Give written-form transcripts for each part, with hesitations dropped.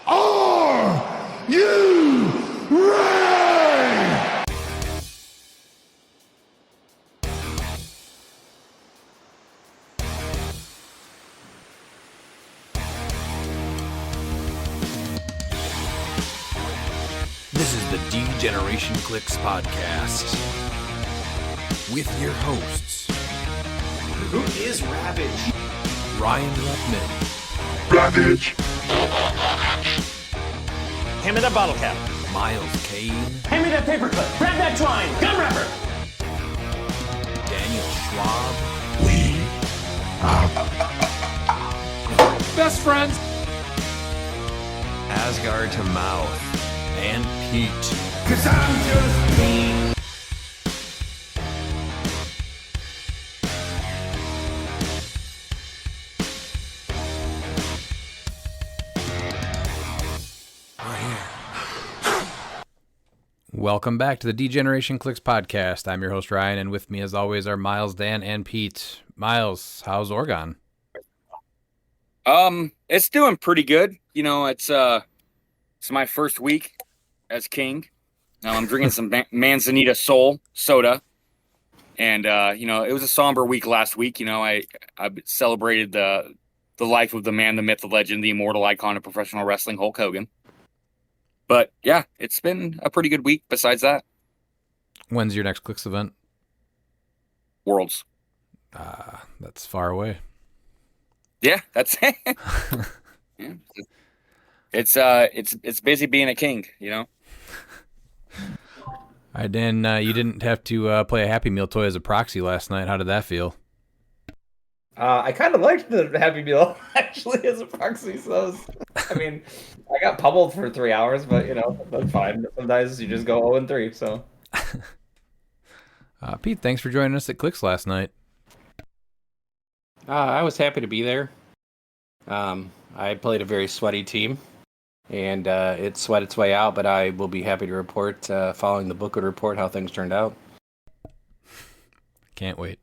Are you ready? This is the D-Generation CLIX podcast with your hosts, Who is Ravage? Ryan Ruttman, Ravage. Hand me that bottle cap. Miles Kane, Hand me that paperclip. Grab that twine. Gun wrapper. Daniel Schwab, We best friends, Asgard to Mouth, and Pete. 'Cause I'm just me. Welcome back to the D-Generation CLIX podcast. I'm your host, Ryan, and with me, as always, are Miles, Dan, and Pete. Miles, how's Oregon? It's doing pretty good. You know, it's my first week as king. Now I'm drinking some Manzanita Soul soda, and it was a somber week last week. You know, I celebrated the life of the man, the myth, the legend, the immortal icon of professional wrestling, Hulk Hogan. But yeah, it's been a pretty good week. Besides that, When's your next CLIX event? Worlds. That's far away. Yeah, that's it. Yeah. It's busy being a king, you know. All right, Dan, you didn't have to play a Happy Meal toy as a proxy last night. How did that feel? I kind of liked the Happy Meal, actually, as a proxy. So, I got pummeled for 3 hours, but, that's fine. Sometimes you just go 0-3, so. Pete, thanks for joining us at CLIX last night. I was happy to be there. I played a very sweaty team, and it sweat its way out, but I will be happy to report, following the Bookwood report, how things turned out. Can't wait.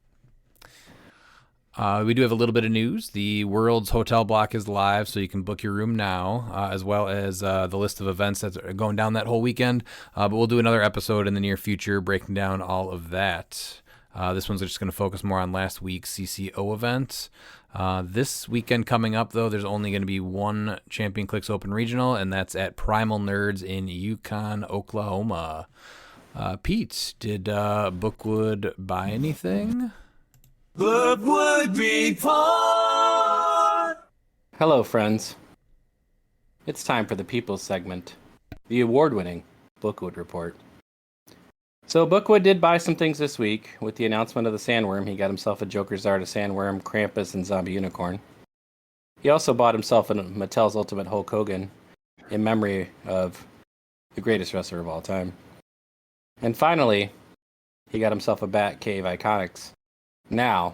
We do have a little bit of news. The World's Hotel block is live, so you can book your room now, as well as the list of events that are going down that whole weekend. But we'll do another episode in the near future breaking down all of that. This one's just going to focus more on last week's CCO event. This weekend coming up, though, there's only going to be one Champion CLIX Open Regional, and that's at Primal Nerds in Yukon, Oklahoma. Pete, did Bookwood buy anything? Bookwood Report! Hello, friends. It's time for the People's segment, the award-winning Bookwood report. So Bookwood did buy some things this week. With the announcement of the Sandworm, he got himself a Joker's Art, a Sandworm, Krampus, and Zombie Unicorn. He also bought himself a Mattel's Ultimate Hulk Hogan in memory of the greatest wrestler of all time. And finally, he got himself a Batcave Iconics. Now,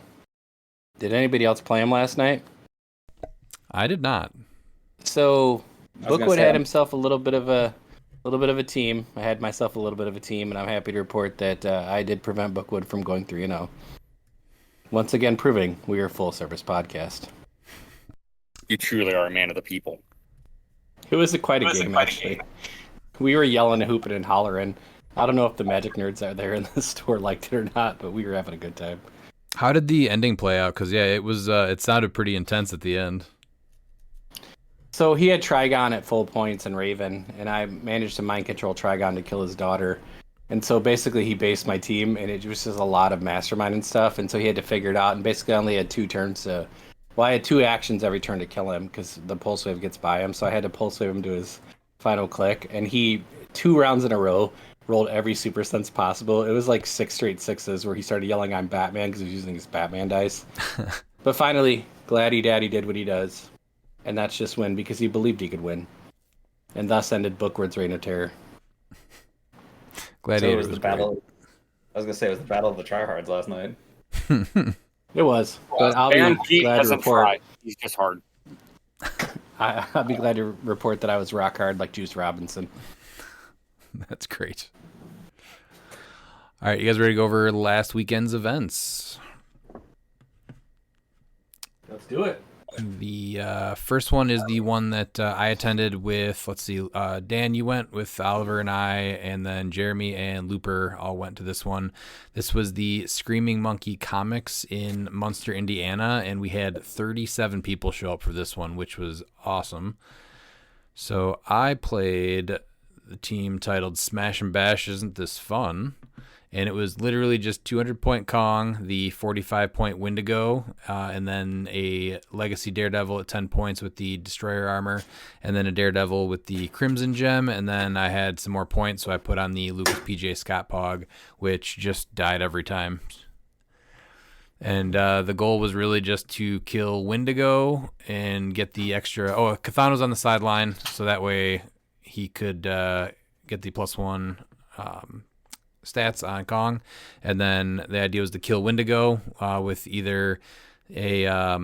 did anybody else play him last night? I did not. So Bookwood had himself a little bit of a team. I had myself a little bit of a team, and I'm happy to report that I did prevent Bookwood from going 3-0. Once again, proving we are a full-service podcast. You truly are a man of the people. It was quite a game, actually. We were yelling and hooping and hollering. I don't know if the Magic Nerds out there in the store liked it or not, but we were having a good time. How did the ending play out? Because, yeah, it was. It sounded pretty intense at the end. So he had Trigon at full points and Raven, and I managed to mind control Trigon to kill his daughter. And so basically he based my team, and it was just a lot of mastermind and stuff, and so he had to figure it out, and basically I only had 2 turns to... Well, I had 2 actions every turn to kill him, because the Pulse Wave gets by him, so I had to Pulse Wave him to his final click, and he, 2 rounds in a row, rolled every super sense possible. It was like 6 straight 6s where he started yelling, "I'm Batman," because he was using his Batman dice. But finally, Gladdy Daddy did what he does. And that's just win because he believed he could win. And thus ended Bookwood's reign of terror. Gladiator So it was the battle. I was going to say it was the battle of the tryhards last night. It was. But I'll be glad to report. Try. He's just hard. I'll be glad to report that I was rock hard like Juice Robinson. That's great. All right, you guys ready to go over last weekend's events? Let's do it. The first one is the one that I attended with, let's see, Dan, you went with Oliver and I, and then Jeremy and Looper all went to this one. This was the Screaming Monkey Comics in Munster, Indiana, and we had 37 people show up for this one, which was awesome. So I played the team titled Smash and Bash Isn't This Fun? And it was literally just 200-point Kong, the 45-point Wendigo, and then a Legacy Daredevil at 10 points with the Destroyer armor, and then a Daredevil with the Crimson Gem, and then I had some more points, so I put on the Lucas P.J. Scott Pog, which just died every time. And the goal was really just to kill Wendigo and get the extra... Oh, Cathan was on the sideline, so that way he could get the +1... stats on Kong, and then the idea was to kill Wendigo with either a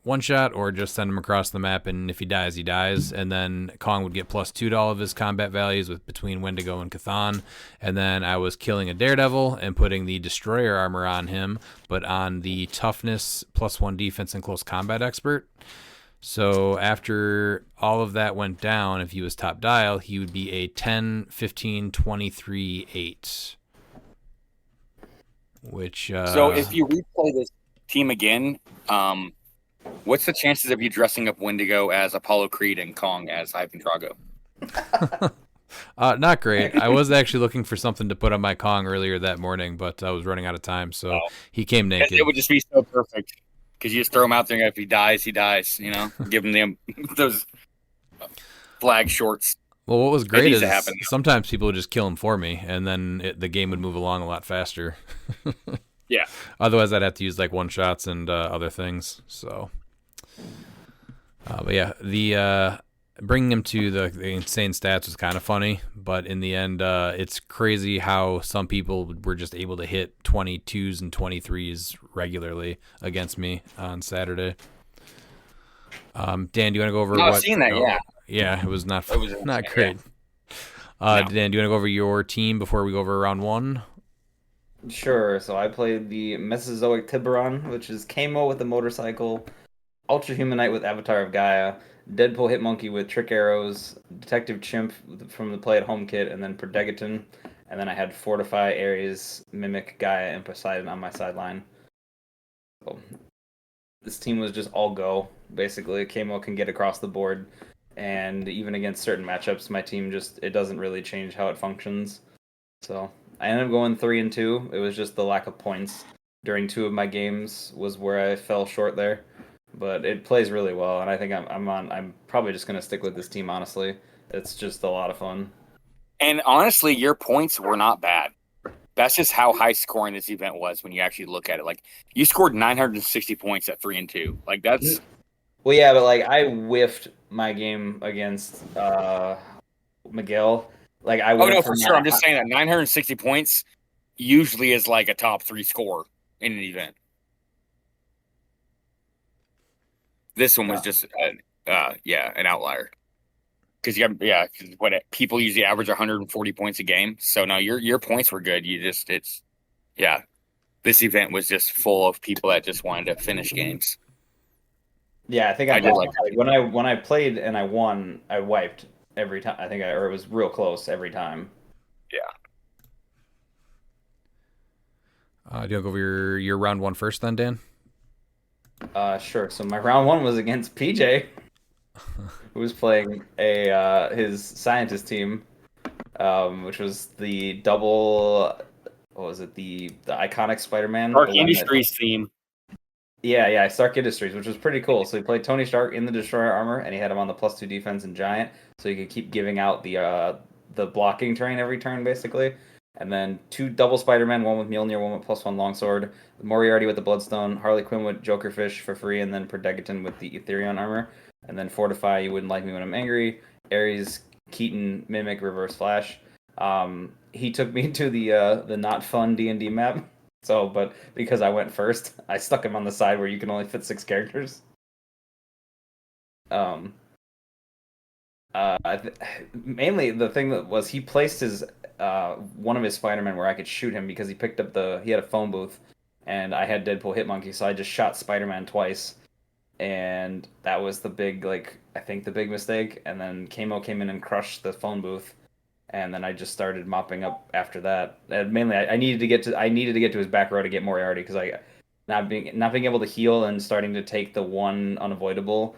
one shot or just send him across the map, and if he dies, he dies. And then Kong would get +2 to all of his combat values with between Wendigo and Cathan. And then I was killing a Daredevil and putting the Destroyer armor on him, but on the toughness +1 defense and close combat expert. So after all of that went down, if he was top dial, he would be a 10, 15, 23, 8. Which So if you replay this team again, what's the chances of you dressing up Wendigo as Apollo Creed and Kong as Ivan Drago? Not great. I was actually looking for something to put on my Kong earlier that morning, but I was running out of time, so he came naked. It would just be so perfect. Because you just throw him out there, and if he dies, he dies. You know, give him those flag shorts. Well, what was great needs is to happen. sometimes people would just kill him for me, and then the game would move along a lot faster. Yeah. Otherwise, I'd have to use like one shots and other things. So, but yeah, the bringing him to the insane stats was kind of funny, but in the end, it's crazy how some people were just able to hit 22s and 23s regularly against me on Saturday. Dan, do you want to go over? I've seen that. Yeah. Yeah, it was not It not great. No. Dan, do you want to go over your team before we go over round one? Sure. So I played the Mesozoic Tiburon, which is Kamo with the motorcycle, Ultra Humanite with Avatar of Gaia, Deadpool Hitmonkey with Trick Arrows, Detective Chimp from the Play at Home kit, and then Predegaton. And then I had Fortify, Ares, Mimic, Gaia, and Poseidon on my sideline. So this team was just all go, basically. Kamo can get across the board. And even against certain matchups, my team it doesn't really change how it functions. So I ended up going 3-2. It was just the lack of points during 2 of my games was where I fell short there. But it plays really well, and I think I'm probably just gonna stick with this team. Honestly, it's just a lot of fun. And honestly, your points were not bad. That's just how high scoring this event was when you actually look at it. Like you scored 960 points at 3-2. Like that's. Well, yeah, but like I whiffed my game against Miguel. Like I. Oh no, for sure. I'm just saying that 960 points usually is like a top 3 score in an event. This one was just, an outlier. Because people usually average 140 points a game. So no, your points were good. This event was just full of people that just wanted to finish games. Yeah, I think I did. Like when I played and I won, I wiped every time. Or it was real close every time. Yeah. Do you want to go over your round one first, then, Dan? Sure. So my round one was against PJ, who was playing his scientist team, which was the double. What was it? The iconic Spider-Man. Stark Industries team. Yeah, Stark Industries, which was pretty cool. So he played Tony Stark in the Destroyer armor, and he had him on the +2 defense and Giant, so he could keep giving out the blocking terrain every turn, basically. And then 2 double Spider-Man, one with Mjolnir, one with +1 longsword, Moriarty with the Bloodstone, Harley Quinn with Jokerfish for free, and then Predegaton with the Ethereon armor. And then Fortify, You Wouldn't Like Me When I'm Angry, Ares, Keaton, Mimic, Reverse Flash. He took me to the not fun D&D map. So, but because I went first, I stuck him on the side where you can only fit 6 characters. Mainly the thing that was he placed his one of his Spider-Man where I could shoot him because he had a phone booth, and I had Deadpool Hitmonkey, so I just shot Spider-Man twice, and that was the big I think the big mistake. And then Kamo came in and crushed the phone booth, and then I just started mopping up after that. And mainly, I needed to get to his back row to get Moriarty because I not being able to heal and starting to take the one unavoidable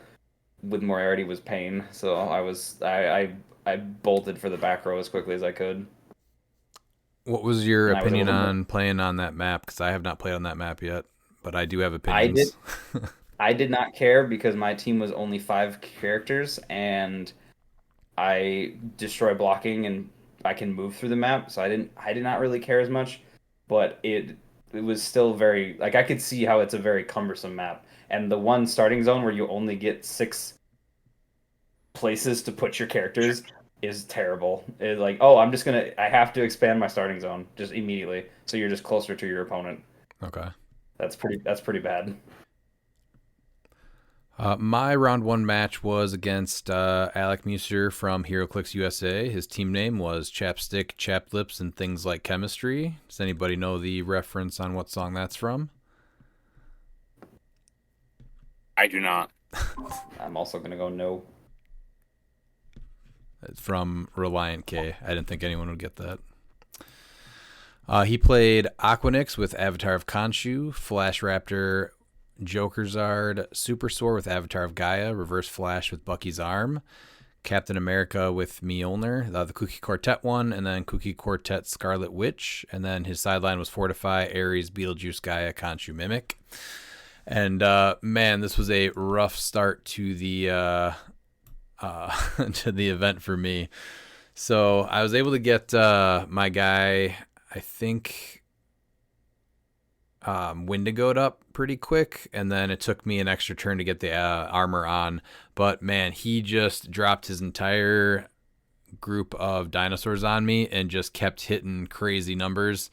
with Moriarty was pain. So I bolted for the back row as quickly as I could. What was your And I was opinion able to- on playing on that map? Because I have not played on that map yet, but I do have I did. opinions. I did not care because my team was only 5 characters, and I destroy blocking and I can move through the map, so I did not really care as much, but it was still very I could see how it's a very cumbersome map. And the one starting zone where you only get 6 places to put your characters is terrible. It's like, oh, I have to expand my starting zone just immediately, so you're just closer to your opponent. Okay. That's pretty bad. My round 1 match was against Alec Muser from HeroClix USA. His team name was Chapstick, Chapped Lips, and Things Like Chemistry. Does anybody know the reference on what song that's from? I do not. I'm also gonna go no. It's from Reliant K. I didn't think anyone would get that. He played Aquanix with Avatar of Khonshu, Flash Raptor, Jokerzard, Super Sword with Avatar of Gaia, Reverse Flash with Bucky's Arm, Captain America with Mjolnir, the Kooky Quartet one, and then Kooky Quartet Scarlet Witch, and then his sideline was Fortify, Ares, Beetlejuice, Gaia, Khonshu, Mimic. And man, this was a rough start to the to the event for me. So I was able to get my guy, I think, Wendigoed up pretty quick, and then it took me an extra turn to get the armor on. But man, he just dropped his entire group of dinosaurs on me and just kept hitting crazy numbers.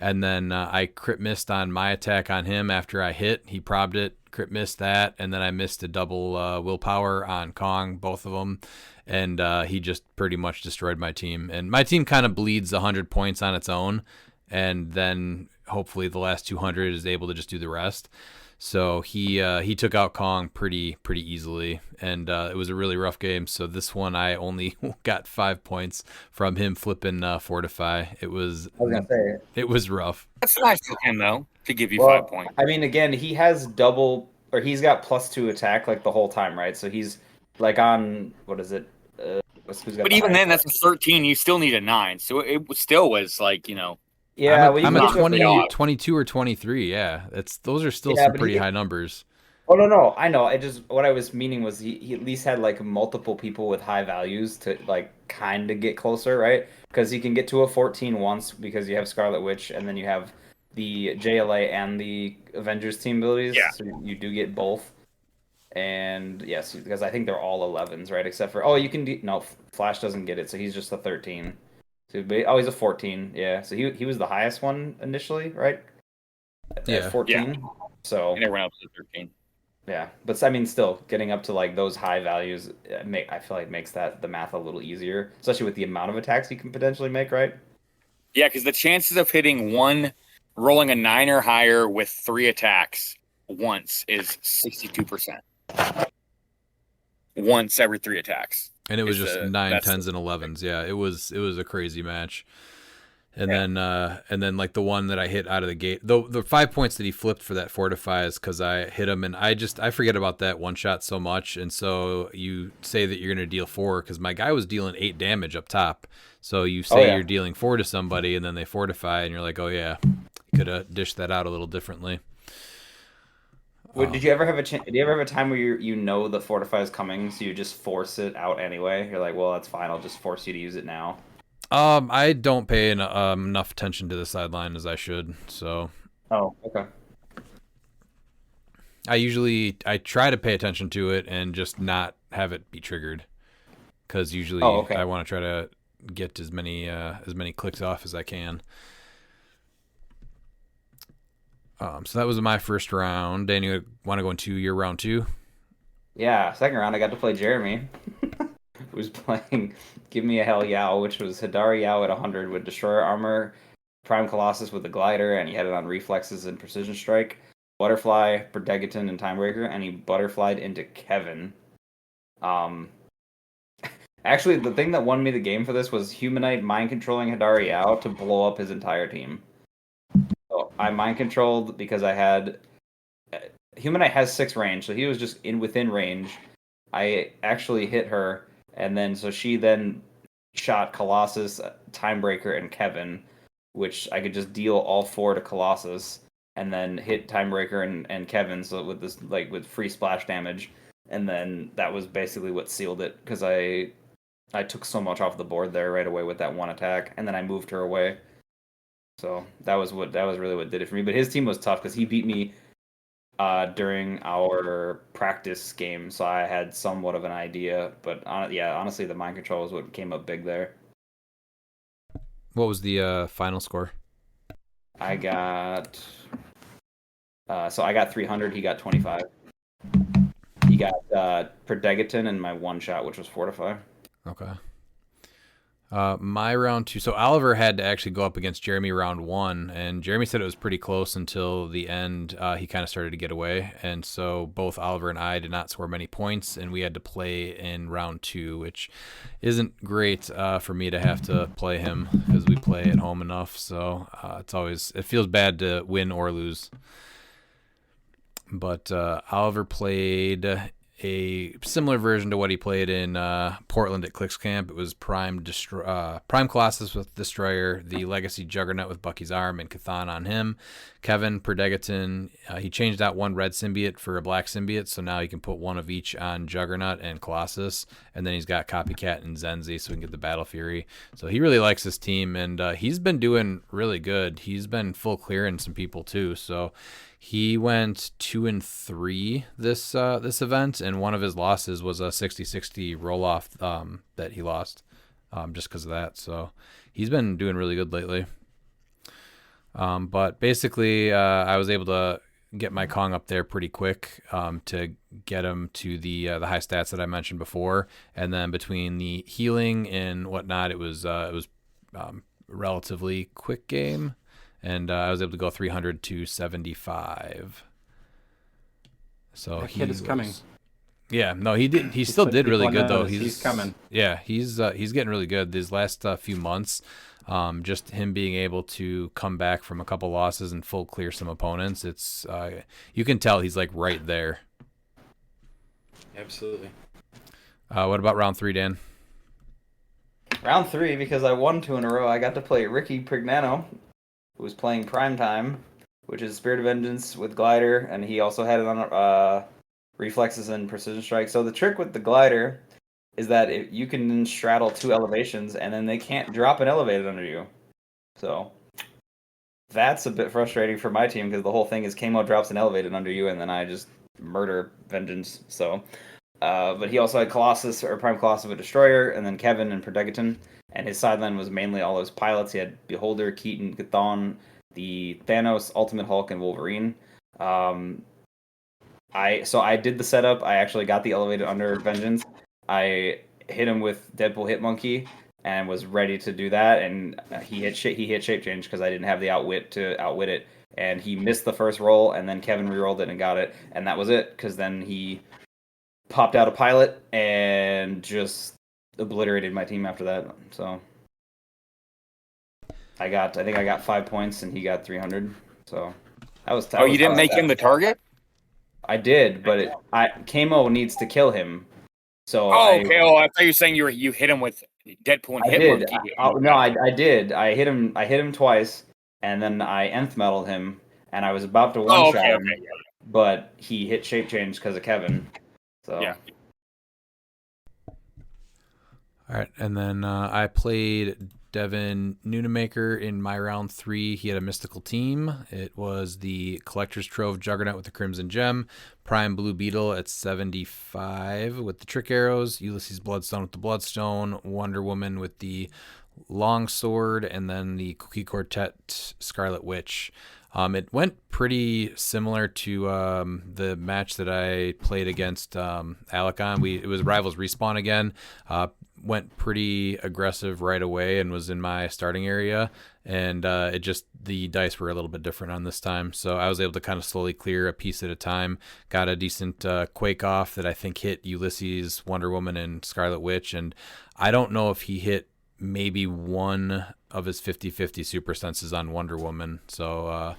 And then I crit missed on my attack on him after I hit. He probbed it, crit missed that, and then I missed a double willpower on Kong, both of them. And he just pretty much destroyed my team. And my team kind of bleeds 100 points on its own, and then hopefully the last 200 is able to just do the rest. So he took out Kong pretty easily, and it was a really rough game. So this one I only got 5 points from him flipping Fortify. It was rough. That's nice of him though to give you Well, 5 points. I mean, again, he has double, or he's got +2 attack the whole time, right? So he's on what is it? But even then, that's a 13. You still need a 9, so it still was Yeah, I'm you a can get 20, 22 or 23. Yeah, those are still Yeah, some but pretty high numbers. Oh no, I know. What I was meaning was he at least had multiple people with high values to kind of get closer, right? Because he can get to a 14 once because you have Scarlet Witch, and then you have the JLA and the Avengers team abilities. Yeah. So you do get both. And yes, because I think they're all 11s, right? Except for no, Flash doesn't get it, so he's just a 13. So, he's a 14. Yeah, so he was the highest one initially, right? Yeah. 14. Yeah. So and everyone else is 13. yeah, but I mean, still getting up to those high values, I feel makes the math a little easier, especially with the amount of attacks you can potentially make, right? Yeah, because the chances of rolling a 9 or higher with 3 attacks once is 62%. Once every 3 attacks. And it was just 9, that's 10s, and 11s. Yeah, it was a crazy match. And then the one that I hit out of the gate, the 5 points that he flipped for that Fortify is because I hit him, and I forget about that one shot so much. And so you say that you're going to deal 4 because my guy was dealing 8 damage up top. So you say you're dealing 4 to somebody, and then they Fortify, and you're like, oh yeah, could have dished that out a little differently. Did you ever have Did you ever have a time where the Fortify is coming, so you just force it out anyway? You're like, well, that's fine. I'll just force you to use it now. I don't pay enough attention to the sideline as I should, so. Oh, okay. I try to pay attention to it and just not have it be triggered, because usually I want to try to get as many clicks off as I can. So that was my first round. Danny, you want to go into your round 2? Yeah, second round I got to play Jeremy, who's playing Give Me a Hell Yao, which was Hidari Yao at 100 with Destroyer Armor, Prime Colossus with the Glider, and he had it on Reflexes and Precision Strike. Butterfly, Prodegaton, and Timebreaker, and he butterflied into Kevin. Actually, the thing that won me the game for this was Humanite mind controlling Hidari out to blow up his entire team. So I mind controlled because I had Humanite has 6 range, so he was just within range. I actually hit her, and then so she then shot Colossus, Timebreaker, and Kevin, which I could just deal all 4 to Colossus, and then hit Timebreaker and Kevin, so with this with free splash damage, and then that was basically what sealed it because I took so much off the board there right away with that one attack, and then I moved her away. So that was really what did it for me. But his team was tough because he beat me during our practice game, so I had somewhat of an idea. But honestly, the mind control was what came up big there. What was the final score? I got 300. He got 25. He got Prodegaton and my one shot, which was Fortify. Okay. My round 2. So Oliver had to actually go up against Jeremy round 1, and Jeremy said it was pretty close until the end. He kind of started to get away, and so both Oliver and I did not score many points, and we had to play in round 2, which isn't great for me to have to play him because we play at home enough. So it feels bad to win or lose. But Oliver played a similar version to what he played in Portland at CLX Camp. It was Prime Colossus with Destroyer, the Legacy Juggernaut with Bucky's Arm, and Cathan on him. Kevin Prodegaton, he changed out one red symbiote for a black symbiote, so now he can put one of each on Juggernaut and Colossus, and then he's got Copycat and Zenzi, so we can get the Battle Fury. So he really likes his team, and he's been doing really good. He's been full clearing some people too, so he went 2-3 this event, and one of his losses was a 60-60 roll-off that he lost just because of that. So he's been doing really good lately. But basically, I was able to get my Kong up there pretty quick to get him to the high stats that I mentioned before, and then between the healing and whatnot, it was relatively quick game. And I was able to go 300 to 75. So that kid is coming. Yeah, no, he did. He still did really good though. He's coming. Yeah, he's getting really good these last few months. Just him being able to come back from a couple losses and full clear some opponents. It's you can tell he's like right there. Absolutely. What about round 3, Dan? Round 3, because I won 2 in a row, I got to play Ricky Prignano, who was playing Primetime, which is Spirit of Vengeance with Glider, and he also had it on Reflexes and Precision Strike. So the trick with the Glider is that you can straddle 2 elevations, and then they can't drop an elevated under you. So that's a bit frustrating for my team, because the whole thing is Kamo drops an elevated under you, and then I just murder Vengeance. So, but he also had Colossus, or Prime Colossus with Destroyer, and then Kevin and Prodegaton. And his sideline was mainly all those pilots. He had Beholder, Keaton, Chthon, the Thanos, Ultimate Hulk, and Wolverine. I did the setup. I actually got the elevated under Vengeance. I hit him with Deadpool Hit Monkey and was ready to do that. And he hit Shape Change because I didn't have the outwit to outwit it. And he missed the first roll, and then Kevin rerolled it and got it. And that was it, because then he popped out a pilot and just obliterated my team after that. So I think I got 5 points and he got 300. So that was tough. Oh, you didn't make him the target? I did, but Kamo needs to kill him. So okay. Oh, I thought you were saying you hit him with Deadpool and Hitmonkey. No, I did. I hit him twice, and then I nth metaled him, and I was about to one shot him, but he hit Shape Change because of Kevin. So yeah. All right, and then I played Devin Noonamaker in my round 3. He had a mystical team. It was the Collector's Trove Juggernaut with the Crimson Gem, Prime Blue Beetle at 75 with the Trick Arrows, Ulysses Bloodstone with the Bloodstone, Wonder Woman with the Longsword, and then the Cookie Quartet Scarlet Witch. It went pretty similar to the match that I played against Alicon. It was Rivals Respawn again. went pretty aggressive right away and was in my starting area, and the dice were a little bit different on this time, so I was able to kind of slowly clear a piece at a time. Got a decent Quake off that I think hit Ulysses, Wonder Woman, and Scarlet Witch, and I don't know if he hit maybe one of his 50-50 super senses on Wonder Woman, so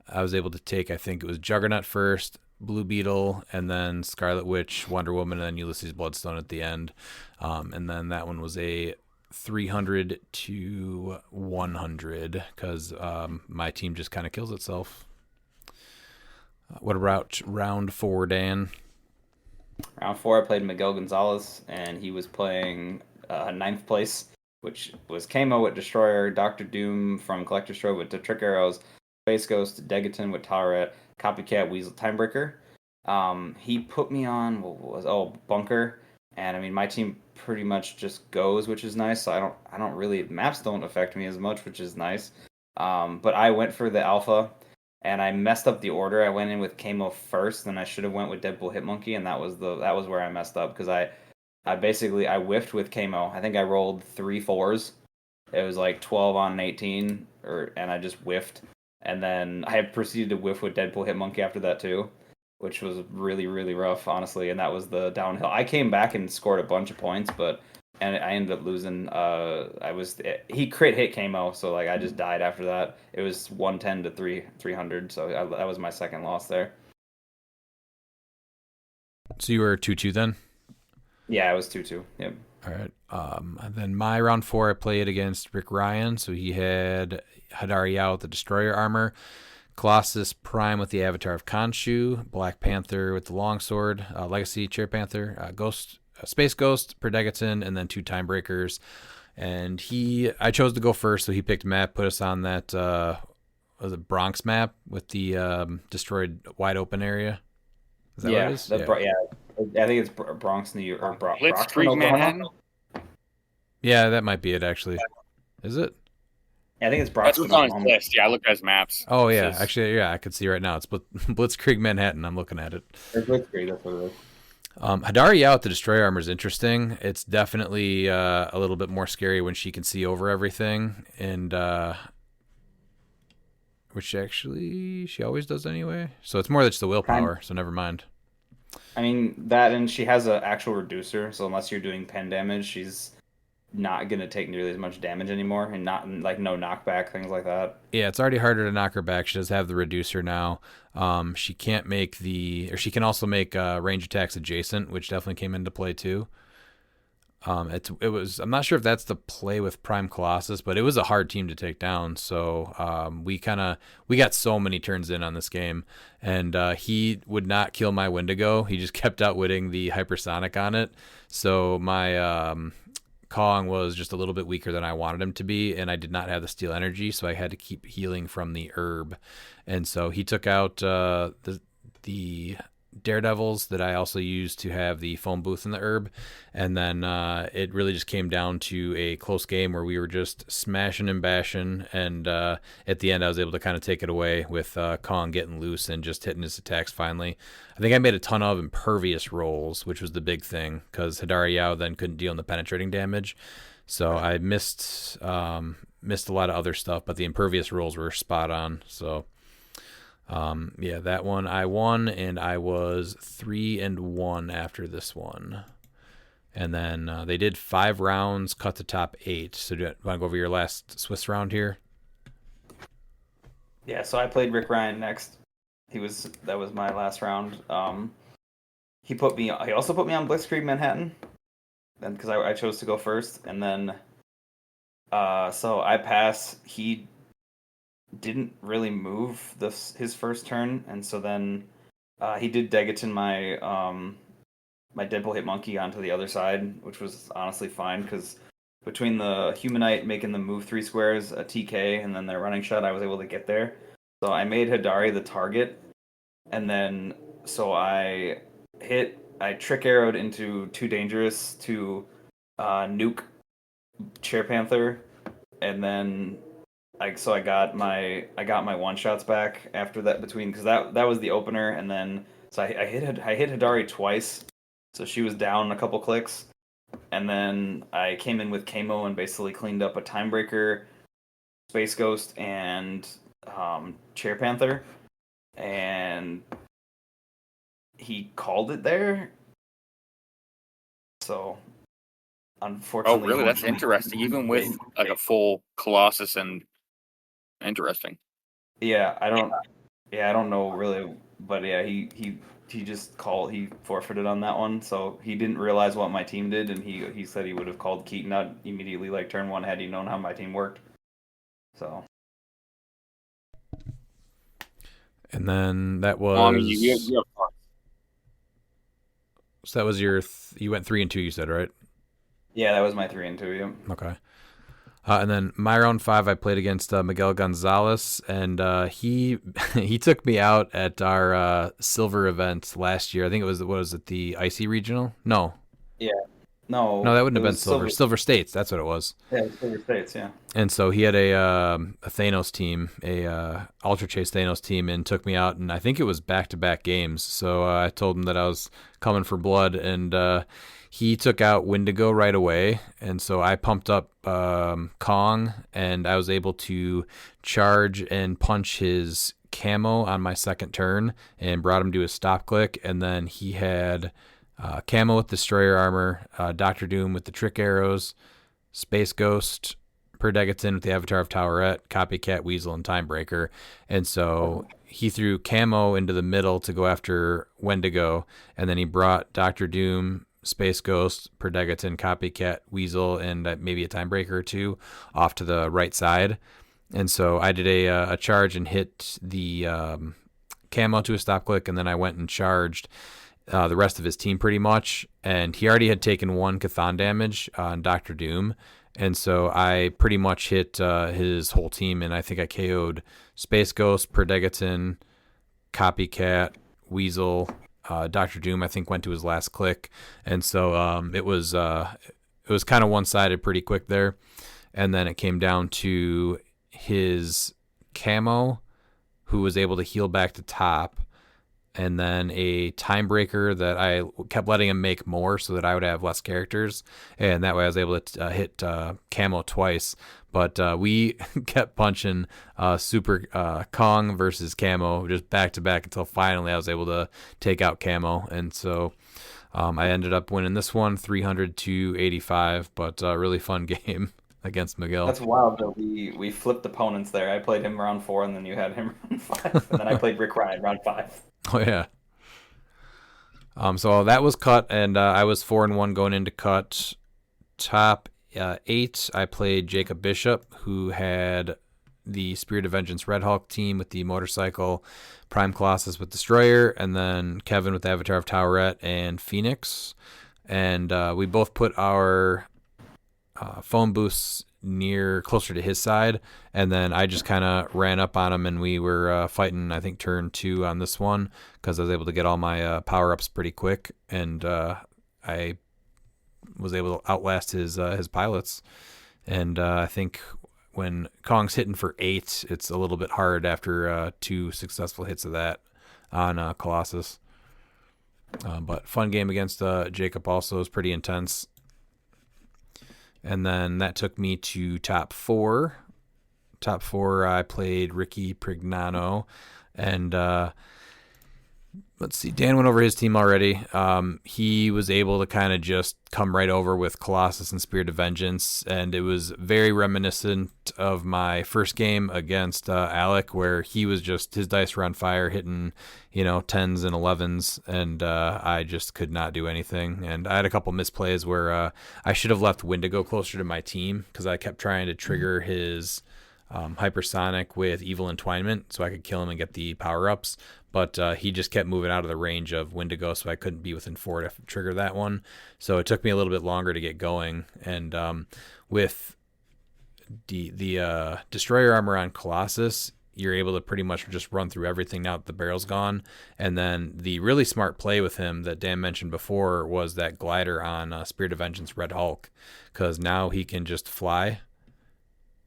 I was able to take, I think it was Juggernaut first, Blue Beetle, and then Scarlet Witch, Wonder Woman, and then Ulysses Bloodstone at the end. And then that one was a 300 to 100 because my team just kind of kills itself. What about round 4, Dan? Round 4, I played Miguel Gonzalez, and he was playing 9th place, which was Kamo with Destroyer, Doctor Doom from Collector Strobe with the Trick Arrows, Space Ghost, Degaton with Toweret, Copycat, Weasel, Timebreaker. He put me on Bunker, and I mean my team pretty much just goes, which is nice. So I don't really, maps don't affect me as much, which is nice. But I went for the alpha, and I messed up the order. I went in with Kamo first, and I should have went with Deadpool Hitmonkey, and that was where I messed up because I basically whiffed with Kamo. I think I rolled 3 4s. It was like 12 on an 18, and I just whiffed. And then I proceeded to whiff with Deadpool Hitmonkey after that too, which was really, really rough, honestly. And that was the downhill. I came back and scored a bunch of points, and I ended up losing. He crit hit Kamo, so like I just died after that. It was 110 to 300, so that was my second loss there. So you were 2-2 then? Yeah, it was 2-2. Yep. All right. And then my round 4, I played against Rick Ryan. So he had Hadari Yao with the Destroyer armor, Colossus Prime with the Avatar of Khonshu, Black Panther with the Longsword, Legacy Chair Panther, Space Ghost, Predegaton, and then 2 Timebreakers. And I chose to go first, so he picked map, put us on that was it Bronx map with the destroyed wide open area. Is that what it is? I think it's Bronx, New York, or Blitzkrieg, Manhattan. Yeah, that might be it actually. Is it? I think it's Bronx. That's what's on his list. Yeah, I looked at his maps. Oh yeah, actually, yeah, I could see right now. It's Blitzkrieg Manhattan. I'm looking at it. Blitzkrieg, that's what it is. Hadari Yao with the Destroyer armor is interesting. It's definitely a little bit more scary when she can see over everything, and which actually she always does anyway. So it's more just the willpower. So never mind. I mean that, and she has an actual reducer. So unless you're doing pen damage, she's not gonna take nearly as much damage anymore, and not like no knockback, things like that. Yeah, it's already harder to knock her back. She does have the reducer now. She can't make she can also make range attacks adjacent, which definitely came into play too. It was, I'm not sure if that's the play with Prime Colossus, but it was a hard team to take down. So we got so many turns in on this game, and he would not kill my Wendigo. He just kept outwitting the hypersonic on it. So my Kong was just a little bit weaker than I wanted him to be, and I did not have the steel energy, so I had to keep healing from the herb. And so he took out the Daredevils that I also used to have the phone booth in the herb, and then it really just came down to a close game where we were just smashing and bashing, and at the end I was able to kind of take it away with Kong getting loose and just hitting his attacks finally. I think I made a ton of impervious rolls, which was the big thing, because Hadari Yao then couldn't deal in the penetrating damage, so I missed a lot of other stuff, but the impervious rolls were spot on. So yeah, that one I won, and I was 3-1 after this one. And then they did 5 rounds, cut the top 8. So do you want to go over your last Swiss round here? Yeah, so I played Rick Ryan next. That was my last round. He also put me on Blitzkrieg Manhattan, then because I chose to go first, and then so I pass. He didn't really move his first turn, and so then he did Degaton my my Deadpool Hitmonkey onto the other side, which was honestly fine because between the Humanite making them move 3 squares, a TK, and then their running shot, I was able to get there. So I made Hadari the target, and then so I trick arrowed into Too Dangerous to nuke Chair Panther, and then I got my one shots back after that, because that was the opener, and then so I hit Hadari twice, so she was down a couple clicks, and then I came in with Kamo and basically cleaned up a Timebreaker, Space Ghost, and Chair Panther, and he called it there. So, Oh, unfortunately, really? That's interesting. Even with like a full Colossus and interesting. Yeah, I don't know really, but yeah, he just he forfeited on that one, so he didn't realize what my team did, and he said he would have called Keaton out immediately, like turn one, had he known how my team worked. So. And then that was. Well, I mean, you have fun. So that was your. You went 3-2. You said, right? Yeah, that was my 3-2. Yeah. Okay. And then my round 5, I played against Miguel Gonzalez, and he he took me out at our silver event last year. I think it was, what was it, the IC regional? No. Yeah. No. No, that wouldn't have been silver. Silver States, that's what it was. Yeah, Silver States, yeah. And so he had a Thanos team, a Ultra Chase Thanos team, and took me out, and I think it was back-to-back games. So I told him that I was coming for blood, and he took out Wendigo right away, and so I pumped up Kong, and I was able to charge and punch his camo on my second turn and brought him to a stop click, and then he had camo with Destroyer armor, Doctor Doom with the trick arrows, Space Ghost, Perdegaton with the Avatar of Towerette, Copycat, Weasel, and Timebreaker. And so he threw camo into the middle to go after Wendigo, and then he brought Doctor Doom, Space Ghost, Perdegaton, Copycat, Weasel, and maybe a Timebreaker or two off to the right side. And so I did a charge and hit the camo to a stop click, and then I went and charged the rest of his team pretty much. And he already had taken 1 Chthon damage on Doctor Doom. And so I pretty much hit his whole team, and I think I KO'd Space Ghost, Perdegaton, Copycat, Weasel, Doctor Doom. I think went to his last click, and so it was kind of one-sided pretty quick there. And then it came down to his camo, who was able to heal back to top, and then a Timebreaker that I kept letting him make more so that I would have less characters, and that way I was able to hit camo twice. But we kept punching Super Kong versus camo just back to back until finally I was able to take out camo, and so I ended up winning this one 300-85, but really fun game against Miguel. That's wild that we flipped opponents there. I played him round 4, and then you had him round 5, and then I played Rick Ryan round 5. Oh yeah. So that was cut, and I was 4-1 going into cut. Top 8, I played Jacob Bishop, who had the Spirit of Vengeance Red Hulk team with the motorcycle, Prime Colossus with Destroyer, and then Kevin with the Avatar of Towerette and Phoenix. And we both put our phone booths closer to his side, and then I just kind of ran up on him, and we were fighting, I think, turn 2 on this one, because I was able to get all my power-ups pretty quick, and I was able to outlast his pilots. And I think when Kong's hitting for 8, it's a little bit hard after 2 successful hits of that on Colossus. But fun game against Jacob also. It was pretty intense. And then that took me to top 4. Top 4, I played Ricky Prignano. And let's see, Dan went over his team already. He was able to kind of just come right over with Colossus and Spirit of Vengeance. And it was very reminiscent of my first game against Alec, where he was just, his dice were on fire, hitting, 10s and 11s, and I just could not do anything. And I had a couple misplays where I should have left Wendigo closer to my team, because I kept trying to trigger his hypersonic with Evil Entwinement so I could kill him and get the power-ups. But he just kept moving out of the range of Wendigo, so I couldn't be within 4 to trigger that one. So it took me a little bit longer to get going. And with the Destroyer armor on Colossus, you're able to pretty much just run through everything now that the barrel's gone. And then the really smart play with him that Dan mentioned before was that glider on Spirit of Vengeance Red Hulk, because now he can just fly.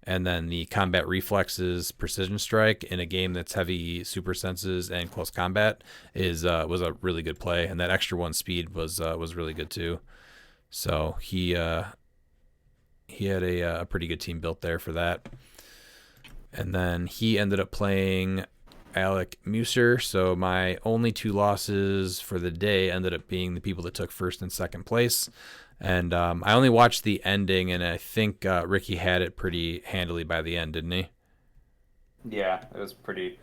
And then the combat reflexes precision strike in a game that's heavy super senses and close combat was a really good play. And that extra 1 speed was really good too. So he had a pretty good team built there for that. And then he ended up playing Alec Musser. So my only 2 losses for the day ended up being the people that took first and second place. And I only watched the ending, and I think Ricky had it pretty handily by the end, didn't he? Yeah, it was pretty.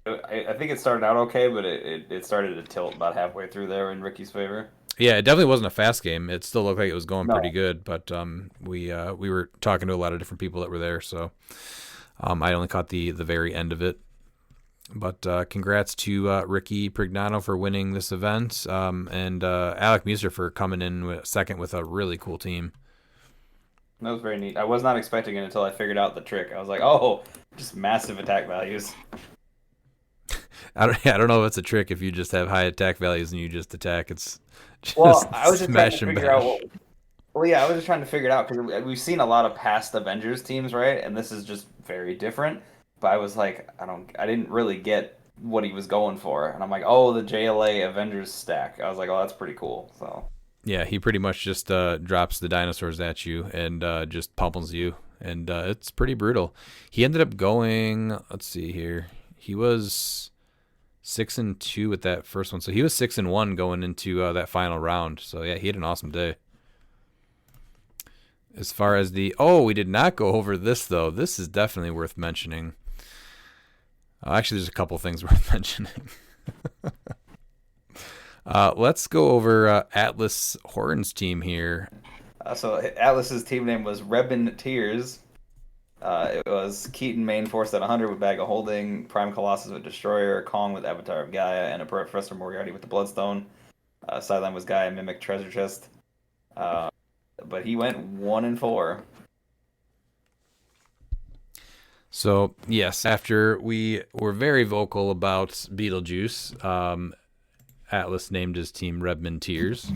I think it started out okay, but it started to tilt about halfway through there in Ricky's favor. Yeah, it definitely wasn't a fast game. It still looked like it was going No. pretty good, but we were talking to a lot of different people that were there, so I only caught the very end of it. But congrats to Ricky Prignano for winning this event, and Alec Musser for coming in second with a really cool team. That was very neat. I was not expecting it until I figured out the trick. I was like, oh, just massive attack values. I don't know if it's a trick if you just have high attack values and you just attack. It's just Well, I was just trying smash to and figure out bash. Well, yeah, I was just trying to figure it out because we've seen a lot of past Avengers teams, right? And this is just very different. But I was like, I didn't really get what he was going for. And I'm like, oh, the JLA Avengers stack. I was like, oh, that's pretty cool. So Yeah, he pretty much just drops the dinosaurs at you and just pummels you, and it's pretty brutal. He ended up going. Let's see here. He was 6-2 with that first one, so he was 6-1 going into that final round. So yeah, he had an awesome day. As far as we did not go over this though. This is definitely worth mentioning. Actually, there's a couple things worth mentioning. Let's go over Atlas Horns team here. so Atlas's team name was Rebin Tears. It was Keaton main force at 100 with Bag of Holding, Prime Colossus with Destroyer, Kong with Avatar of Gaia, and a Professor Moriarty with the Bloodstone. Sideline was Gaia Mimic Treasure Chest. But he went 1-4. So yes, after we were very vocal about Beetlejuice, Atlas named his team Redmond Tears,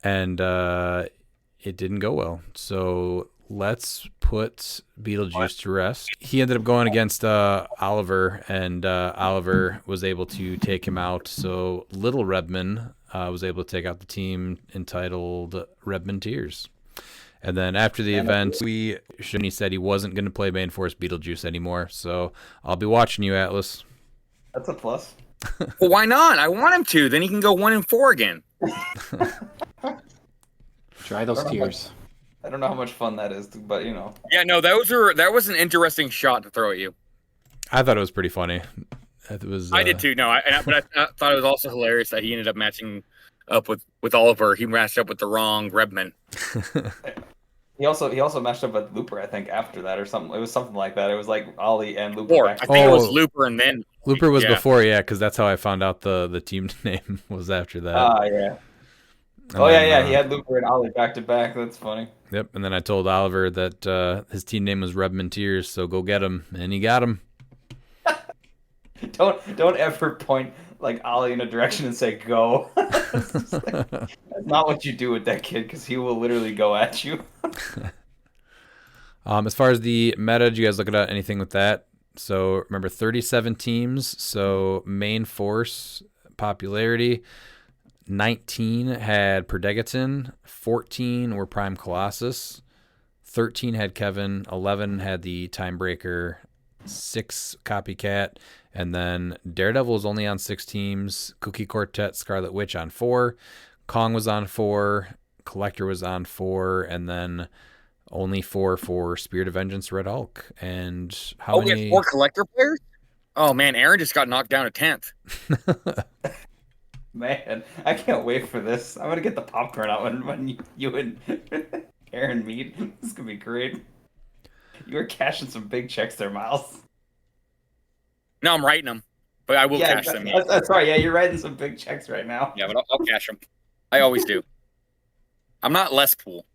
and it didn't go well. So let's put Beetlejuice to rest. He ended up going against Oliver, and Oliver was able to take him out. So Little Redmond was able to take out the team entitled Redmond Tears. And then after the event, Shani said he wasn't going to play Main Force Beetlejuice anymore. So I'll be watching you, Atlas. That's a plus. Well, why not? I want him to. Then he can go 1-4 again. Dry those tears. I don't know how much fun that is, but you know. Yeah, no, that was an interesting shot to throw at you. I thought it was pretty funny. It was. I did too. No, but I thought it was also hilarious that he ended up matching up with Oliver. He matched up with the wrong Redman. He also matched up with Looper, I think, after that or something. It was something like that. It was like Ollie and Looper. Or I back think it was Oh. Looper and then Looper was yeah. before, yeah, because that's how I found out the team name was after that. Yeah. And Oh, then, yeah. He had Looper and Ollie back to back. That's funny. Yep, and then I told Oliver that his team name was Redmond Tears, so go get him, and he got him. Don't ever point like Ollie in a direction and say go. That's not what you do with that kid because he will literally go at you. As far as the meta, did you guys look at anything with that? So remember, 37 teams. So main force popularity, 19 had Perdegaton, 14 were Prime Colossus, 13 had Kevin, 11 had the Timebreaker, 6 Copycat, and then Daredevil was only on 6 teams, Cookie Quartet, Scarlet Witch on 4, Kong was on 4, Collector was on 4, and then only 4 for Spirit of Vengeance, Red Hulk. And how we many? have 4 collector players? Oh man, Aaron just got knocked down to 10th. Man, I can't wait for this. I'm gonna get the popcorn out when you and Aaron meet. This is gonna be great. You were cashing some big checks there, Miles. No, I'm writing them, but I will cash them. Yeah, That's right. Yeah, you're writing some big checks right now. yeah but I'll cash them. I always do. I'm not Les Pool.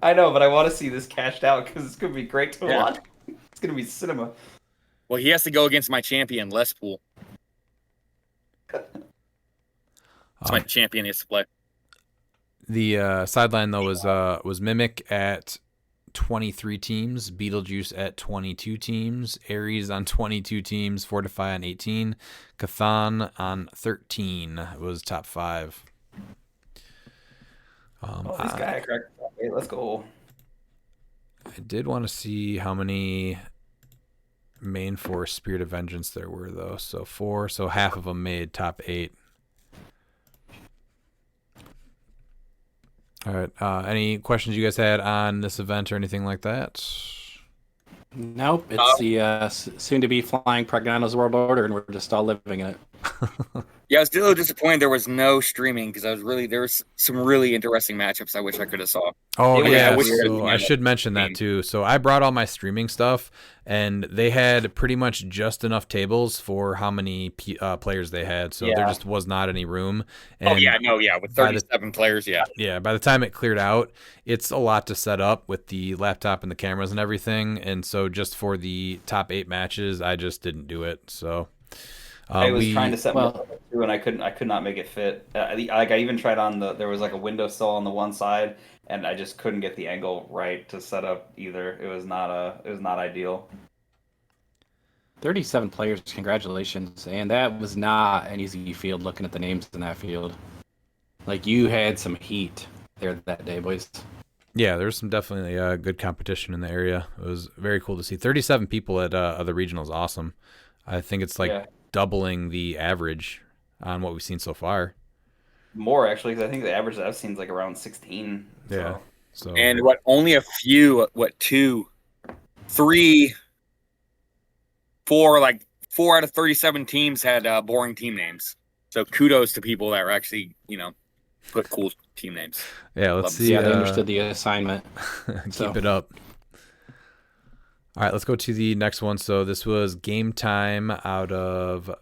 I know, but I want to see this cashed out because it's gonna be great to Yeah. watch. It's gonna be cinema. Well, he has to go against my champion, Les Pool. It's my champion he has to play. The sideline though was Mimic at 23 teams, Beetlejuice at 22 teams, Ares on 22 teams, Fortify on 18, Cathan on 13 was top 5. Oh, this guy cracked. Okay, let's go. I did want to see how many main force Spirit of Vengeance there were, though. So 4, so half of them made top 8. All right. Any questions you guys had on this event or anything like that? Nope, it's the soon-to-be flying Prognanos World Order, and we're just all living in it. Yeah, I was a little disappointed there was no streaming because there was some really interesting matchups I wish I could have saw. Oh, It was yeah. weird. So I should mention that, too. So I brought all my streaming stuff, and they had pretty much just enough tables for how many players they had. So there just was not any room. And with 37 players, Yeah, by the time it cleared out, it's a lot to set up with the laptop and the cameras and everything. And so just for the top 8 matches, I just didn't do it. So I was trying to set one up too, and I could not make it fit. I even tried on there was like a windowsill on the one side, and I just couldn't get the angle right to set up either. It was not ideal. 37 players, congratulations. And that was not an easy field looking at the names in that field. Like, you had some heat there that day, boys. Yeah, there's some definitely good competition in the area. It was very cool to see. 37 people at other regionals, awesome. I think it's doubling the average on what we've seen so far. More, actually, because I think the average that I've seen is like around 16. Yeah. So and only a few, 2, 3, 4, like 4 out of 37 teams had boring team names. So kudos to people that were actually, put cool team names. Yeah, let's see. Yeah, they understood the assignment. Keep it up. All right, let's go to the next one. So this was Game Time out of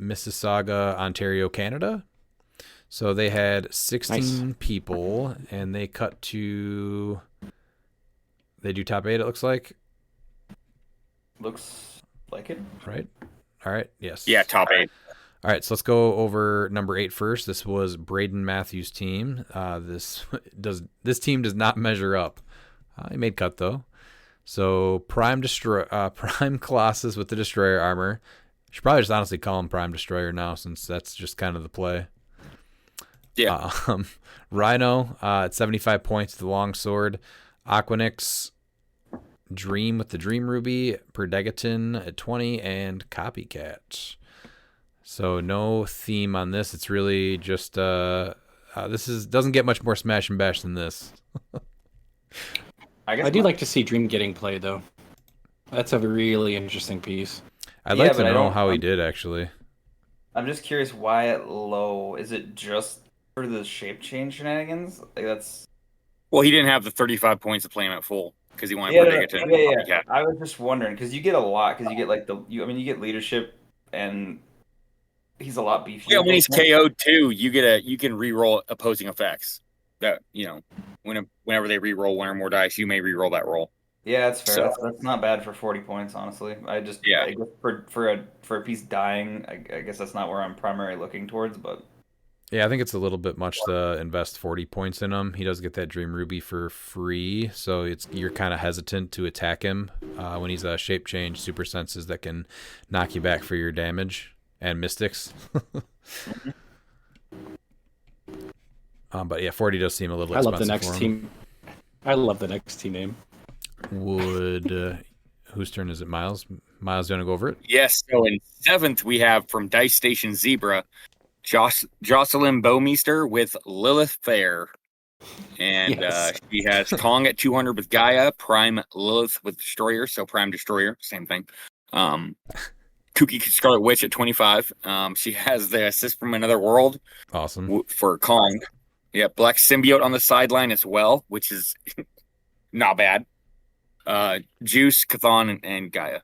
Mississauga, Ontario, Canada. So they had 16 people, and they cut to... They do top 8, it looks like. Looks like it. Right? All right, yes. Yeah, top 8. All right, so let's go over number 8 first. This was Braden Matthews' team. This team does not measure up. He made cut, though. So Prime Colossus with the Destroyer armor. Should probably just honestly call him Prime Destroyer now, since that's just kind of the play. Yeah. Rhino at 75 points, the longsword. Aquanix, Dream with the Dream Ruby. Perdegaton at 20, and Copycat. So no theme on this. It's really just doesn't get much more smash and bash than this. I do like to see Dream getting played, though. That's a really interesting piece. I'd like to know how he did, actually. I'm just curious why at low. Is it just for the shape change shenanigans? Like that's. Well, he didn't have the 35 points to play him at full because he wanted to Yeah. I was just wondering because you get a lot because you get you get leadership and he's a lot beefier. Yeah, when he's KO'd too, you can re-roll opposing effects. That whenever they re-roll one or more dice, you may re-roll that roll. Yeah, that's fair. So, that's not bad for 40 points, honestly. I guess for a piece dying, I guess that's not where I'm primarily looking towards, but yeah, I think it's a little bit much to invest 40 points in him. He does get that Dream Ruby for free, so you're kind of hesitant to attack him when he's a shape change super senses that can knock you back for your damage and mystics. But yeah, 40 does seem a little expensive. I love the next team name. Would whose turn is it? Miles? Miles, you want to go over it? Yes. So in 7th, we have from Dice Station Zebra, Jocelyn Bowmeister with Lilith Fair. And she has Kong at 200 with Gaia, Prime Lilith with Destroyer, so Prime Destroyer, same thing. Kooky Scarlet Witch at 25. She has the assist from Another World. Awesome. For Kong. Yeah, Black Symbiote on the sideline as well, which is not bad. Juice, Chthon, and Gaia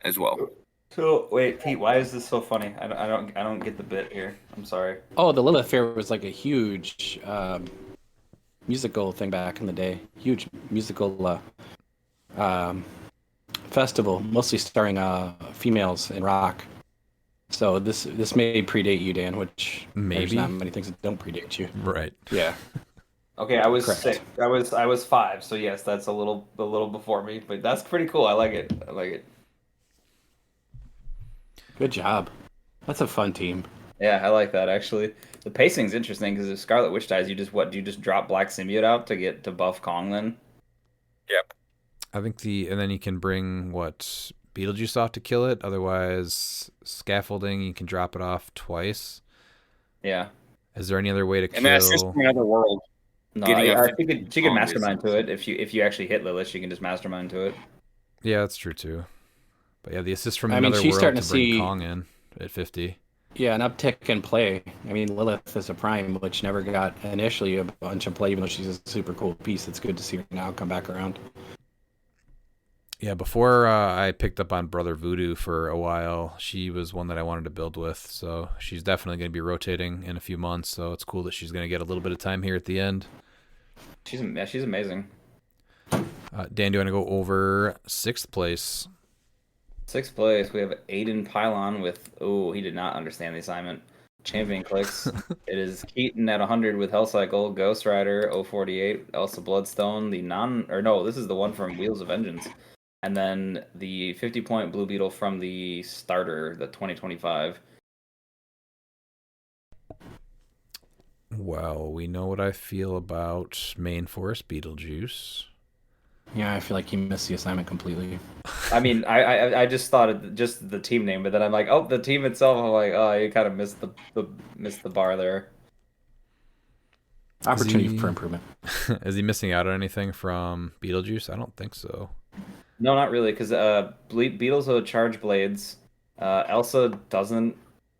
as well. So wait, Pete, why is this so funny? I don't get the bit here. I'm sorry. Oh, the Lilith Fair was like a huge musical thing back in the day. Huge musical festival, mostly starring females in rock. So this may predate you, Dan, which maybe there's not many things that don't predate you. Right. Yeah. Okay, I was Correct. 6. I was 5. So yes, that's a little before me, but that's pretty cool. I like it. Good job. That's a fun team. Yeah, I like that actually. The pacing's interesting because if Scarlet Witch dies, do you just drop Black Symbiote out to buff Kong then? Yep. I think and then you can bring Beetlejuice off to kill it. Otherwise, scaffolding, you can drop it off twice. Yeah. Is there any other way to And that's just kill? from another world. No, Getting a she could Kong mastermind to it if you actually hit Lilith, she can just mastermind to it. Yeah, that's true too. But yeah, the assist from I mean, another she's world starting to to bring see- Kong in at 50. Yeah, an uptick in play. I mean, Lilith is a prime, which never got initially a bunch of play, even though she's a super cool piece. It's good to see her now come back around. Yeah, before I picked up on Brother Voodoo for a while, she was one that I wanted to build with. So she's definitely going to be rotating in a few months. So it's cool that she's going to get a little bit of time here at the end. She's amazing. Dan, do you want to go over 6th place? 6th place, we have Aiden Pylon with, he did not understand the assignment. Champion CLIX. It is Keaton at 100 with Hell Cycle, Ghost Rider 048, Elsa Bloodstone, this is the one from Wheels of Vengeance. And then the 50-point Blue Beetle from the starter, the 2025. Well, we know what I feel about Main Forest Beetlejuice. Yeah, I feel like he missed the assignment completely. I mean, I just thought of just the team name, but then I'm like, the team itself. I'm like, you kind of missed the bar there. Opportunity for improvement. Is he missing out on anything from Beetlejuice? I don't think so. No, not really, because Beetles will charge blades. Elsa doesn't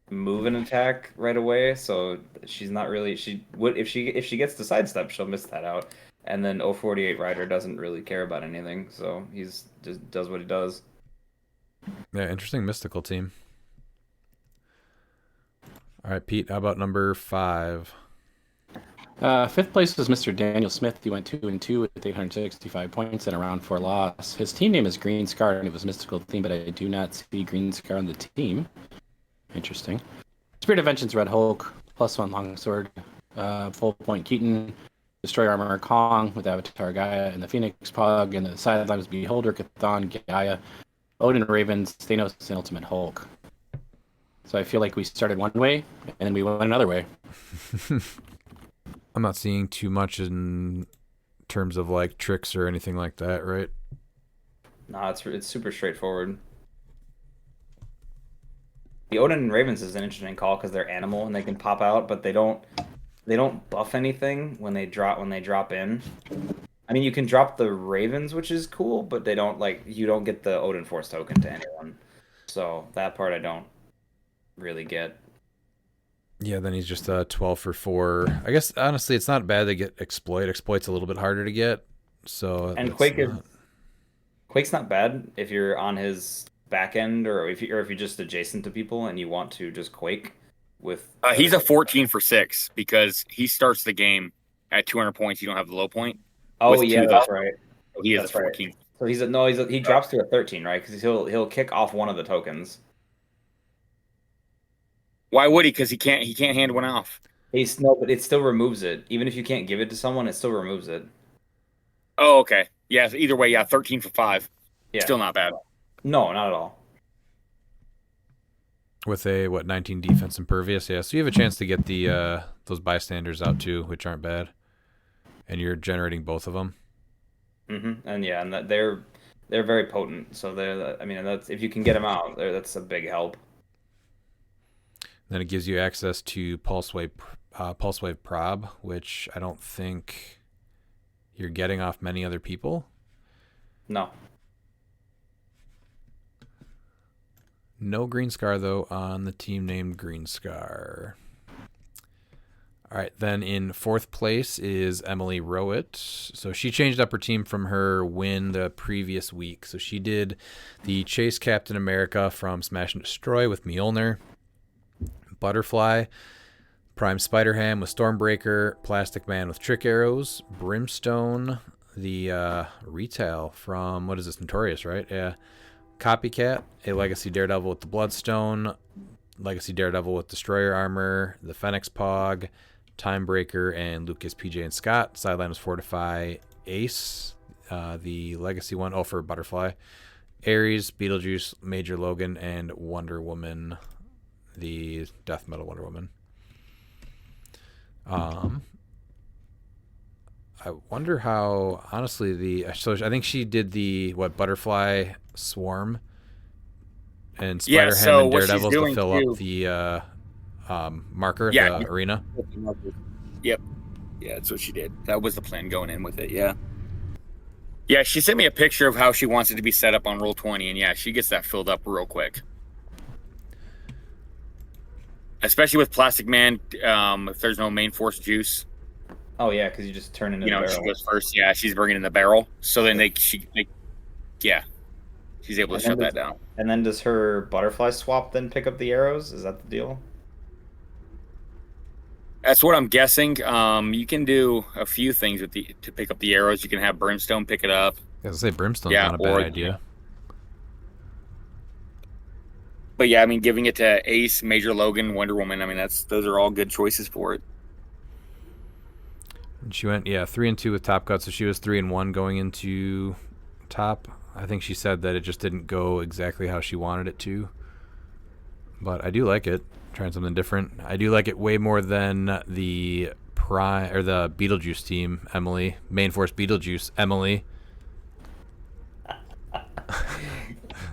move an attack right away, so she's not really. She would if she gets the sidestep, she'll miss that out. And then 048 Rider doesn't really care about anything, so he's just does what he does. Yeah, interesting mystical team. All right, Pete, how about number 5? 5th place was Mr. Daniel Smith. He went 2-2 with 865 points and a round 4 loss. His team name is Green Scar, and it was mystical theme, but I do not see Green Scar on the team. Interesting. Spirit Invention's Red Hulk, +1 longsword, full point Keaton, Destroy Armor Kong with Avatar Gaia and the Phoenix Pug, and the sidelines Beholder, Chthon, Gaia, Odin Ravens, Thanos, and Ultimate Hulk. So I feel like we started one way, and then we went another way. I'm not seeing too much in terms of like tricks or anything like that, right? No, it's super straightforward. The Odin and Ravens is an interesting call because they're animal and they can pop out, but they don't buff anything when they drop in. I mean, you can drop the Ravens, which is cool, but you don't get the Odin Force token to anyone. So that part I don't really get. Yeah, then he's just 12 for 4. I guess honestly, it's not bad to get exploit. Exploit's a little bit harder to get. So And Quake's not bad if you're on his back end or if you're just adjacent to people and you want to just Quake with. He's a 14 for 6 because he starts the game at 200 points. You don't have the low point. Oh yeah, that's right. So he is That's a 14. Right. So he drops to a 13, right? Because he'll kick off one of the tokens. Why would he? Because he can't hand one off. But it still removes it. Even if you can't give it to someone, it still removes it. Oh, okay. Yeah. So either way, 13 for 5. Yeah. Still not bad. No, not at all. With a 19 defense impervious, yeah. So you have a chance to get the those bystanders out too, which aren't bad, and you're generating both of them. Mm-hmm. And that they're very potent. So that's if you can get them out, that's a big help. Then it gives you access to Pulse Wave Prob, which I don't think you're getting off many other people. No. No Green Scar, though, on the team named Green Scar. All right, then in 4th place is Emily Rowett. So she changed up her team from her win the previous week. So she did the Chase Captain America from Smash and Destroy with Mjolnir, Butterfly, Prime Spider-Ham with Stormbreaker, Plastic Man with Trick Arrows, Brimstone, the retail from, what is this, Notorious, right? Yeah. Copycat, a Legacy Daredevil with the Bloodstone, Legacy Daredevil with Destroyer Armor, the Phoenix Pog, Timebreaker, and Lucas, PJ, and Scott. Sideline was Fortify Ace, the Legacy one, for Butterfly. Ares, Beetlejuice, Major Logan, and Wonder Woman, the Death Metal Wonder Woman. Um, I wonder how honestly so I think she did the butterfly swarm and Yeah. Spider Hen So and what she's Daredevils to doing fill up too. the marker, Yeah. the arena. Yep. Yeah, that's what she did. That was the plan going in with it. Yeah. Yeah, she sent me a picture of how she wants it to be set up on Roll20, and yeah, she gets that filled up real quick. Especially with Plastic Man, if there's no main force juice, Oh yeah, because you just turn into the she barrel. goes first. Yeah, she's bringing in the barrel, so then yeah, she's able to shut that down. And then does her butterfly swap then pick up the arrows? Is that the deal? That's what I'm guessing. You can do a few things to pick up the arrows. You can have Brimstone pick it up. I was gonna say Brimstone's Yeah, not a or bad idea. But yeah, I mean, giving it to Ace, Major Logan, Wonder Woman. I mean, those are all good choices for it. And she went 3-2 with Top Cut, so she was 3-1 going into top. I think she said that it just didn't go exactly how she wanted it to. But I do like it. Trying something different. I do like it way more than the the Beetlejuice team, Emily. Main Force Beetlejuice, Emily.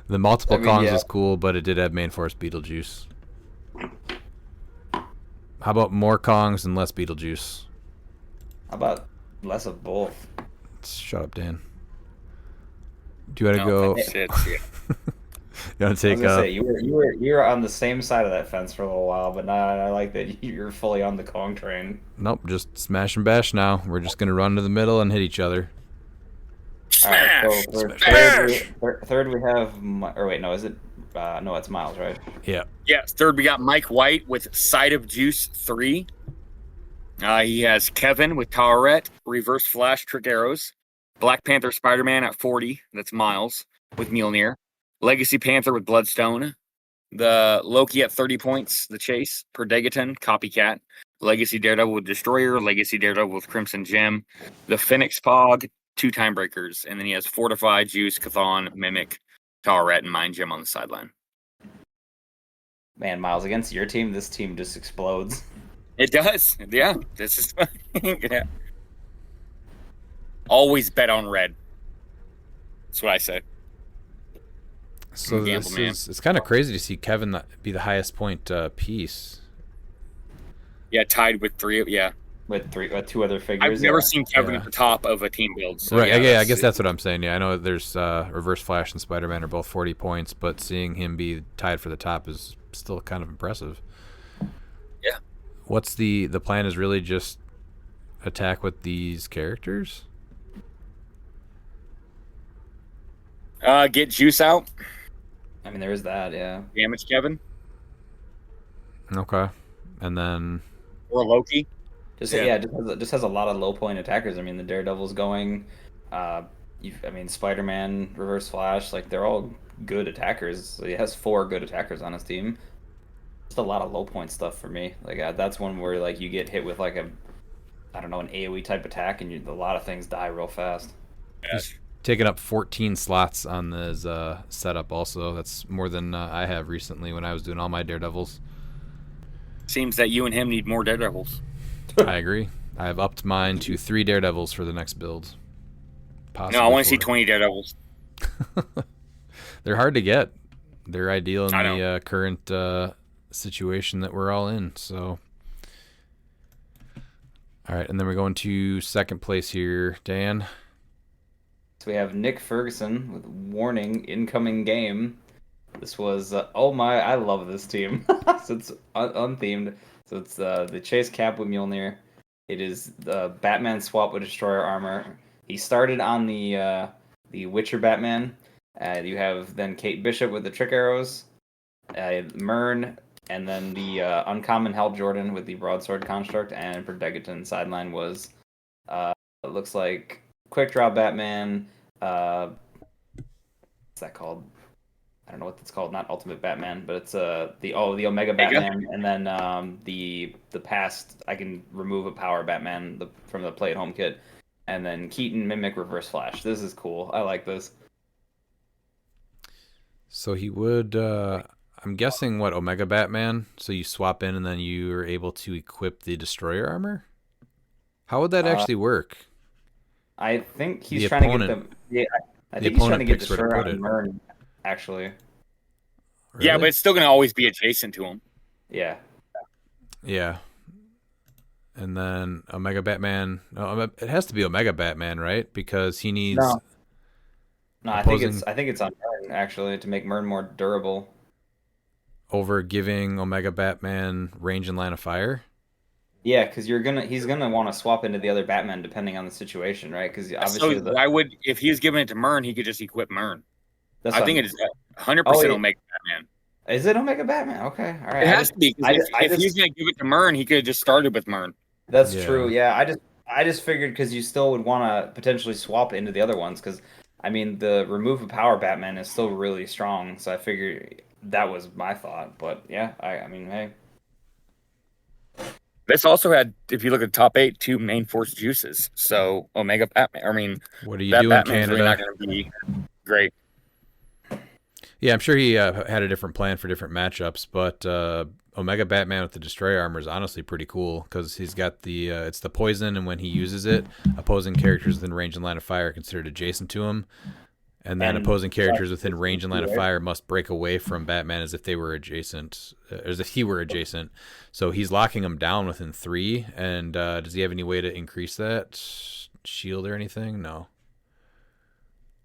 The multiple Kongs was cool, but it did have Main Force Beetlejuice. How about more Kongs and less Beetlejuice? How about less of both? Shut up, Dan. Do you want to go? You want to take? Say, you were on the same side of that fence for a little while, but now I like that you're fully on the Kong train. Nope, just smash and bash now. We're just gonna run to the middle and hit each other. Alright, so for third we have, or wait, no, is it? No, it's Miles, right? Yeah. Yeah, third we got Mike White with Side of Juice 3. He has Kevin with Towerette, Reverse Flash, Trick Arrows. Black Panther Spider-Man at 40, that's Miles, with Mjolnir. Legacy Panther with Bloodstone. The Loki at 30 points, the Chase. Perdegaton, Copycat. Legacy Daredevil with Destroyer. Legacy Daredevil with Crimson Gem. The Phoenix Pog, 2 Time Breakers. And then he has Fortify, Juice, Chthon, Mimic, Towerette, and Mind Gem on the sideline. Man, Miles, against your team, this team just explodes. It does. Yeah. This is yeah. Always bet on red. That's what I say. So it's kind of crazy to see Kevin be the highest point piece. Yeah, tied with 3. Yeah. With 2 other figures. I've never seen Kevin at the top of a team build. So right. Yeah, I guess that's what I'm saying. Yeah, I know there's Reverse Flash and Spider-Man are both 40 points, but seeing him be tied for the top is still kind of impressive. Yeah. What's the plan is really just attack with these characters? Get Juice out. I mean, there is that, yeah. Damage Kevin. Okay. And then... Or Loki. Just has a lot of low point attackers. I mean, the Daredevil's going. Spider-Man, Reverse Flash, like they're all good attackers. So he has 4 good attackers on his team. Just a lot of low point stuff for me. Like that's one where like you get hit with like an AOE type attack, and a lot of things die real fast. He's taking up 14 slots on his setup. Also, that's more than I have recently when I was doing all my Daredevils. Seems that you and him need more Daredevils. I agree. I have upped mine to 3 Daredevils for the next build. No, I want to see 20 Daredevils. They're hard to get. They're ideal in the current situation that we're all in. So, all right, and then we're going to second place here, Dan. So we have Nick Ferguson with Warning Incoming Game. This was I love this team. So it's unthemed. So it's the Chase Cap with Mjolnir. It is the Batman swap with Destroyer armor. He started on the Witcher Batman. You have then Kate Bishop with the Trick Arrows, Myrn, and then the uncommon Hal Jordan with the Broadsword Construct, and Perdegaton sideline was it looks like Quick Draw Batman. What's that called? I don't know what it's called. Not Ultimate Batman, but it's the Omega Batman, and then the past I can remove a power Batman from the Play at Home kit, and then Keaton Mimic Reverse Flash. This is cool. I like this. So he would. I I'm guessing what Omega Batman. So you swap in and then you are able to equip the destroyer armor. How would that actually work? I think he's The trying to opponent- get them. Yeah, I the think he's trying to opponent get picks where to Destroyer put on it. Mern, actually. Really? Yeah, but it's still going to always be adjacent to him. Yeah. Yeah. And then Omega Batman. No, it has to be Omega Batman, right? Because he needs. No, opposing- I think it's on Mern, actually, to make Mern more durable. Over giving Omega Batman range and line of fire. Yeah, because he's gonna want to swap into the other Batman depending on the situation, right? Because obviously So why would, if he was giving it to Mern, he could just equip Mern. that's I what think I'm- it is 100% Oh, yeah. Omega Batman. Is it Omega Batman? Okay, all right. It has to be. 'Cause if just- he's going to give it to Mern, he could have just started with Mern. That's Yeah. true. Yeah, I just figured because you still would want to potentially swap into the other ones because I mean the remove of power Batman is still really strong. So I figured that was my thought. But yeah, I mean, hey, This also had, if you look at the top 8, 2 main force juices. So Omega Batman, I mean, What are you that doing, Batman's Canada? really not going to be great. Yeah, I'm sure he had a different plan for different matchups, but Omega Batman with the Destroyer armor is honestly pretty cool because he's got the it's the poison, and when he uses it, opposing characters within range and line of fire are considered adjacent to him, and then And- opposing characters within range and line of fire must break away from Batman as if they were adjacent, as if he were adjacent. So he's locking them down within 3. And does he have any way to increase that shield or anything? No.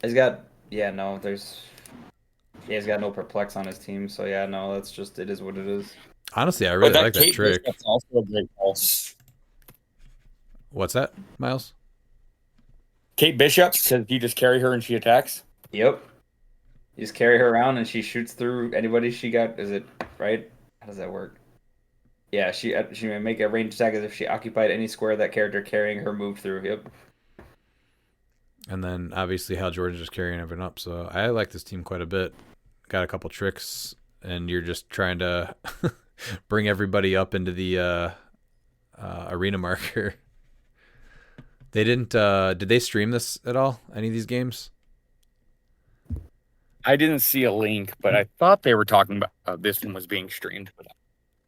he's got he's got no perplex on his team. So yeah, no, that's just it is what it is. Honestly, I really like that Kate trick. Bishop's also a great pulse. What's that, Miles? Kate Bishop, because you just carry her and she attacks. Yep. You just carry her around and she shoots through anybody she got. Is it right? How does that work? Yeah, she may make a ranged attack as if she occupied any square that character carrying her moved through. Yep. And then obviously Hal Jordan's just carrying everyone up. So I like this team quite a bit. Got a couple tricks, and you're just trying to bring everybody up into the arena marker. They didn't. Did they stream this at all? Any of these games? I didn't see a link, but I thought they were talking about this one was being streamed.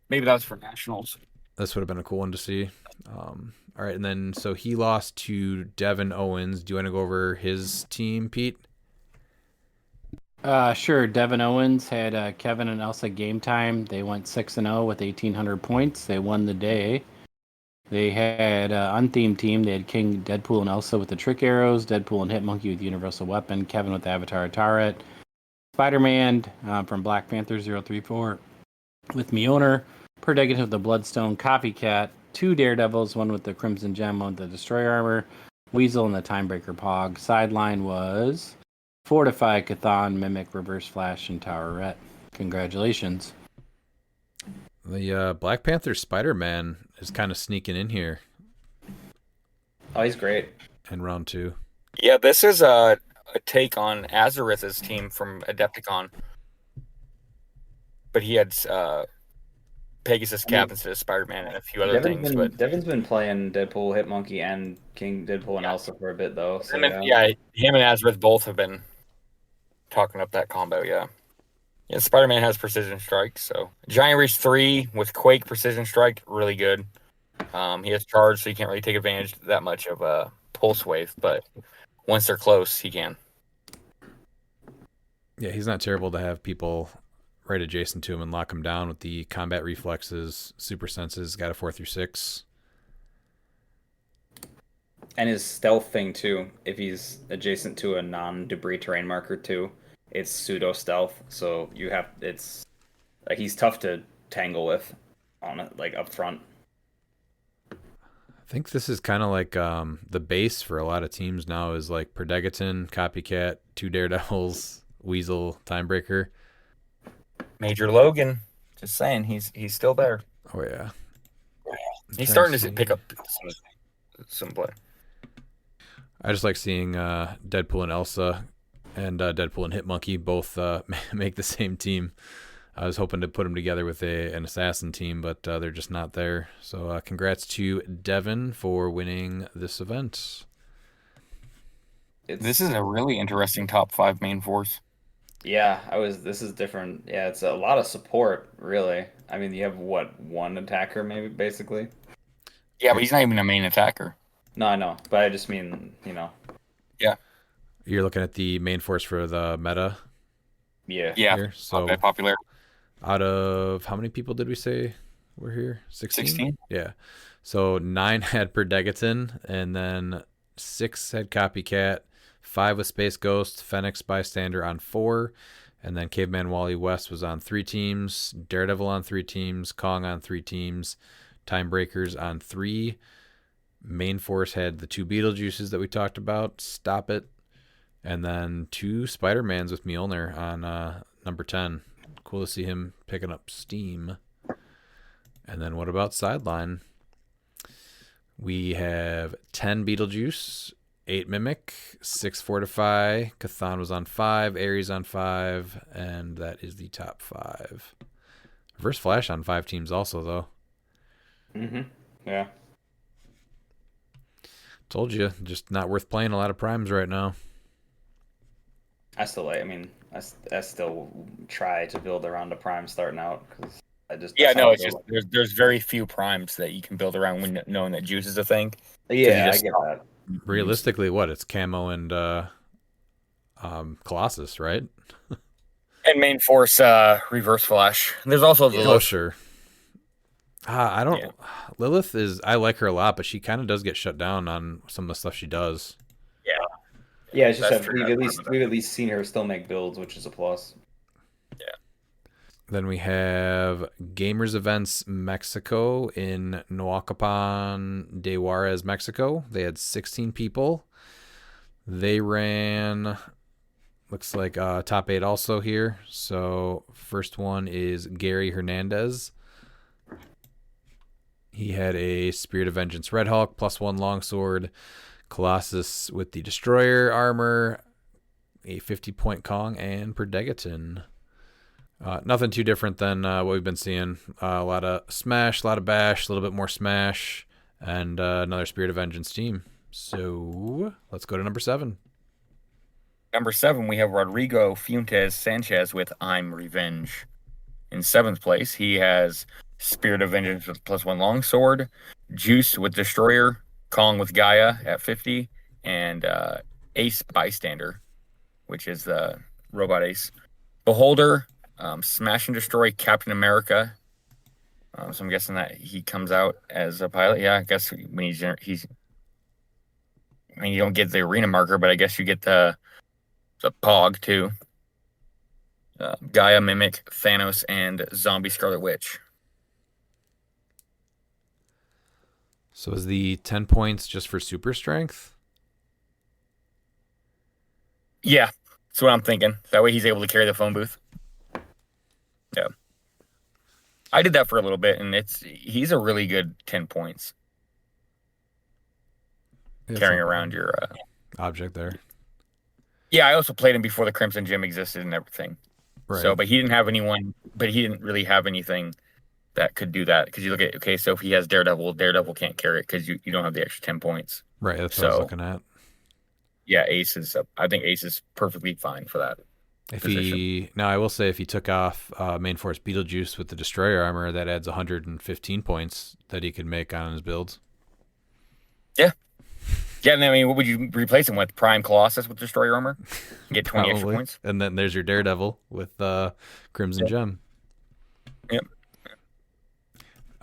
Maybe that was for Nationals. This would have been a cool one to see. All right, and then so he lost to Devin Owens. Do you want to go over his team, Pete? Sure. Devin Owens had Kevin and Elsa game time. They went 6-0 with 1,800 points. They won the day. They had unthemed team. They had King, Deadpool, and Elsa with the trick arrows. Deadpool and Hitmonkey with the universal weapon. Kevin with the Avatar turret. Spider-Man from Black Panther 034 with Mjolnir. Perdigan with the Bloodstone. Copycat. 2 Daredevils, one with the Crimson Gem, one with the Destroyer armor. Weasel and the Timebreaker Pog. Sideline was Fortify, Cathan, Mimic, Reverse Flash, and Towerette. Congratulations. The Black Panther Spider-Man is kind of sneaking in here Oh, he's great. in round 2. Yeah, this is a take on Azareth's team from Adepticon. But he had Pegasus Cap instead of Spider-Man and a few other things. But Devin's been playing Deadpool, Hitmonkey, and King Deadpool and Elsa for a bit though. So him and Azareth both have been talking up that combo. Yeah, Spider-Man has Precision Strike, so Giant Reach 3 with Quake Precision Strike, really good. He has Charge, so you can't really take advantage that much of a Pulse Wave, but once they're close, he can. Yeah, he's not terrible to have people right adjacent to him and lock him down with the combat reflexes, super senses, got a 4 through 6. And his stealth thing too, if he's adjacent to a non-debris terrain marker too, it's pseudo stealth. So it's like he's tough to tangle with on it, like up front. I think this is kind of like the base for a lot of teams now is like Perdegaton, Copycat, 2 Daredevils, Weasel, Timebreaker. Major Logan, just saying, he's still there. Oh yeah, He's starting to pick up some play. I just like seeing Deadpool and Elsa and Deadpool and Hitmonkey both make the same team. I was hoping to put them together with an assassin team, but they're just not there. So congrats to Devin for winning this event. This is a really interesting top 5 main force. Yeah, this is different. Yeah, it's a lot of support, really. I mean, you have what, one attacker, maybe, basically? Yeah, but he's not even a main attacker. No, I know, but I just mean, Yeah. You're looking at the main force for the meta yeah. Yeah. here. So Popular. out of how many people did we say were here? 16? 16? Yeah. So 9 had Perdegaton, and then 6 had Copycat, 5 with Space Ghost, Fenix Bystander on 4, and then Caveman Wally West was on 3 teams, Daredevil on 3 teams, Kong on 3 teams, Time Breakers on 3. Main Force had the 2 Beetlejuices that we talked about, Stop It, and then 2 Spider-Mans with Mjolnir on number 10. Cool to see him picking up steam. And then what about Sideline? We have 10 Beetlejuice, 8 Mimic, 6 Fortify. Cathan was on 5, Ares on 5, and that is the top 5. Reverse Flash on 5 teams also, though. Mm-hmm. Yeah. Told you, just not worth playing a lot of primes right now. I still try to build around a prime starting out, because Yeah, no, it's just there's very few primes that you can build around when knowing that juice is a thing. Yeah, just- I get that. Realistically, what? It's Camo and Colossus, right? And main force reverse flash. There's also the Oh, sure. I don't. Yeah. Lilith I like her a lot, but she kind of does get shut down on some of the stuff she does. Yeah, it's just That's that true. we've at least seen her still make builds, which is a plus. Then we have Gamers Events Mexico in Noacapan de Juarez, Mexico. They had 16 people. They ran, looks like top 8 also here. So first one is Gary Hernandez. He had a Spirit of Vengeance Red Hulk, +1 longsword, Colossus with the Destroyer armor, a 50-point Kong, and Perdegaton. Nothing too different than what we've been seeing. A lot of Smash, a lot of Bash, a little bit more Smash, and another Spirit of Vengeance team. So let's go to number 7. Number 7, we have Rodrigo Fuentes Sanchez with I'm Revenge. In 7th place, he has Spirit of Vengeance with +1 longsword, Juice with Destroyer, Kong with Gaia at 50, and Ace Bystander, which is the robot ace. Beholder, Smash and Destroy Captain America. So I'm guessing that he comes out as a pilot. Yeah, I guess when he's I mean, you don't get the arena marker, but I guess you get the Pog too. Gaia, Mimic, Thanos, and Zombie Scarlet Witch. So is the 10 points just for super strength? Yeah, that's what I'm thinking. That way he's able to carry the phone booth. Yeah. I did that for a little bit, and he's a really good 10 points carrying around your object there. Yeah, I also played him before the Crimson Gym existed and everything. Right. So, but he didn't really have anything that could do that. Because you look at, okay, so if he has Daredevil can't carry it because you don't have the extra 10 points. Right, that's what I was looking at. Yeah, I think Ace is perfectly fine for that. Now I will say if he took off main force Beetlejuice with the Destroyer armor, that adds 115 points that he could make on his builds. Yeah. Yeah, and I mean, what would you replace him with? Prime Colossus with Destroyer armor? Get 20 extra points? And then there's your Daredevil with Crimson Gem. Yep.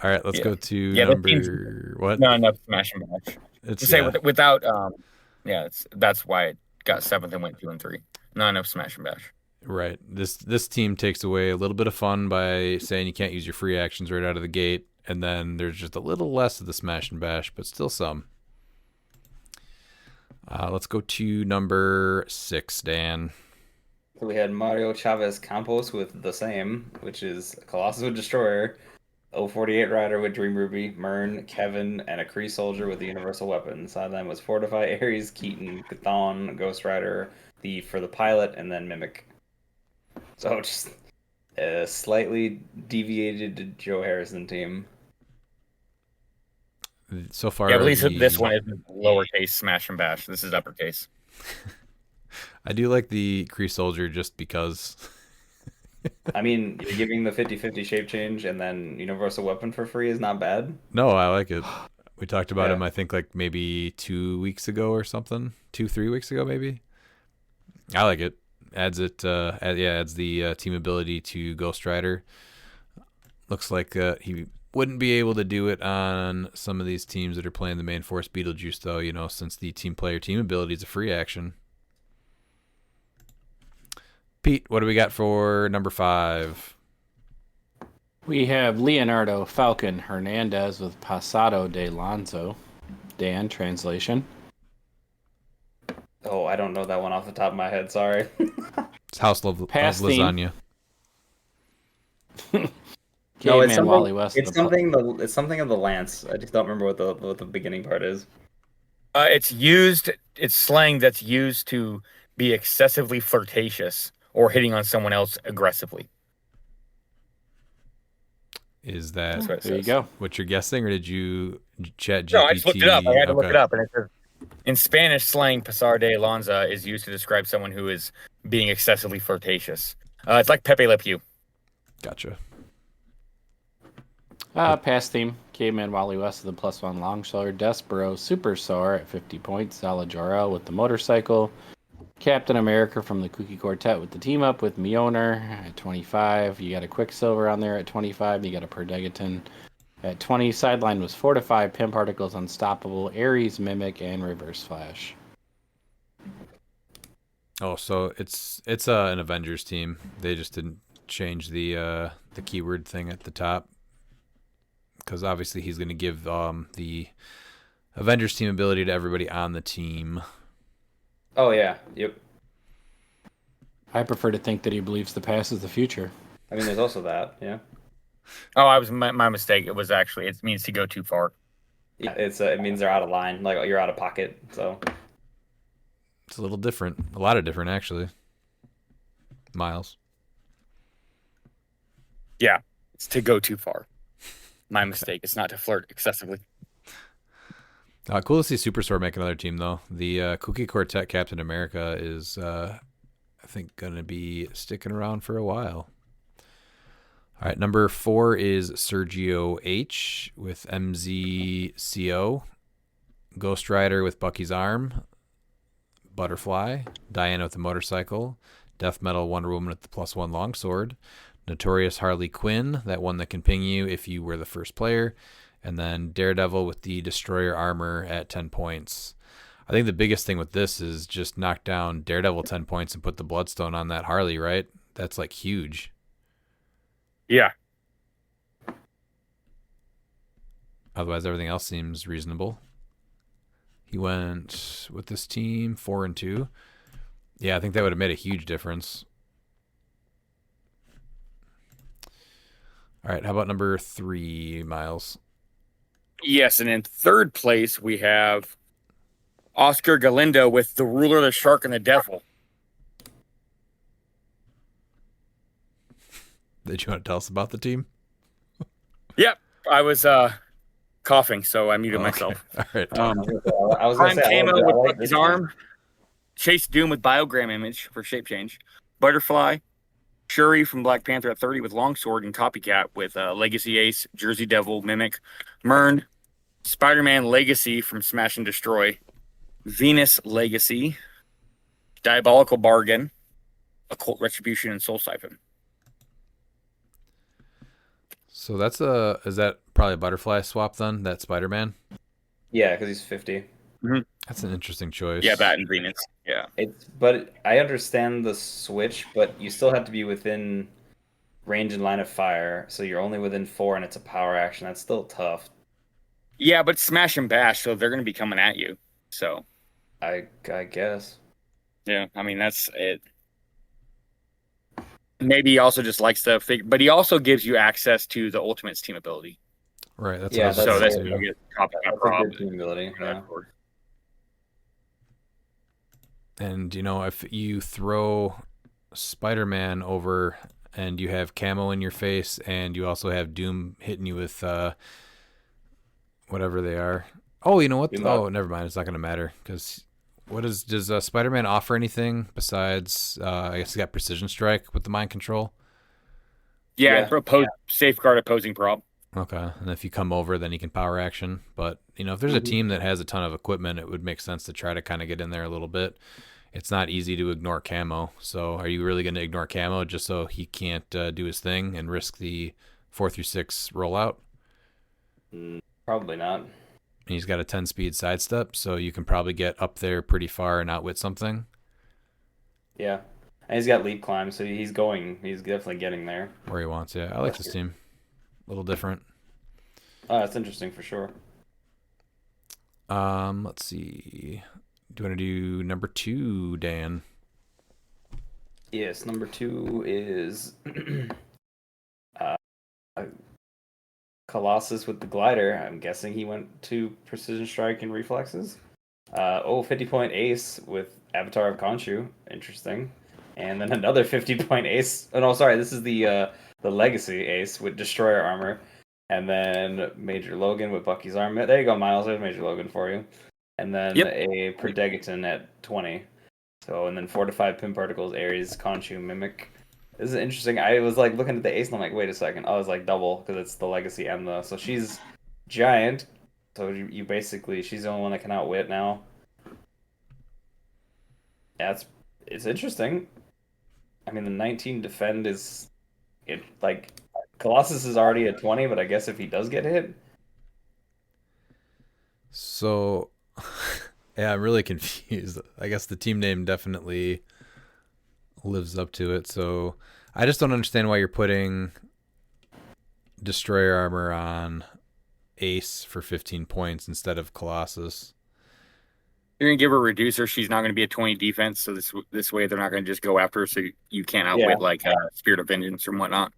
All right, let's go to number... What? Not enough Smash and Bash. Without... that's why it got 7th and went 2 and 3. Not enough Smash and Bash. Right. This team takes away a little bit of fun by saying you can't use your free actions right out of the gate, and then there's just a little less of the Smash and Bash, but still some. Let's go to number 6, Dan. So we had Mario Chavez Campos with the same, which is Colossus with Destroyer, 048 Rider with Dream Ruby, Mern, Kevin, and a Kree Soldier with the Universal Weapon. Sideline was Fortify, Ares, Keaton, Chthon, Ghost Rider, Thief for the pilot, and then Mimic. So just a slightly deviated Joe Harrison team. So far, yeah, at least this one is lowercase Smash and Bash. This is uppercase. I do like the Kree Soldier just because. I mean, you're giving the 50/50 shape change and then universal weapon for free is not bad. No, I like it. We talked about Yeah. him, I think, like maybe 2 weeks ago or something. 3 weeks ago, maybe. I like it. Adds the team ability to Ghost Rider. Looks like he wouldn't be able to do it on some of these teams that are playing the main force Beetlejuice, though, since the team player team ability is a free action. Pete, what do we got for number 5? We have Leonardo Falcon Hernandez with Pasado de Lanzo. Dan, translation. Oh, I don't know that one off the top of my head. Sorry. It's House of Pass theme. Lasagna. No, Caveman it's something. Wally West. It's something. It's something of the lance. I just don't remember what the beginning part is. It's slang that's used to be excessively flirtatious or hitting on someone else aggressively. Is that That's what it There you says. go. what you're guessing, or did you chat GPT? No, I just looked it up. I had to look Okay. it up, and it says, in Spanish slang, pasar de lanza is used to describe someone who is being excessively flirtatious. It's like Pepe Le Pew. Gotcha. Pass theme. Caveman Wally West with the +1 longsword. Despero Super Sor at 50 points. Zala with the motorcycle. Captain America from the Kooky Quartet with the team up with Mjolnir at 25. You got a Quicksilver on there at 25. You got a Perdegaton at 20. Sideline was 4 to 5. Pin Particles Unstoppable. Ares Mimic and Reverse Flash. Oh, so it's an Avengers team. They just didn't change the keyword thing at the top, because obviously he's going to give the Avengers team ability to everybody on the team. Oh yeah. Yep. I prefer to think that he believes the past is the future. I mean, there's also that. Yeah. Oh, I was my mistake. It means to go too far. Yeah. It means they're out of line. Like you're out of pocket. So. It's a little different. A lot of different, actually. Miles. Yeah, it's to go too far. My mistake. It's not to flirt excessively. Cool to see Superstore make another team, though. The Kooky Quartet Captain America is, I think, going to be sticking around for a while. All right, number 4 is Sergio H. with MZCO. Ghost Rider with Bucky's arm. Butterfly. Diana with the motorcycle. Death Metal Wonder Woman with the +1 longsword. Notorious Harley Quinn, that one that can ping you if you were the first player. And then Daredevil with the Destroyer armor at 10 points. I think the biggest thing with this is just knock down Daredevil 10 points and put the Bloodstone on that Harley, right? That's like huge. Yeah. Otherwise, everything else seems reasonable. He went with this team 4-2. Yeah, I think that would have made a huge difference. All right, how about number 3, Miles? Yes, and in third place we have Oscar Galindo with the Ruler, the Shark, and the Devil. Did you want to tell us about the team? Yep, I was coughing, so I muted Okay. myself. All right. I was gonna Prime say. Camo I with like Bucky's this arm. Chase Doom with Biogram Image for shape change. Butterfly. Shuri from Black Panther at 30 with Longsword, and Copycat with Legacy Ace, Jersey Devil, Mimic, Mern, Spider-Man Legacy from Smash and Destroy, Venus Legacy, Diabolical Bargain, Occult Retribution, and Soul Siphon. So is that probably a Butterfly swap then? That Spider-Man? Yeah, because he's 50. That's an interesting choice. Yeah, that and Venus. Yeah. But I understand the switch, but you still have to be within range and line of fire. So you're only within 4, and it's a power action. That's still tough. Yeah, but Smash and Bash, so they're going to be coming at you. So, I guess. yeah, I mean, that's it. Maybe he also just likes to figure, but he also gives you access to the Ultimates team ability. Right. That's Yeah, what I was So gonna that's say. you get Copycat That's a Prob. good team ability. Yeah. And, if you throw Spider-Man over and you have camo in your face and you also have Doom hitting you with whatever they are. Oh, you know what? Doom Oh, up. never mind. It's not going to matter because Does Spider-Man offer anything besides? I guess he got precision strike with the mind control. Yeah, safeguard opposing prop. Okay, and if you come over, then he can power action. But if there's a team that has a ton of equipment, it would make sense to try to kind of get in there a little bit. It's not easy to ignore camo. So are you really going to ignore camo just so he can't do his thing and risk the 4 through 6 rollout? Probably not. And he's got a 10-speed sidestep, so you can probably get up there pretty far and outwit something. Yeah. And he's got leap climb, so he's definitely getting there. Where he wants, yeah. I like this team. A little different. That's interesting for sure. Let's see. Do you want to do number 2, Dan? Yes, number 2 is Colossus with the glider. I'm guessing he went to precision strike and reflexes. 50-point ace with Avatar of Khonshu. Interesting. And then another 50-point ace. Oh no, sorry, this is the legacy ace with destroyer armor. And then Major Logan with Bucky's armor. There you go, Miles. There's Major Logan for you. And then a Predegaton at 20. So, and then 4 to 5 pin particles, Ares, Khonshu, Mimic. This is interesting. I was like looking at the ace and I'm like, wait a second. I was like double because it's the legacy and so she's giant. So you basically, she's the only one that can outwit now. Yeah, it's interesting. I mean, the 19 defend is Colossus is already at 20, but I guess if he does get hit. So, yeah, I'm really confused. I guess the team name definitely lives up to it. So, I just don't understand why you're putting destroyer armor on Ace for 15 points instead of Colossus. You're gonna give her a reducer. She's not gonna be a 20 defense, so this way they're not gonna just go after her. So you can't outwit Spirit of Vengeance or whatnot.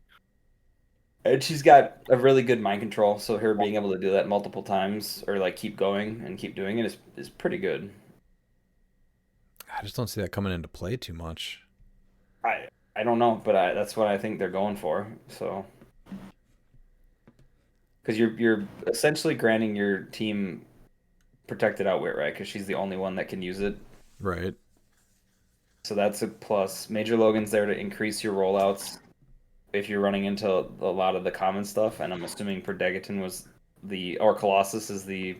And she's got a really good mind control, so her being able to do that multiple times or keep going and keep doing it is pretty good. I just don't see that coming into play too much. I don't know, but that's what I think they're going for. So, because you're essentially granting your team protected outwit, right? Because she's the only one that can use it. Right. So that's a plus. Major Logan's there to increase your rollouts if you're running into a lot of the common stuff, and I'm assuming Predegaton or Colossus is the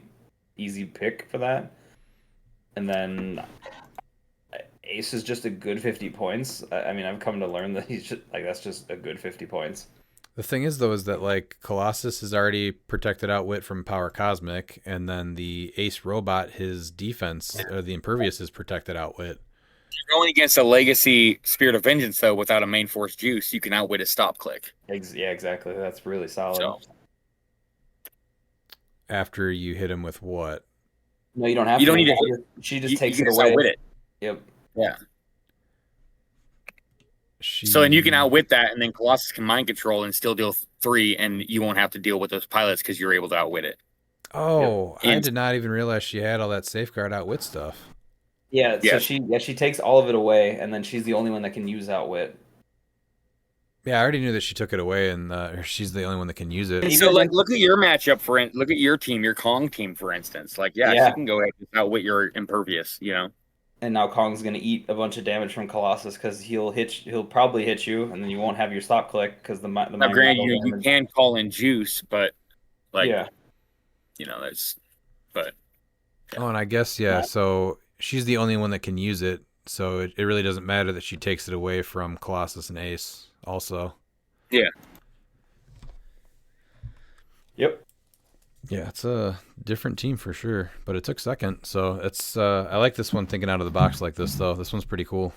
easy pick for that. And then Ace is just a good 50 points. I mean, I've come to learn that he's just that's just a good 50 points. The thing is, though, is that Colossus is already protected outwit from Power Cosmic, and then the Ace Robot, his defense, or the Impervious, is protected outwit. You're going against a legacy Spirit of Vengeance, though, without a main force juice. You can outwit a stop click. Yeah, exactly. That's really solid. So, after you hit him with what? No, you don't have you to. don't need to. She just takes you it just away. outwit it. Yep. Yeah. So then you can outwit that, and then Colossus can mind control and still deal 3, and you won't have to deal with those pilots because you're able to outwit it. Oh, Yep. I did not even realize she had all that safeguard outwit stuff. Yeah, Yes. so she takes all of it away, and then she's the only one that can use outwit. Yeah, I already knew that she took it away, and she's the only one that can use it. So, look at your matchup look at your team, your Kong team, for instance. She can go ahead and outwit your Impervious, And now Kong's gonna eat a bunch of damage from Colossus because he'll probably hit you, and then you won't have your stop click because the Now, granted, you can call in juice, but that's. But Oh, and I guess so she's the only one that can use it, so it really doesn't matter that she takes it away from Colossus and Ace also. Yeah. Yep. Yeah, it's a different team for sure, but it took second, so it's I like this one thinking out of the box like this, though. This one's pretty cool.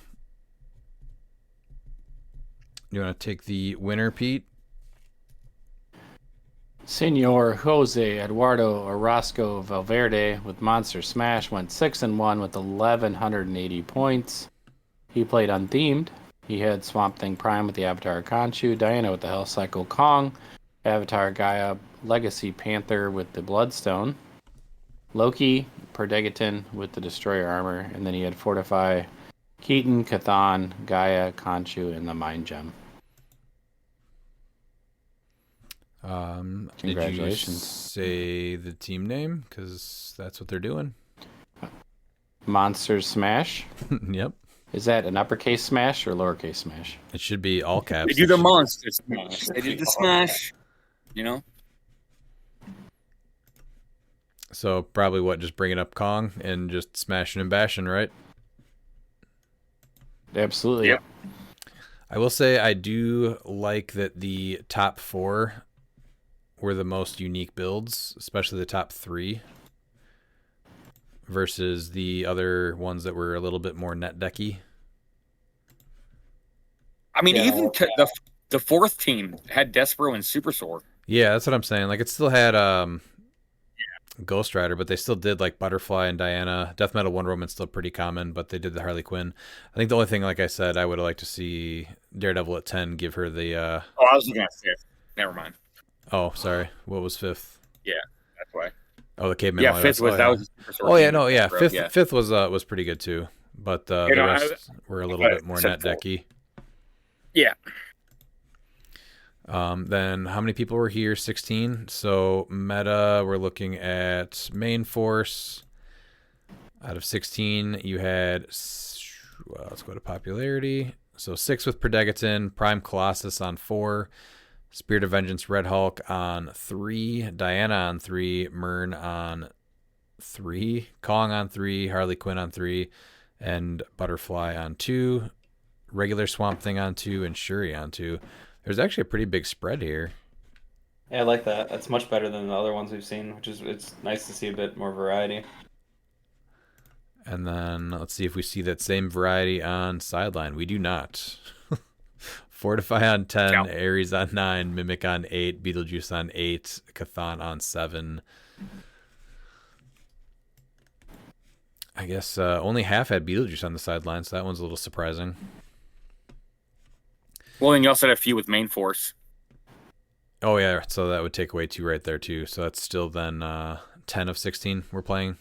You want to take the winner, Pete? Senor Jose Eduardo Orozco Valverde with Monster Smash went 6-1 with 1,180 points. He played unthemed. He had Swamp Thing Prime with the Avatar Khonshu, Diana with the Hell Cycle Kong, Avatar Gaia Legacy Panther with the Bloodstone, Loki Predegaton with the Destroyer Armor, and then he had Fortify Keaton, Cathan, Gaia, Khonshu, and the Mind Gem. Congratulations. Did you say the team name? Because that's what they're doing. Monster Smash. Yep. Is that an uppercase smash or lowercase smash? It should be all caps. They do the monster smash. They do the smash. You know? So probably what, just bringing up Kong and just smashing and bashing, right? Absolutely. Yep. I will say I do like that the top 4 were the most unique builds, especially the top 3, versus the other ones that were a little bit more net decky. I mean, Yeah. even the 4th team had Despero and Super Sword. Yeah, that's what I'm saying. Like, it still had Ghost Rider, but they still did like Butterfly and Diana. Death Metal Wonder Woman's still pretty common, but they did the Harley Quinn. I think the only thing, like I said, I would have liked to see Daredevil at 10, give her the Oh, I was looking at 5th. Never mind. Oh, sorry. What was 5th? Yeah, that's why. Oh, the Caveman. Yeah, Warrior. 5th was Oh, that yeah. was. The Super Sword Oh yeah, team. no, yeah. Bro, Fifth, yeah. fifth was pretty good too, but the know, rest were a little bit more net except for- decky. Yeah. Then how many people were here? 16. So meta, we're looking at main force. Out of 16, you had. Well, let's go to popularity. So 6 with Predageton, Prime Colossus on 4, Spirit of Vengeance, Red Hulk on 3, Diana on 3, Myrn on 3, Kong on 3, Harley Quinn on 3, and Butterfly on 2, regular Swamp Thing on 2, and Shuri on 2. There's actually a pretty big spread here. Yeah, I like that. That's much better than the other ones we've seen, which is it's nice to see a bit more variety. And then let's see if we see that same variety on Sideline. We do not. Fortify on 10, No. Ares on 9, Mimic on 8, Beetlejuice on 8, Chthon on 7. I guess only half had Beetlejuice on the sideline, so that one's a little surprising. Well, then you also had a few with main force. Oh, yeah, so that would take away 2 right there, too. So that's still then 10 of 16 we're playing.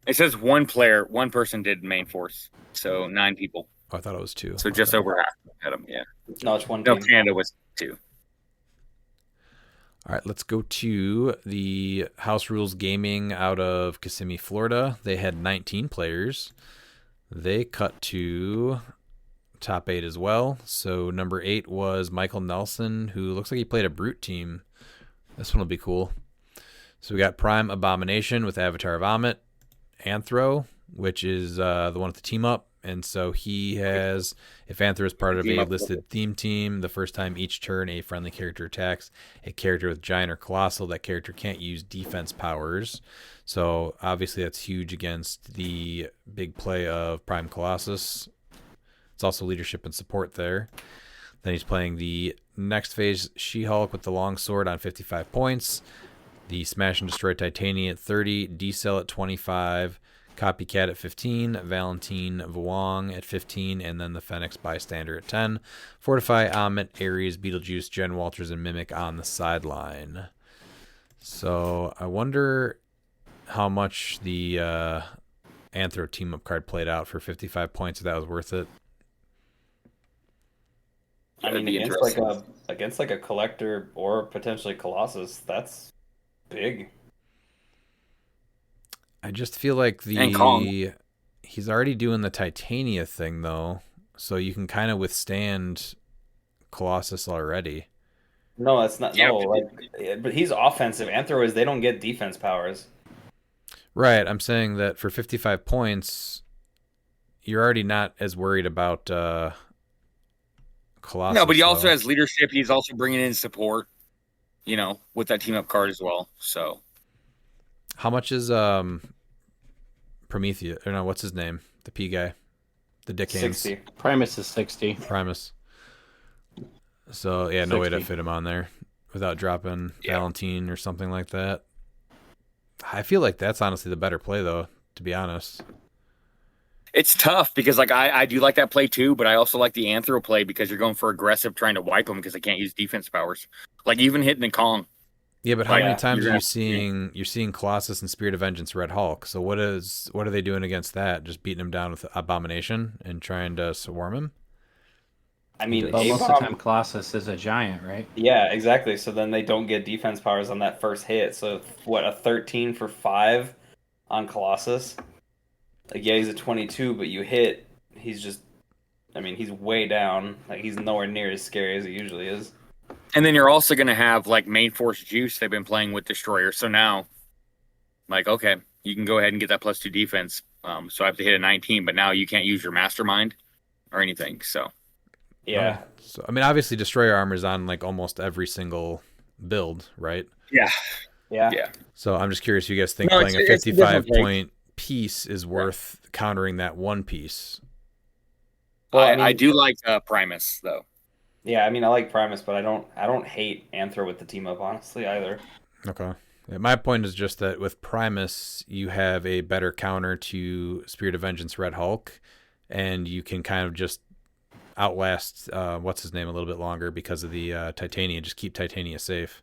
It says one person did main force, so 9 people. Oh, I thought it was 2. So just over half had them. Yeah. No, it's one No, team. Canada was 2. All right, let's go to the House Rules Gaming out of Kissimmee, Florida. They had 19 players. They cut to top 8 as well. So number 8 was Michael Nelson, who looks like he played a Brute team. This one will be cool. So we got Prime Abomination with Avatar of Amit, Anthro, which is the one with the team up. And so he has, if Anthro is part of a listed theme team, the first time each turn a friendly character attacks a character with giant or colossal, that character can't use defense powers. So obviously that's huge against the big play of Prime Colossus. It's also leadership and support there. Then he's playing the next phase She-Hulk with the long sword on 55 points. The Smash and Destroy Titania at 30, D-Cell at 25, Copycat at 15, Valentine Vuong at 15, and then the Phoenix Bystander at 10. Fortify, Amit, Ares, Beetlejuice, Jen Walters, and Mimic on the sideline. So I wonder how much the Anthro team-up card played out for 55 points, if that was worth it. I mean, That'd be against like a collector or potentially Colossus, that's big. I just feel like And Kong. he's already doing the Titania thing, though, so you can kind of withstand Colossus already. No, that's not. Yeah, No, but he's offensive. Anthro is. They don't get defense powers. Right, I'm saying that for 55 points, you're already not as worried about Colossus. No, but he also though. has leadership. He's also bringing in support, with that team up card as well. So How much is Prometheus? Or no, what's his name? The P guy, the Dick Hands. 60. Primus is 60. Primus. So yeah, no way to 60. fit him on there without dropping Valentine or something like that. I feel like that's honestly the better play, though, to be honest. it's tough because I do like that play too, but I also like the Anthro play because you're going for aggressive, trying to wipe them because they can't use defense powers. Like even hitting the Kong. Yeah, but how Yeah, many times you're are you're seeing Colossus and Spirit of Vengeance Red Hulk? So what are they doing against that? Just beating him down with Abomination and trying to swarm him? I mean, But most of the A-bomb- time, Colossus is a giant, right? Yeah, exactly. So then they don't get defense powers on that first hit. So what, a 13 for 5 on Colossus? like, yeah, he's a 22, but you hit, he's just, I mean, he's way down. Like, he's nowhere near as scary as he usually is. And then you're also going to have like main force juice. They've been playing with Destroyer. So now, like, okay, you can go ahead and get that +2 defense. So I have to hit a 19, but now you can't use your mastermind or anything. So, Yeah. Oh, so I mean, obviously, destroyer armor is on like almost every single build, right? yeah. Yeah. Yeah. So I'm just curious, you guys think No, playing a it's a different 55-point piece is worth countering that one piece? Well, I do like Primus, though. Yeah, I mean, I like Primus, but I don't hate Anthro with the team up, honestly, either. Okay. Yeah, my point is just that with Primus, you have a better counter to Spirit of Vengeance Red Hulk, and you can kind of just outlast what's his name a little bit longer because of the Titania. Just keep Titania safe.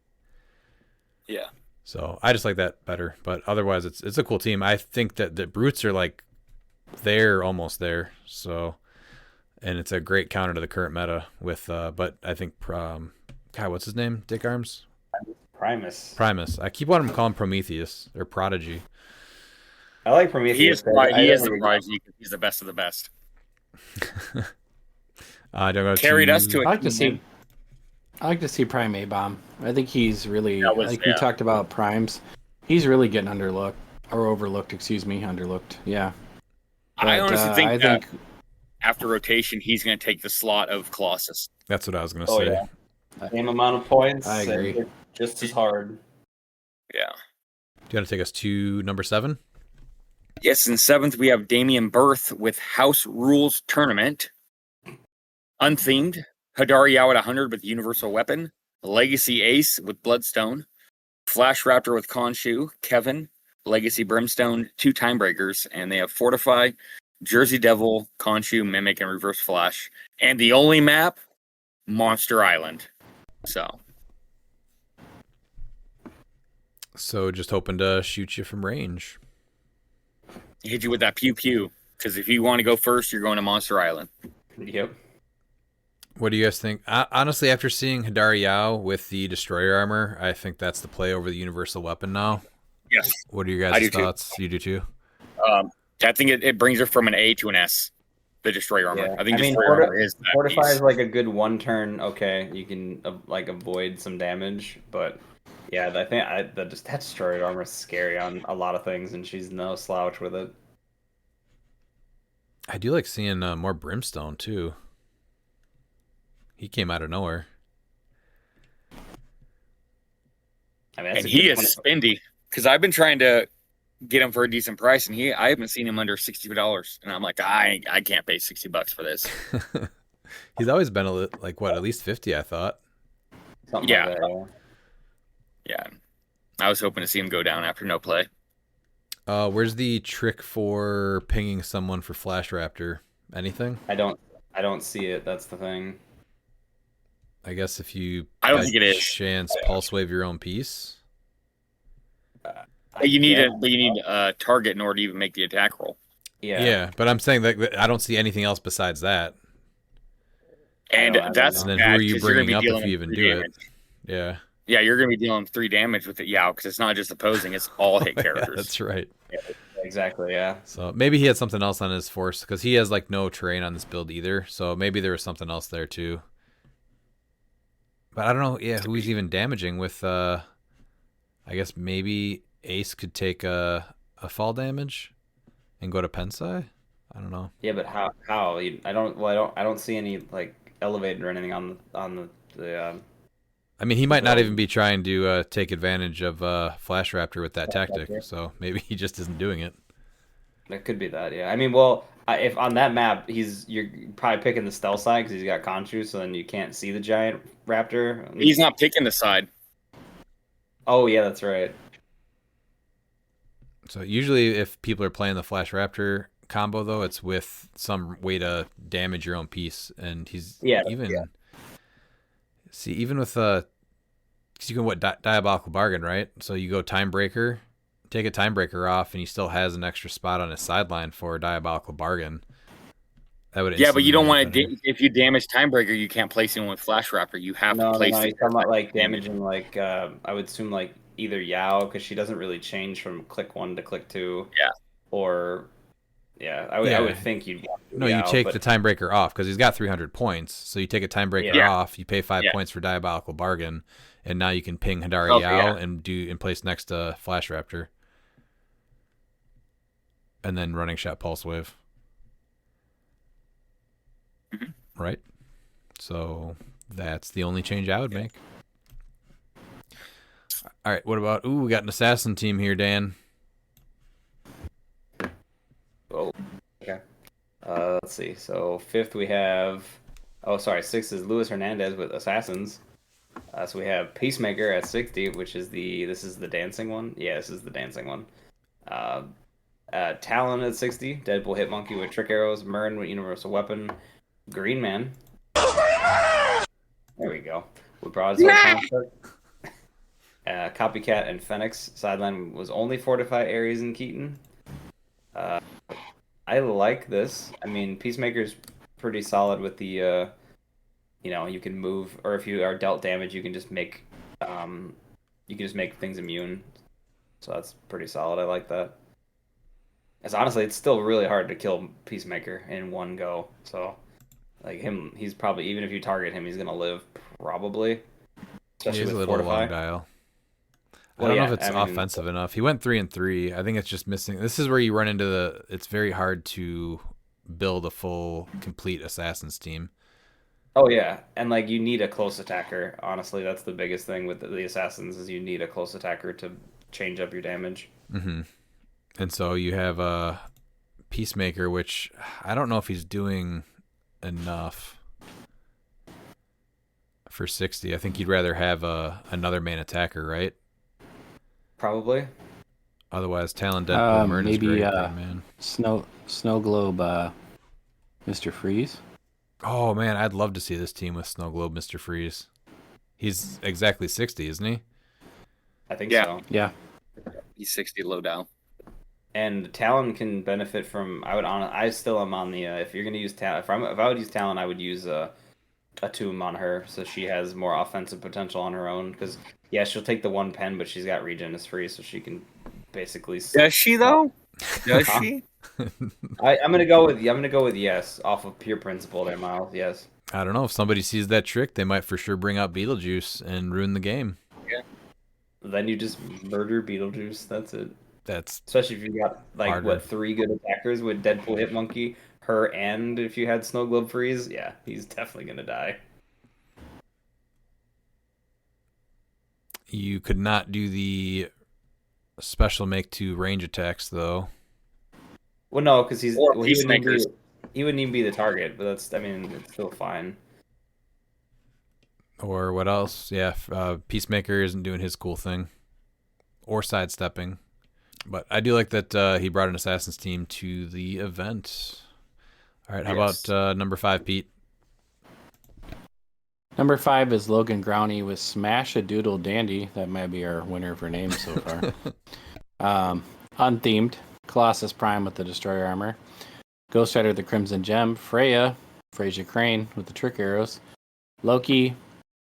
Yeah. So I just like that better. But otherwise, it's a cool team. I think that the Brutes are like they're almost there. So, and it's a great counter to the current meta with. But I think God, what's his name? Dick Arms. Primus. I keep wanting to call him Prometheus or Prodigy. I like Prometheus. He is the Prodigy because he's the best of the best. Don't go Carried us to I it. like to see. I like to see Prime A-Bomb. I think he's really we yeah. talked about Primes. He's really getting underlooked or overlooked. Excuse me, underlooked. Yeah. I But, honestly think I that think after rotation, he's going to take the slot of Colossus. That's what I was gonna Oh, say. yeah. Same amount of points. I agree. and just as hard. Yeah. Do you want to take us to number 7? Yes, in 7th, we have Damian Birth with House Rules Tournament. Unthemed, Hadari Yao at 100 with Universal Weapon. Legacy Ace with Bloodstone. Flash Raptor with Khonshu. Kevin, Legacy Brimstone, 2 Timebreakers. And they have Fortify, Jersey Devil, Khonshu, Mimic, and Reverse Flash. And the only map, Monster Island. So just hoping to shoot you from range. Hit you with that pew pew. Because if you want to go first, you're going to Monster Island. Yep. What do you guys think? Honestly, after seeing Hadari Yao with the Destroyer armor, I think that's the play over the Universal Weapon now. Yes. What are your I guys' do too. thoughts? You do too? I think it brings her from an A to an S, the Destroyer armor. Yeah. I think I mean, Destroyer armor is that Fortify piece. is like a good one turn. Okay, you can like avoid some damage, but yeah, I think that Destroyer armor is scary on a lot of things, and she's no slouch with it. I do like seeing more Brimstone too. He came out of nowhere. I mean, that's And a he good is spendy because I've been trying to get him for a decent price, and I haven't seen him under $60, and I'm like, I can't pay $60 for this. He's always been at least 50, I thought. something Yeah. like that. Yeah, I was hoping to see him go down after no play. Where's the trick for pinging someone for Flash Raptor? Anything? I don't see it. That's the thing. I guess if you I don't by think it is. chance pulse wave your own piece. But you need a target in order to even make the attack roll. Yeah, but I'm saying that I don't see anything else besides that. And I don't that's And then bad who are you 'cause you're gonna bringing be up dealing if you with even 3 do damage. it? Yeah. Yeah, you're going to be dealing 3 damage with it, because it's not just opposing; it's all hit Yeah, characters. that's right. Exactly. Yeah. So maybe he had something else on his force because he has like no terrain on this build either. So maybe there was something else there too. But I don't know. Yeah, who he's even damaging with? I guess maybe Ace could take a fall damage and go to Pensai. I don't know. Yeah, but how? I don't see any like elevated or anything on the. I mean, he might not even be trying to take advantage of Flash Raptor with that tactic. So maybe he just isn't doing it. That could be that. Yeah. I mean, well, if on that map you're probably picking the stealth side because he's got Khonshu, so then you can't see the giant raptor. He's not picking the side. Oh yeah, that's right. So usually, if people are playing the Flash Raptor combo, though, it's with some way to damage your own piece, and he's see even with because you can Diabolical Bargain, right? So you go Timebreaker, take a Timebreaker off, and he still has an extra spot on his sideline for a Diabolical Bargain. That would Yeah, but you don't instantly want to. make If you damage Timebreaker, you can't place him with Flash Raptor. You have to place No, it. he's talking about like damaging like I would assume like either Yao because she doesn't really change from click 1 to click 2. Yeah. Or Yeah, I would think you'd. No, you take the timebreaker off because he's got 300 points. So you take a timebreaker off, you pay 5 points for Diabolical Bargain, and now you can ping Hadari Yao and do in place next to Flash Raptor. And then Running Shot Pulse Wave. Mm-hmm. Right? So that's the only change I would make. All right, what about... Ooh, we got an assassin team here, Dan. Oh, okay. Let's see. So 5th we have... Oh, sorry. 6th is Luis Hernandez with Assassins. So we have Peacemaker at 60, which is this is the dancing one? Yeah, this is the dancing one. Talon at 60, Deadpool Hitmonkey with Trick Arrows, Mern with Universal Weapon, Green Man. There we go. With Broadsword Construct. Copycat and Phoenix. Sideline was only fortified Ares and Keaton. I like this. I mean, Peacemaker's pretty solid with the, you can move, or if you are dealt damage, you can just make, things immune. So that's pretty solid. I like that. As honestly, it's still really hard to kill Peacemaker in one go. So, like he's probably, even if you target him, he's gonna live probably. Especially with with a little Fortify. long dial. I don't know if it's offensive enough. He went 3-3. I think it's just missing. This is where you run into it's very hard to build a full, complete Assassins team. Oh yeah, and like you need a close attacker. Honestly, that's the biggest thing with the Assassins is you need a close attacker to change up your damage. Mm-hmm. And so you have a Peacemaker, which I don't know if he's doing enough for 60. I think you'd rather have another main attacker, right? Probably. Otherwise, Talon, Deadpool, Mern is great, man. Snow Globe, Mr. Freeze. Oh man, I'd love to see this team with Snow Globe, Mr. Freeze. He's exactly 60, isn't he? I think so. Yeah. He's 60 low down. And Talon can benefit from. I still am on the. If you're gonna use Talon, if I would use Talon, I would use a tomb on her, so she has more offensive potential on her own. Because she'll take the 1 pen, but she's got regen is free, so she can basically. Does she though? Does she? I'm gonna go with yes, off of pure principle there, Miles. Yes. I don't know. If somebody sees that trick, they might for sure bring out Beetlejuice and ruin the game. Yeah. Then you just murder Beetlejuice. That's it. That's especially if you got harder. 3 good attackers with Deadpool Hitmonkey, her, and if you had Snow Globe Freeze, yeah, he's definitely gonna die. You could not do the special make 2 range attacks though. Well, no, because he wouldn't even be the target, but it's still fine. Or what else? Yeah, Peacemaker isn't doing his cool thing. Or sidestepping. But I do like that he brought an Assassin's team to the event. All right, how about number 5, Pete? Number 5 is Logan Growney with Smash a Doodle Dandy. That might be our winner for names so far. Unthemed. Colossus Prime with the Destroyer Armor. Ghost Rider the Crimson Gem. Freya Crane with the Trick Arrows. Loki,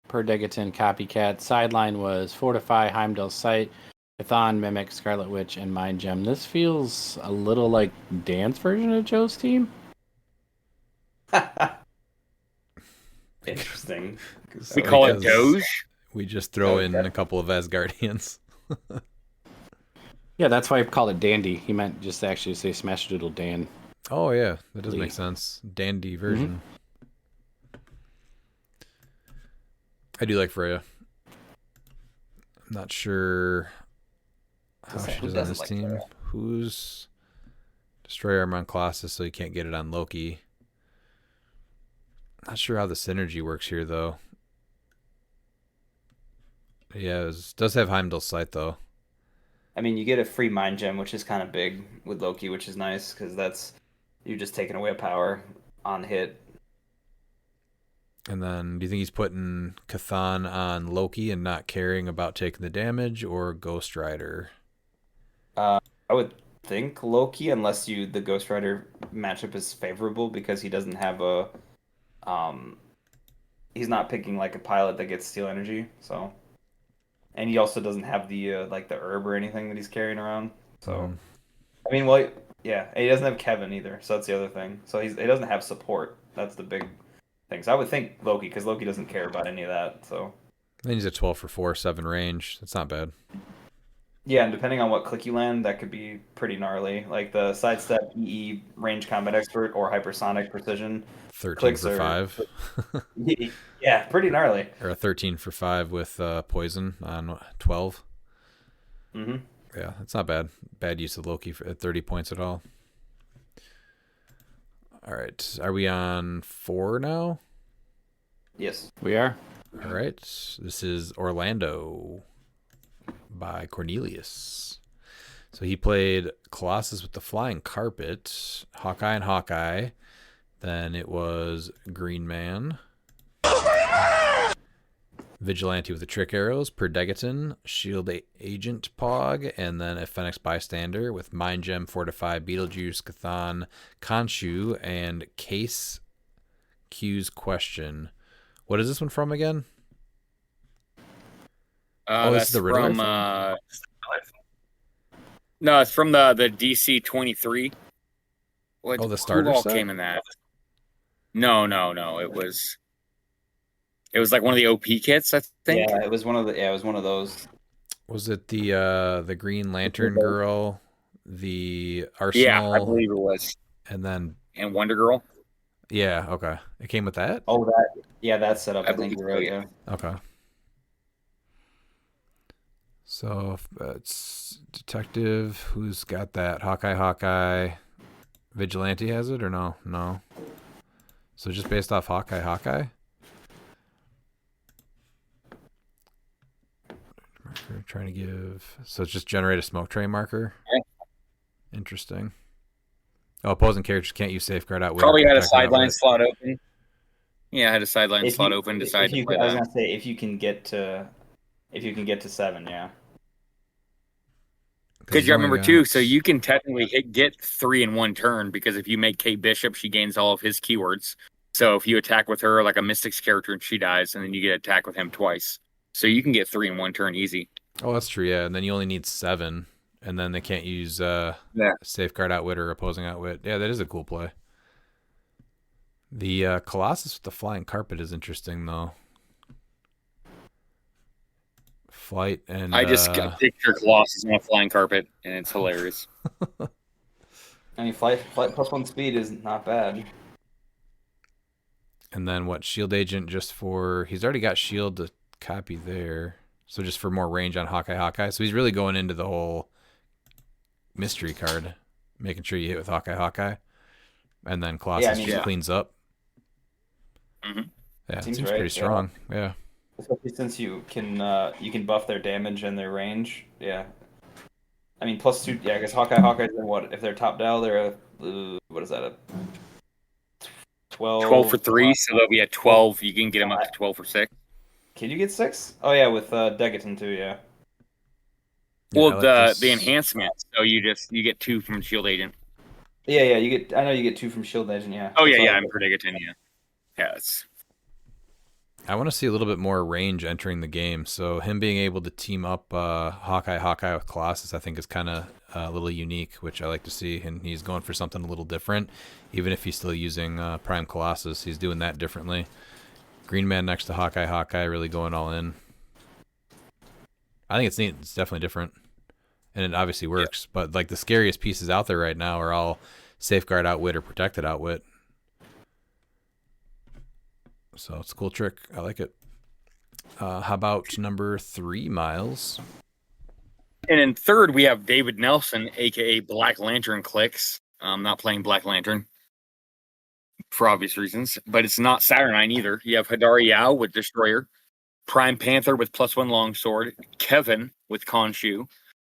Per Degaton Copycat. Sideline was Fortify, Heimdall's Sight, Python, Mimic, Scarlet Witch, and Mind Gem. This feels a little like Dan's version of Joe's team. Interesting. We call it Doge. We just throw in a couple of Asgardians. Yeah, that's why I called it Dandy. He meant just to actually say Smash Doodle Dan. Oh yeah, that does make sense. Dandy version. Mm-hmm. I do like Freya. I'm not sure how she does on this team. Freya? Who's Destroyer Armor on Colossus, so you can't get it on Loki. Not sure how the synergy works here though. Yeah, it does have Heimdall's Sight though. I mean, you get a free Mind Gem, which is kind of big with Loki, which is nice because you're just taking away a power on hit. And then, do you think he's putting Chthon on Loki and not caring about taking the damage, or Ghost Rider? I would think Loki, unless the Ghost Rider matchup is favorable because he doesn't have he's not picking like a pilot that gets Steel Energy, so. And he also doesn't have the the herb or anything that he's carrying around. So, I mean, Yeah, and he doesn't have Kevin either, so that's the other thing. So he doesn't have support. That's the big thing. So I would think Loki, because Loki doesn't care about any of that. So Then he's at 12 for 4, 7 range. That's not bad. yeah, and depending on what click you land, that could be pretty gnarly. Like the sidestep, EE, range combat expert, or hypersonic precision 13 clicks for are 5. yeah, pretty gnarly. Or a 13 for 5 with poison on 12. Mm-hmm. Yeah, that's not bad. Bad use of Loki at 30 points at all. All right. Are we on 4 now? Yes. We are. All right. This is Orlando by Cornelius. So he played Colossus with the Flying Carpet, Hawkeye and Hawkeye. Then it was Green Man, Vigilante with the Trick Arrows, Perdegaton, Shield Agent Pog, and then a Phoenix Bystander with Mind Gem, Fortify, Beetlejuice, Cathan, Khonshu, and Case Q's Question. What is this one from again? This That's is the Riddler? from no, it's from the DC 23. What, the starter who all set? came in that? No. It was like one of the OP kits, I think. Yeah, it was one of those. Was it the Green Lantern girl, the Yeah, Arsenal, I believe it was. and then And Wonder Girl. yeah, okay, it came with that. Oh, that's set up. I think believe you're so, right. yeah. Yeah. Okay. So it's Detective. Who's got that? Hawkeye. Vigilante has it or no? No. So just based off Hawkeye. Marker trying to give. So it's just generate a smoke train marker. Yeah. Interesting. Oh, opposing characters can't use safeguard outwit. Probably had a Protect sideline outwit. slot open. Yeah, I had a sideline If slot you- open. if Decided you- to play I was that. gonna say if you can get to 7, yeah. Because you only remember got- too, so you can technically get 3 in 1 turn because if you make Kate Bishop, she gains all of his keywords. So if you attack with her like a Mystics character and she dies, and then you get attack with him twice, so you can get 3 in 1 turn easy. Oh, that's true. Yeah, and then you only need 7, and then they can't use safeguard outwit or opposing outwit. Yeah, that is a cool play. The Colossus with the Flying Carpet is interesting though. Flight and I just picture Colossus on a flying carpet, and it's hilarious. I mean, flight +1 speed is not bad. and then what? Shield Agent just for he's already got shield to copy there, so just for more range on Hawkeye. So he's really going into the whole mystery card, making sure you hit with Hawkeye, and then Colossus just yeah. cleans up. Mhm. Yeah, it Seems seems right, pretty strong. Yeah. Especially since you can buff their damage and their range. Yeah. I mean, +2. Yeah, I guess Hawkeye's in what? If they're top dial, they're what is that? A 12. 12 for 3, so they'll be at 12. You can get them up to 12 for 6. Can you get 6? Oh yeah, with Degaton too. Yeah. Well, I like the this. enhancement, so you get 2 from Shield Agent. Yeah. I know you get 2 from Shield Agent. Yeah. Oh That's yeah, all. I'm Perdigaton, yeah. Yeah, it's I want to see a little bit more range entering the game. So him being able to team up Hawkeye with Colossus, I think is kind of a little unique, which I like to see. And he's going for something a little different, even if he's still using Prime Colossus. He's doing that differently. Green Man next to Hawkeye, really going all in. I think it's neat. It's definitely different, and it obviously works. But like the scariest pieces out there right now are all safeguard outwit or protected outwit. So it's a cool trick. I like it. How about number 3, Miles? And in third, we have David Nelson, aka Black Lantern CLX. I'm not playing Black Lantern for obvious reasons, but it's not Saturnine either. You have Hadar Yao with Destroyer, Prime Panther with +1 Longsword, Kevin with Khonshu,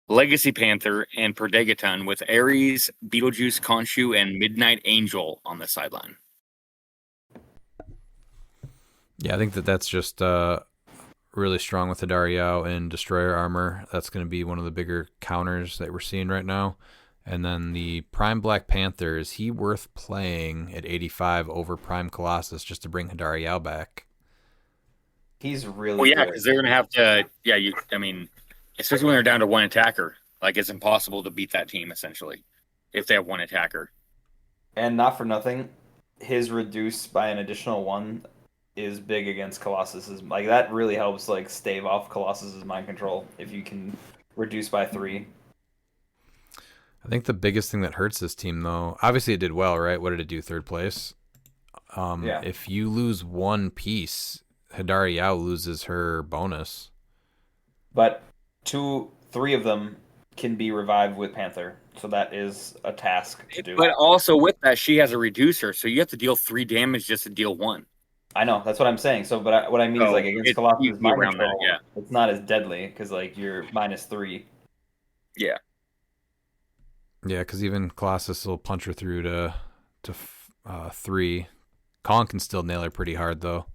Legacy Panther, and Perdegaton with Ares, Beetlejuice, Khonshu, and Midnight Angel on the sideline. Yeah, I think that's just really strong with the Dario and Destroyer armor. That's going to be one of the bigger counters that we're seeing right now. And then the Prime Black Panther, is he worth playing at 85 over Prime Colossus just to bring Hadar back? He's really. Well, yeah, good. because they're going to have to. Yeah, especially when they're down to 1 attacker, like it's impossible to beat that team essentially. if they have one attacker. And not for nothing, his reduce by an additional 1 is big against Colossus's. Like, that really helps, like, stave off Colossus's mind control if you can reduce by 3. I think the biggest thing that hurts this team, though, obviously it did well, right? What did it do? 3rd place. Yeah. If you lose one piece, Hidari Yao loses her bonus. But 3 of them can be revived with Panther, so that is a task to do. But also with that, she has a reducer, so you have to deal 3 damage just to deal 1. I know, that's what I'm saying. So, but what I mean is, like, against it's Colossus' easy mind around that, control, yeah. it's not as deadly, because, like, you're -3. Yeah. Yeah, because even Colossus will punch her through to 3. Colin can still nail her pretty hard, though.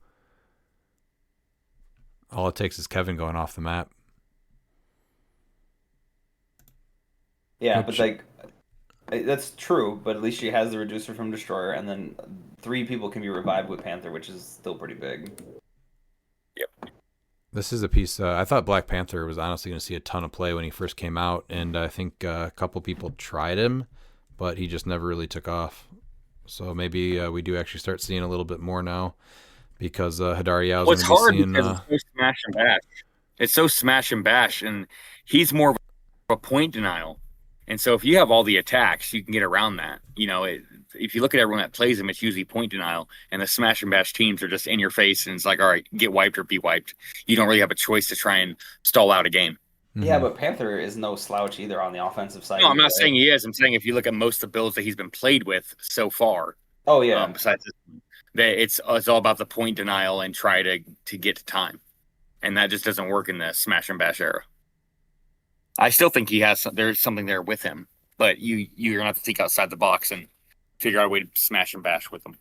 All it takes is Kevin going off the map. Yeah, Which- but, like, that's true, but at least she has the reducer from Destroyer, and then 3 people can be revived with Panther, which is still pretty big. This is a piece. I thought Black Panther was honestly going to see a ton of play when he first came out, and I think a couple people tried him, but he just never really took off. So maybe we do actually start seeing a little bit more now, because Hidari Yao's Well, it's going to hard be seeing. because it's so smash and bash. It's so smash and bash, and he's more of a point denial. And so if you have all the attacks, you can get around that. You know, if you look at everyone that plays him, it's usually point denial. And the smash and bash teams are just in your face, and it's like, all right, get wiped or be wiped. You don't really have a choice to try and stall out a game. Yeah, but Panther is no slouch either on the offensive side. No, I'm either, not right? saying he is. I'm saying if you look at most of the builds that he's been played with so far, Oh, yeah. besides this, that it's all about the point denial and try to get to time, and that just doesn't work in the smash and bash era. I still think there's something there with him, but you're gonna have to think outside the box and figure out a way to smash and bash with him.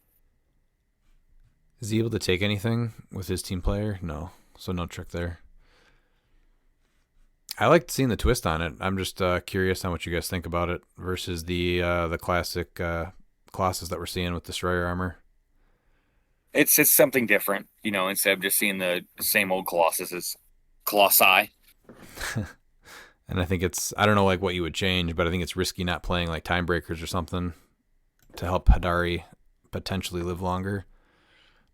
Is he able to take anything with his team player? No, so no trick there. I liked seeing the twist on it. I'm just curious on what you guys think about it versus the classic Colossus that we're seeing with Destroyer armor. It's something different, you know, instead of just seeing the same old Colossi. And I think I don't know like what you would change, but I think it's risky not playing like time breakers or something to help Hidari potentially live longer.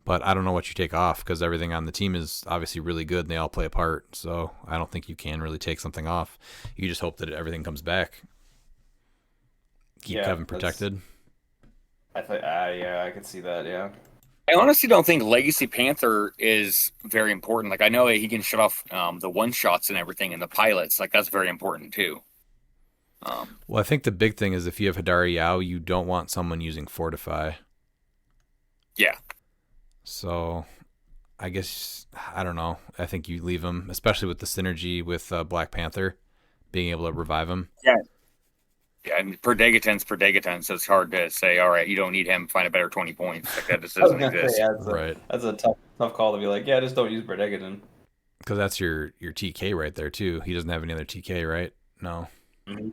But I don't know what you take off because everything on the team is obviously really good and they all play a part. So I don't think you can really take something off. You just hope that everything comes back. Keep Kevin protected. I could see that, yeah. I honestly don't think Legacy Panther is very important. Like, I know that he can shut off the one-shots and everything and the pilots. Like, that's very important, too. Well, I think the big thing is if you have Hidari Yao, you don't want someone using Fortify. Yeah. So I guess, I don't know. I think you leave him, especially with the synergy with Black Panther, being able to revive him. Yeah. Yeah, and per Degaton, so it's hard to say, all right, you don't need him, find a better 20 points. Like, that just I was doesn't gonna exist. say, Right. That's a tough call to be like, yeah, just don't use Berdegaden. Because that's your TK right there, too. He doesn't have any other TK, right? No. Mhm.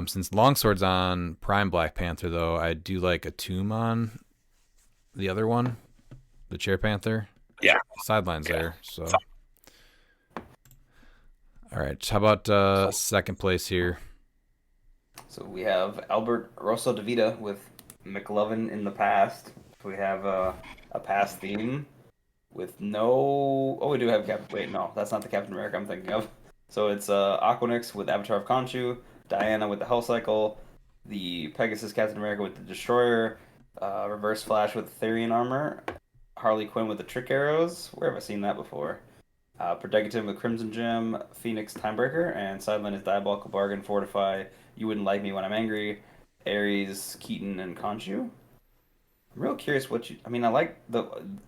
Since Longsword's on Prime Black Panther, though, I do like a Tomb on the other one, the Chair Panther. Yeah. Sideline's there, so. All right, how about second place here? So we have Albert Rosso DeVita with McLovin in the past. We have a past theme with no. Oh, we do have Captain. Wait, no, that's not the Captain America I'm thinking of. So it's Aquanix with Avatar of Khonshu, Diana with the Hell Cycle, the Pegasus Captain America with the Destroyer, Reverse Flash with the Therian armor, Harley Quinn with the Trick Arrows. Where have I seen that before? Predegaton with Crimson Gem, Phoenix Timebreaker, and Sideline is Diabolical Bargain, Fortify, You Wouldn't Like Me When I'm Angry, Ares, Keaton, and Khonshu. I'm real curious what you. I mean, I like the.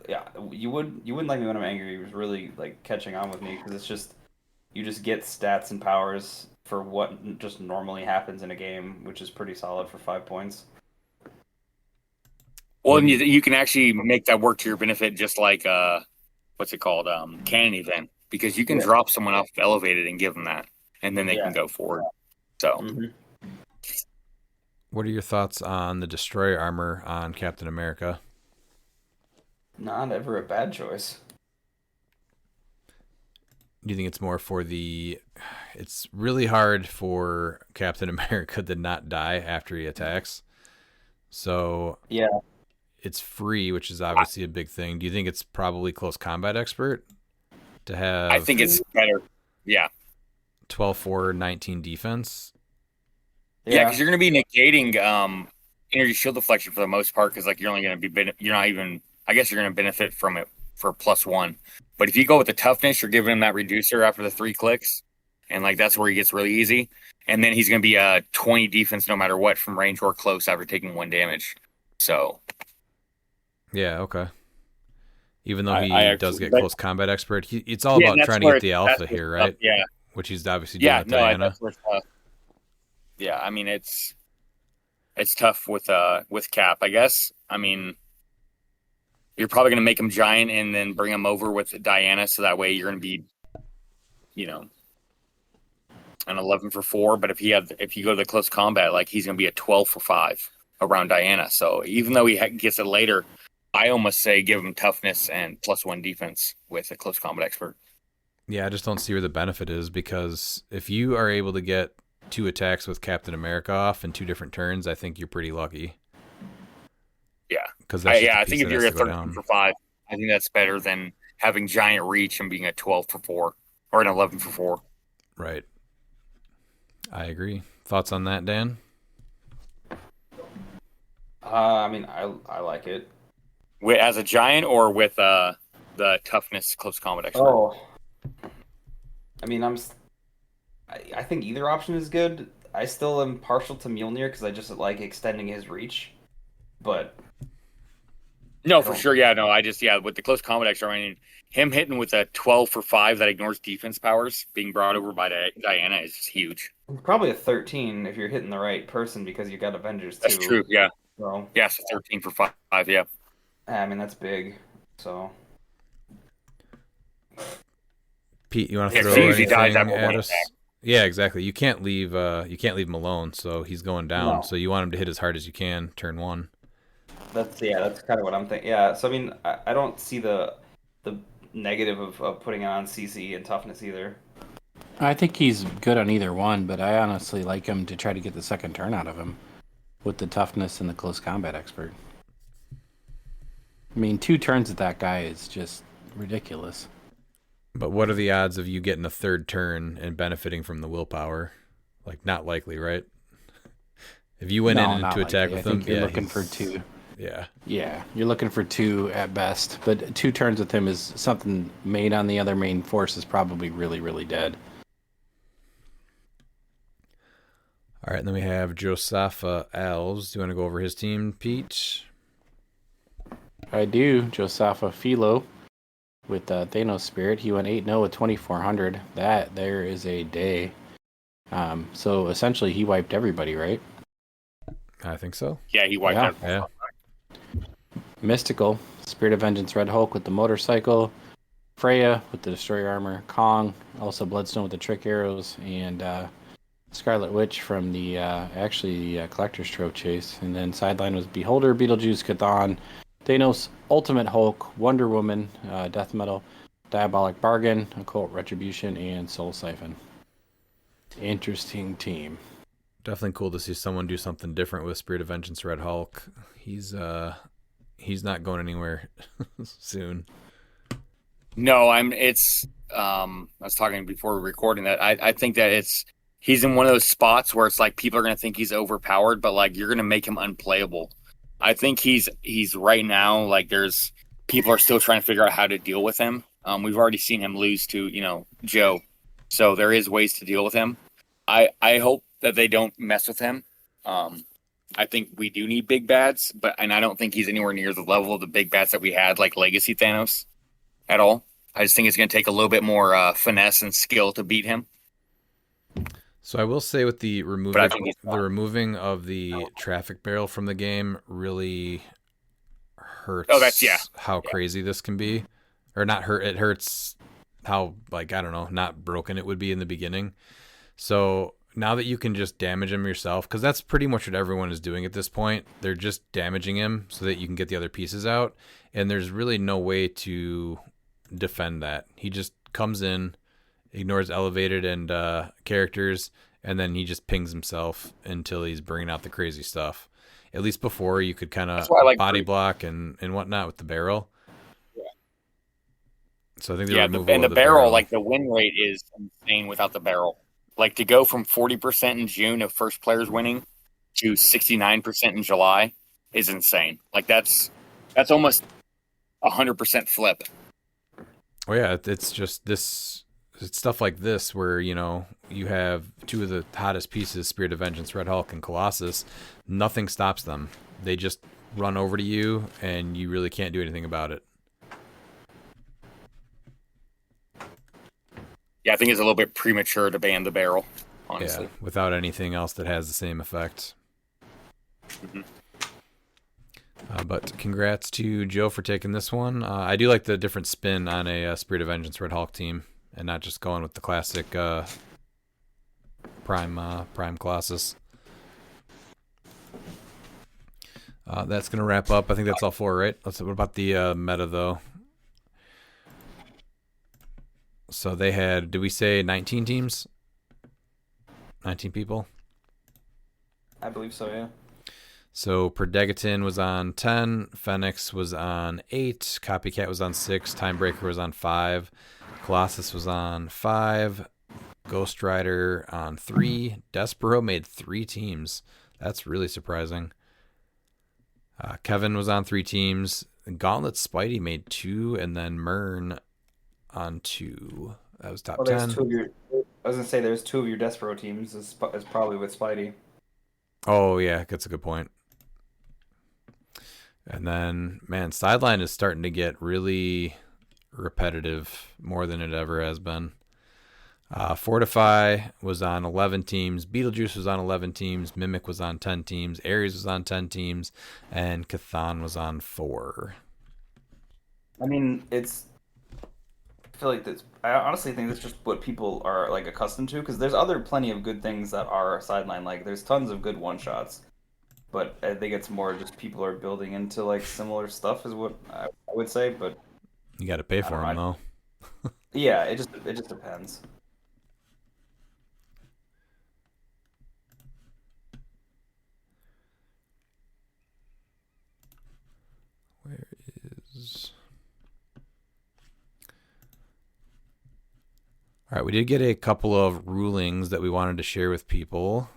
Yeah, you wouldn't like me when I'm angry. It was really like catching on with me because it's just you just get stats and powers for what just normally happens in a game, which is pretty solid for 5 points. Well, and you can actually make that work to your benefit, just like what's it called, Canon Event, because you can drop someone off elevated and give them that, and then they can go forward. So, What are your thoughts on the Destroyer armor on Captain America? Not ever a bad choice. Do you think it's more for it's really hard for Captain America to not die after he attacks. So Yeah. it's free, which is obviously a big thing. Do you think it's probably close combat expert to have I think it's better. Yeah. 12-4, 19 defense? Yeah, because you're going to be negating energy shield deflection for the most part, because like you're only going to be you're not even. I guess you're going to benefit from it for +1. But if you go with the toughness, you're giving him that reducer after the 3 clicks, and like that's where he gets really easy. And then he's going to be a 20 defense no matter what from range or close after taking 1 damage. So Yeah, okay. Even though he I does get but- close combat expert, it's all about that's trying to where get the it's- alpha that's here, what's right? up, yeah. Which he's obviously doing Yeah, with no, Diana. that's where it's tough. Yeah, I mean it's tough with Cap, I guess. I mean, you're probably going to make him giant and then bring him over with Diana, so that way you're going to be, an 11 for 4. But if you go to the close combat, like he's going to be a 12 for 5 around Diana. So even though he gets it later, I almost say give him toughness and +1 defense with a close combat expert. Yeah, I just don't see where the benefit is, because if you are able to get 2 attacks with Captain America off in 2 different turns, I think you're pretty lucky. Yeah, Because I think if you're a 13 for 5, I think that's better than having giant reach and being a 12 for 4 or an 11 for 4. Right. I agree. Thoughts on that, Dan? I mean, I like it. As a giant or with the toughness close combat expert? Oh, I mean, I think either option is good. I still am partial to Mjolnir because I just like extending his reach. But No, for sure. Yeah, no, with the close combat expert, I mean, him hitting with a 12 for 5 that ignores defense powers being brought over by Diana is just huge. probably a 13 if you're hitting the right person because you got Avengers too. That's true. Yeah. So Yeah, so 13 for 5. Yeah. I mean, that's big. So Pete, you want to Yeah, throw so he usually dies anything after at one us? attack. Yeah, exactly. You can't leave him alone, so he's going down. No. So you want him to hit as hard as you can, turn 1. that's kind of what I'm thinking. Yeah. So I mean, I don't see the negative of putting it on CC and toughness either. I think he's good on either one, but I honestly like him to try to get the second turn out of him with the toughness and the close combat expert. I mean, 2 turns at that guy is just ridiculous. But what are the odds of you getting a 3rd turn and benefiting from the willpower? Like, not likely, right? If you went in not to attack likely. with I him, think you're looking for 2. Yeah. Yeah, you're looking for 2 at best, but 2 turns with him is something made on the other main force is probably really, really dead. All right, and then we have Josapha Alves. Do you want to go over his team, Pete? I do. Josapha Philo with Thanos Spirit. He went 8-0 with 2,400. That there is a day. So essentially he wiped everybody, right? I think so. Yeah, he wiped Yeah. out. Yeah. Mystical, Spirit of Vengeance Red Hulk with the motorcycle, Freya with the Destroyer Armor, Kong, also Bloodstone with the Trick Arrows, and Scarlet Witch from the Collector's Trove Chase. And then sideline was Beholder, Beetlejuice, Chthon, Thanos, Ultimate Hulk, Wonder Woman, Death Metal, Diabolic Bargain, Occult Retribution, and Soul Siphon. Interesting team. Definitely cool to see someone do something different with Spirit of Vengeance Red Hulk. He's not going anywhere soon. No, I was talking before recording that. I think that he's in one of those spots where it's like people are going to think he's overpowered, but like you're going to make him unplayable. I think he's right now, like there's people are still trying to figure out how to deal with him. We've already seen him lose to, Joe. So there is ways to deal with him. I hope that they don't mess with him. I think we do need big bads, and I don't think he's anywhere near the level of the big bads that we had, like Legacy Thanos, at all. I just think it's going to take a little bit more finesse and skill to beat him. So I will say with the I think he's fine. removing of the traffic barrel from the game really hurts how crazy this can be. Or not hurt, it hurts how, like, I don't know, not broken it would be in the beginning. So now that you can just damage him yourself, because that's pretty much what everyone is doing at this point. They're just damaging him so that you can get the other pieces out. And there's really no way to defend that. He just comes in, ignores elevated and characters, and then he just pings himself until he's bringing out the crazy stuff. At least before, you could kind of That's why I like body block and whatnot with the barrel. So I think the Yeah, removal and the of the barrel, like the win rate is insane without the barrel. Like to go from 40% in June of first players winning to 69% in July is insane. Like that's almost 100% flip. Oh yeah, it's just this. It's stuff like this where you have two of the hottest pieces, Spirit of Vengeance, Red Hulk, and Colossus. Nothing stops them. They just run over to you, and you really can't do anything about it. Yeah, I think it's a little bit premature to ban the barrel, honestly. Yeah, without anything else that has the same effect. Mm-hmm. But congrats to Joe for taking this one. I do like the different spin on a Spirit of Vengeance Red Hulk team, and not just going with the classic Prime Colossus. That's going to wrap up. I think that's all four, right? What about the meta, though? So they had, did we say 19 teams? 19 people? I believe so, yeah. So Predegaton was on 10, Phoenix was on 8, Copycat was on 6, Timebreaker was on 5, Colossus was on 5, Ghost Rider on 3, Despero made 3 teams. That's really surprising. Kevin was on 3 teams, Gauntlet Spidey made 2, and then Mern on 2. That was top 10. I was gonna say there's 2 of your Despero teams is probably with Spidey. Oh yeah, that's a good point. And then, man, Sideline is starting to get really repetitive, more than it ever has been. Fortify was on 11 teams, Beetlejuice was on 11 teams, Mimic was on 10 teams, Ares was on 10 teams, and Cathan was on 4. I mean, I feel like I honestly think that's just what people are like accustomed to, because there's plenty of good things that are Sideline. Like there's tons of good one shots, but I think it's more just people are building into like similar stuff is what I would say. But You got to pay for them, though. yeah, it just depends. Where is... All right, we did get a couple of rulings that we wanted to share with people.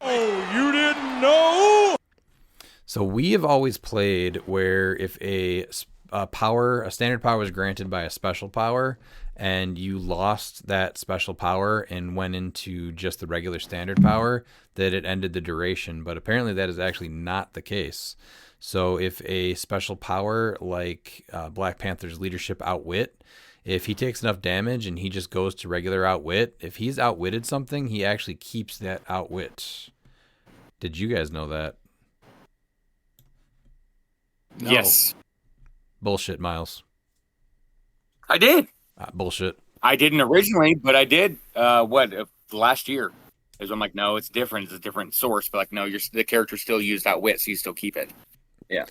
Oh, you didn't know? So we have always played where if a standard power was granted by a special power, and you lost that special power and went into just the regular standard power, that it ended the duration. But apparently that is actually not the case. So if a special power like Black Panther's Leadership Outwit, if he takes enough damage and he just goes to regular Outwit, if he's outwitted something, he actually keeps that Outwit. Did you guys know that? No. Yes, Bullshit, Miles. I did. Bullshit. I didn't originally, but I did. Last year? Is I'm like, no, it's different. It's a different source. But like, no, the character still used Outwit, so you still keep it. Yeah.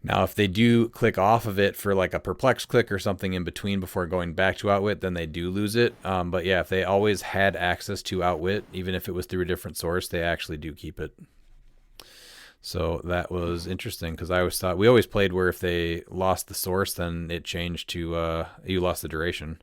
Now, if they do click off of it for like a perplex click or something in between before going back to Outwit, then they do lose it. But yeah, if they always had access to Outwit, even if it was through a different source, they actually do keep it. So that was interesting because I always thought we always played where if they lost the source, then it changed to you lost the duration.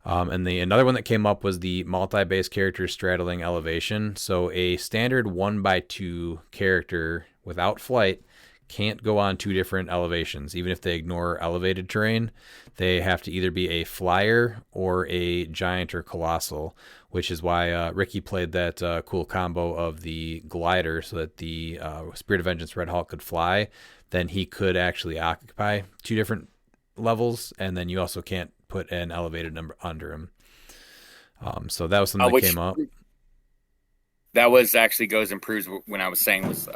And another one that came up was the multi-base characters straddling elevation. So a standard 1x2 character without flight can't go on 2 different elevations. Even if they ignore elevated terrain, they have to either be a flyer or a giant or colossal, which is why Ricky played that cool combo of the glider so that the Spirit of Vengeance Red Hulk could fly. Then he could actually occupy 2 different levels, and then you also can't put an elevated number under him. So that was something that came up. That was actually goes and proves when I was saying was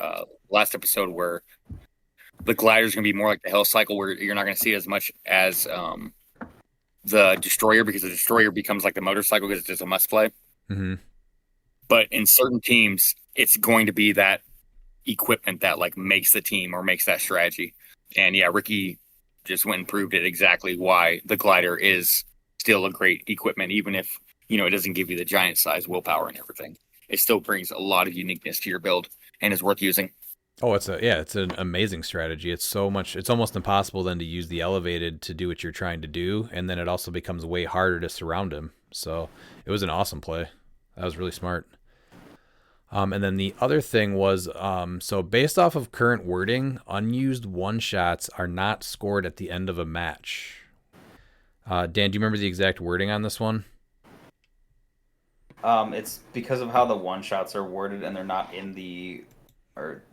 last episode where the glider is going to be more like the Hell Cycle, where you're not going to see it as much as the Destroyer, because the Destroyer becomes like the motorcycle because it's just a must play. Mm-hmm. But in certain teams, it's going to be that equipment that like makes the team or makes that strategy. And yeah, Ricky just went and proved it exactly why the glider is still a great equipment, even if, you know, it doesn't give you the giant size willpower and everything. It still brings a lot of uniqueness to your build and is worth using. Oh, it's an amazing strategy. It's almost impossible then to use the elevated to do what you're trying to do, and then it also becomes way harder to surround him. So it was an awesome play. That was really smart. And then the other thing was, so based off of current wording, unused one-shots are not scored at the end of a match. Dan, do you remember the exact wording on this one? It's because of how the one-shots are worded, and they're not in the... or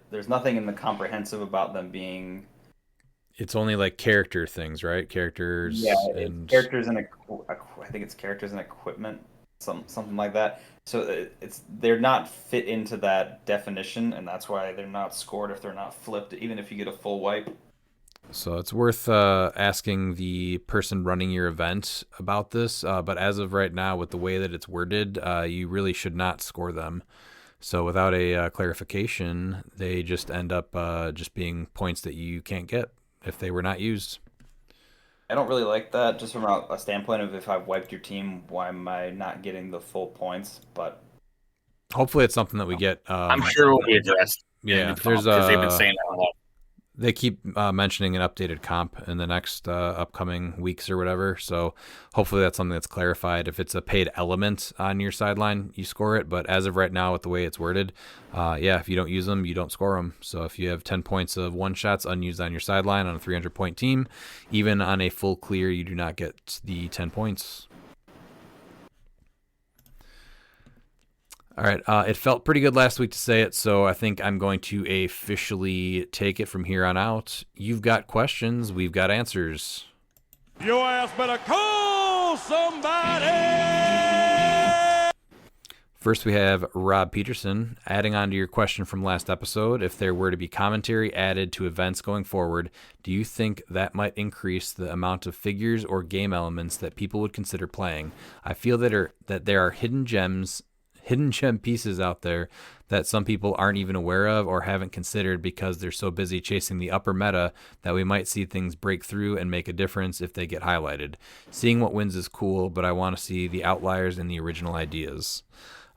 there's nothing in the comprehensive about them being... It's only like character things, right? Characters. Yeah, and... characters and I think it's characters and equipment, something like that. So they're not fit into that definition, and that's why they're not scored if they're not flipped, even if you get a full wipe. So it's worth asking the person running your event about this. But as of right now, with the way that it's worded, you really should not score them. So without a clarification, they just end up just being points that you can't get if they were not used. I don't really like that, just from a standpoint of if I've wiped your team, why am I not getting the full points? But hopefully it's something that we get. I'm sure it will be addressed. Yeah, because they've been saying that a lot. They keep mentioning an updated comp in the next upcoming weeks or whatever. So hopefully that's something that's clarified. If it's a paid element on your sideline, you score it. But as of right now, with the way it's worded, if you don't use them, you don't score them. So if you have 10 points of one-shots unused on your sideline on a 300-point team, even on a full clear, you do not get the 10 points. All right, it felt pretty good last week to say it, so I think I'm going to officially take it from here on out. You've got questions, we've got answers. Your ass better call somebody! First, we have Rob Peterson. Adding on to your question from last episode, if there were to be commentary added to events going forward, do you think that might increase the amount of figures or game elements that people would consider playing? I feel that there are hidden gem pieces out there that some people aren't even aware of or haven't considered because they're so busy chasing the upper meta that we might see things break through and make a difference if they get highlighted. Seeing what wins is cool, but I want to see the outliers and the original ideas.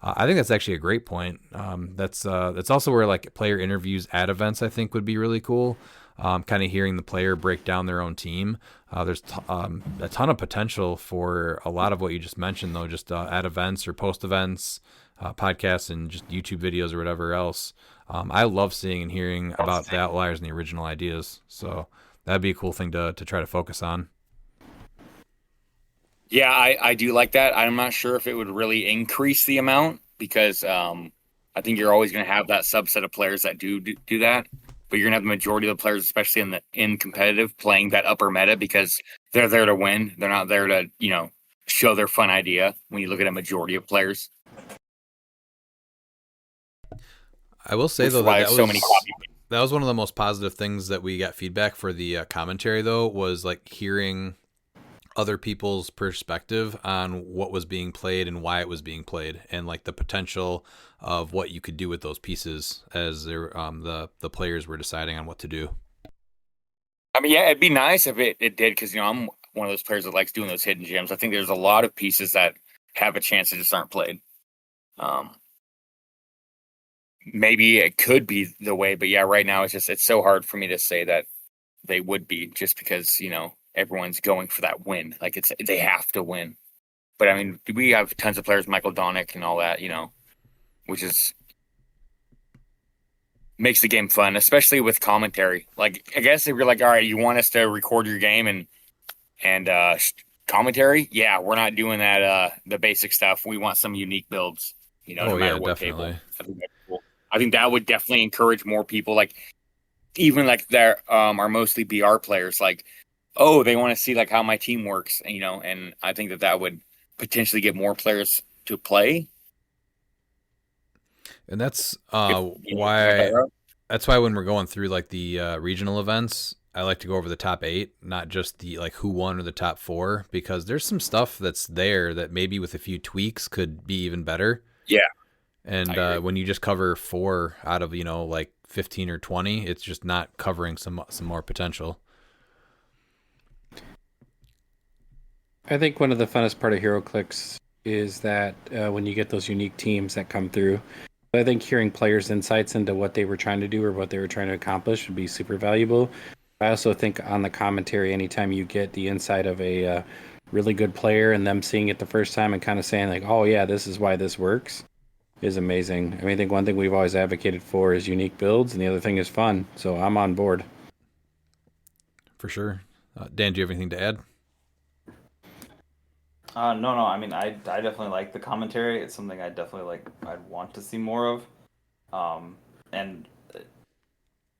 I think that's actually a great point. That's also where like player interviews at events I think would be really cool. Kind of hearing the player break down their own team. There's a ton of potential for a lot of what you just mentioned, though, just at events or post events, podcasts, and just YouTube videos or whatever else. I love seeing and hearing about the outliers and the original ideas. So that'd be a cool thing to try to focus on. Yeah, I do like that. I'm not sure if it would really increase the amount because I think you're always going to have that subset of players that do that. But you're going to have the majority of the players, especially in competitive, playing that upper meta because they're there to win. They're not there to, show their fun idea when you look at a majority of players. I will say, though, that was one of the most positive things that we got feedback for the commentary, though, was like hearing other people's perspective on what was being played and why it was being played, and like the potential of what you could do with those pieces as the players were deciding on what to do. I mean, yeah, it'd be nice if it did, because I'm one of those players that likes doing those hidden gems. I think there's a lot of pieces that have a chance that just aren't played. Maybe it could be the way, but yeah, right now it's so hard for me to say that they would be, just because everyone's going for that win. Like they have to win. But I mean, we have tons of players, Michael Donick and all that, which makes the game fun, especially with commentary. Like, I guess if you're like, all right, you want us to record your game and commentary? Yeah, we're not doing that, the basic stuff. We want some unique builds, no matter what definitely. table. I think that's cool. I think that would definitely encourage more people, like, even like there are mostly BR players, like, oh, they want to see like how my team works, and I think that would potentially get more players to play. And that's why when we're going through like the regional events, I like to go over the top 8, not just the like who won or the top 4, because there's some stuff that's there that maybe with a few tweaks could be even better. Yeah. And when you just cover 4 out of like 15 or 20, it's just not covering some more potential. I think one of the funnest part of HeroClix is that when you get those unique teams that come through, I think hearing players' insights into what they were trying to do or what they were trying to accomplish would be super valuable. I also think on the commentary, anytime you get the insight of a really good player and them seeing it the first time and kind of saying like, "Oh yeah, this is why this works," is amazing. I mean, I think one thing we've always advocated for is unique builds, and the other thing is fun. So I'm on board. For sure. Dan, do you have anything to add? No. I mean, I definitely like the commentary. It's something I definitely like. I'd want to see more of. And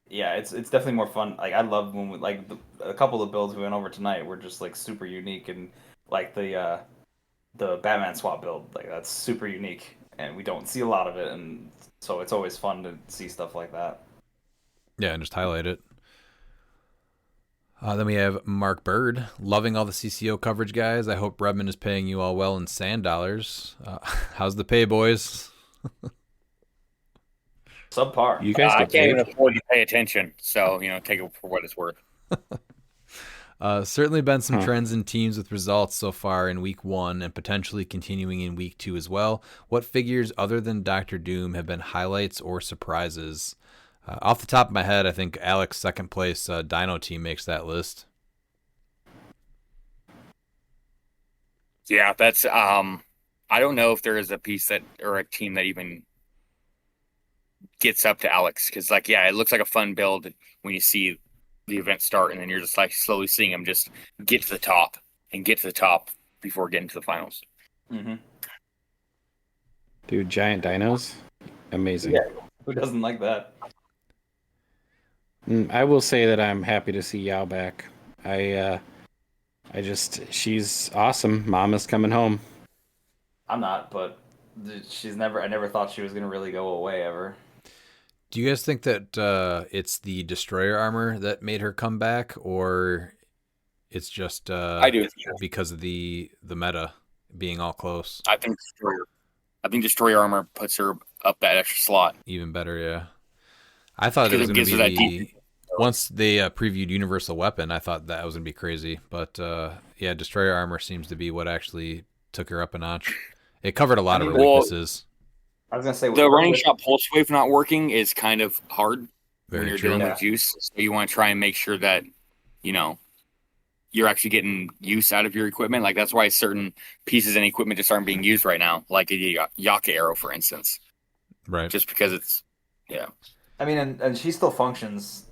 yeah, it's definitely more fun. Like I love when we like a couple of builds we went over tonight were just like super unique, and like the Batman swap build, like that's super unique, and we don't see a lot of it, and so it's always fun to see stuff like that. Yeah, and just highlight it. Then we have Mark Bird, loving all the CCO coverage, guys. I hope Redmond is paying you all well in sand dollars. How's the pay, boys? Subpar. You guys I get can't paid? even afford to pay attention, so take it for what it's worth. Certainly been some trends in teams with results so far in week 1 and potentially continuing in week 2 as well. What figures other than Dr. Doom have been highlights or surprises? Off the top of my head, I think Alex' second place Dino team makes that list. Yeah, that's I don't know if there is a piece that or a team that even gets up to Alex, because it looks like a fun build when you see the event start, and then you're just like slowly seeing him just get to the top before getting to the finals. Mm-hmm. Dude, giant dinos, amazing. Yeah, who doesn't like that? I will say that I'm happy to see Yao back. She's awesome. Mama's coming home. I'm not, but I never thought she was gonna really go away ever. Do you guys think that it's the destroyer armor that made her come back, or it's just I do because of the meta being all close? I think destroyer armor puts her up that extra slot. Even better, yeah. I thought it was Because going it to gives her be that deep. once they previewed Universal Weapon, I thought that was going to be crazy. But yeah, Destroyer Armor seems to be what actually took her up a notch. It covered a lot of her weaknesses. I was gonna say The running shot pulse wave not working is kind of hard when Very you're true. dealing with juice. So you want to try and make sure that you're actually getting use out of your equipment. Like that's why certain pieces and equipment just aren't being used right now, like a Yaka arrow, for instance. Right. Just because it's I mean, and she still functions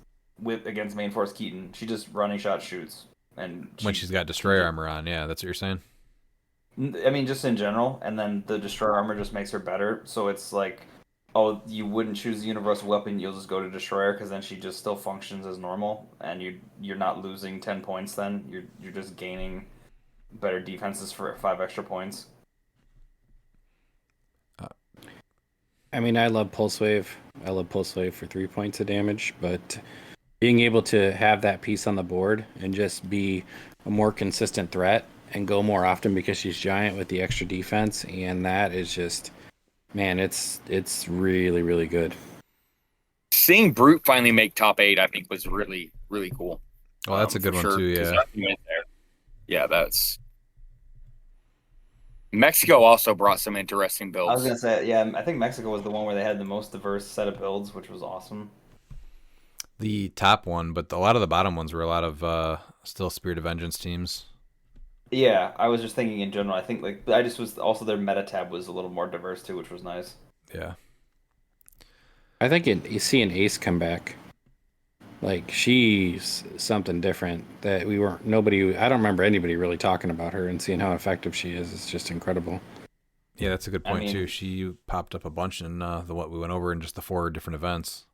against main force Keaton. She just running shot shoots, and When she's got Destroyer Armor on, yeah, that's what you're saying? I mean, just in general, and then the destroyer armor just makes her better. So it's like, oh, you wouldn't choose the universal weapon, you'll just go to destroyer because then she just still functions as normal, and you're not losing 10 points. Then you're just gaining better defenses for 5 extra points. I mean, I love Pulse Wave. I love Pulse Wave for 3 points of damage, but being able to have that piece on the board and just be a more consistent threat and go more often because she's giant with the extra defense, and that is just, man, it's really, really good. Seeing Brute finally make top 8, I think, was really, really cool. Oh, that's a good one too, yeah. Yeah, that's. Mexico also brought some interesting builds. I was gonna say, yeah, I think Mexico was the one where they had the most diverse set of builds, which was awesome. The top one, but a lot of the bottom ones were a lot of still Spirit of Vengeance teams. Yeah, I was just thinking in general. I think I just was also their meta tab was a little more diverse too, which was nice. Yeah. I think you see an Ace come back. Like, she's something different that I don't remember anybody really talking about her and seeing how effective she is. It's just incredible. Yeah, that's a good point too. She popped up a bunch in what we went over in just the 4 different events.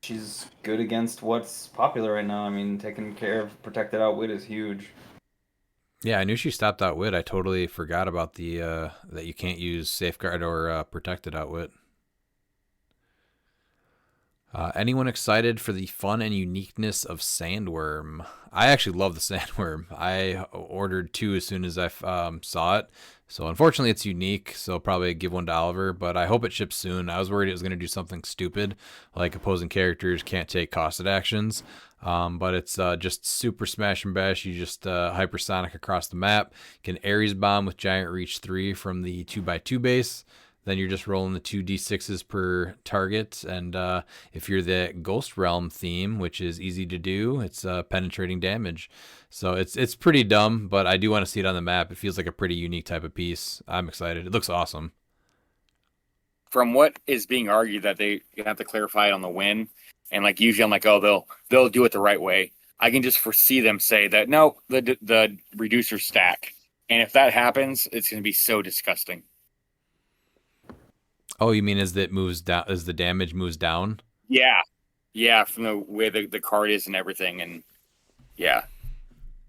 She's good against what's popular right now. I mean, taking care of protected outwit is huge. Yeah, I knew she stopped Outwit. I totally forgot about the that you can't use Safeguard or Protected Outwit. Anyone excited for the fun and uniqueness of Sandworm? I actually love the Sandworm. I ordered 2 as soon as I saw it. So unfortunately, it's unique. So I'll probably give one to Oliver, but I hope it ships soon. I was worried it was going to do something stupid, like opposing characters can't take costed actions. But it's just super smash and bash. You just hypersonic across the map. You can Ares bomb with Giant Reach 3 from the 2x2 base. Then you're just rolling the 2d6s per target. And if you're the Ghost Realm theme, which is easy to do, it's penetrating damage. So it's pretty dumb, but I do want to see it on the map. It feels like a pretty unique type of piece. I'm excited. It looks awesome. From what is being argued that they have to clarify it on the win, and like usually I'm like, oh, they'll do it the right way. I can just foresee them say that no, the reducer stack, and if that happens, it's going to be so disgusting. Oh, you mean as it moves down, as the damage moves down? Yeah, from the way the card is and everything, and yeah,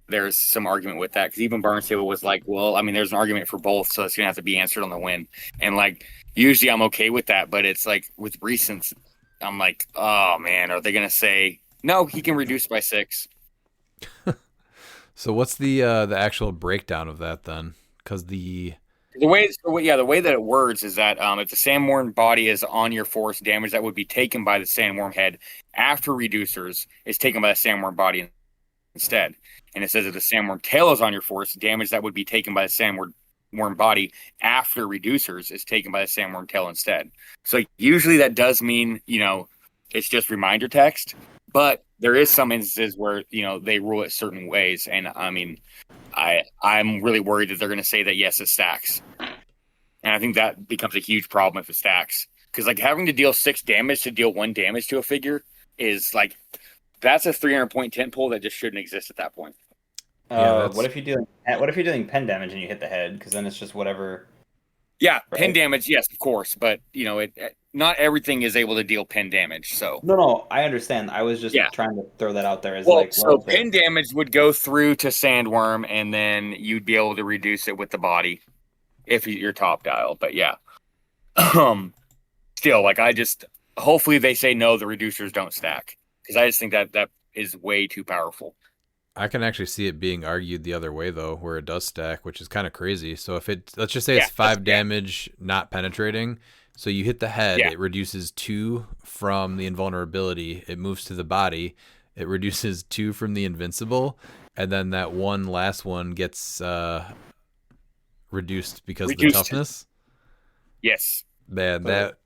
there's some argument with that because even Barnstable was like, well, I mean, there's an argument for both, so it's gonna have to be answered on the win. And like, usually I'm okay with that, but it's like with recents, I'm like, oh man, are they gonna say no? He can reduce by 6. So what's the actual breakdown of that then? Because the way that it words is that if the sandworm body is on your force, damage that would be taken by the sandworm head after reducers is taken by the sandworm body instead. And it says if the sandworm tail is on your force, damage that would be taken by the sandworm body after reducers is taken by the sandworm tail instead. So usually that does mean, it's just reminder text, but there is some instances where, they rule it certain ways. And I mean, I'm really worried that they're going to say that, yes, it stacks. And I think that becomes a huge problem if it stacks. Because, like, having to deal 6 damage to deal 1 damage to a figure is, like, that's a 300-point tent pole that just shouldn't exist at that point. What if you're doing pen damage and you hit the head? Because then it's just whatever. Yeah, right? Pen damage, yes, of course. But, not everything is able to deal pen damage, so. No, I understand. I was just trying to throw that out there as pen damage would go through to Sandworm, and then you'd be able to reduce it with the body if you're top dial. But yeah, still, like hopefully they say no, the reducers don't stack, because I just think that is way too powerful. I can actually see it being argued the other way though, where it does stack, which is kind of crazy. So if let's just say it's 5 damage, not penetrating. So you hit the head, it reduces 2 from the invulnerability. It moves to the body. It reduces 2 from the invincible. And then that last one gets reduced because of the toughness. Yes. Man, that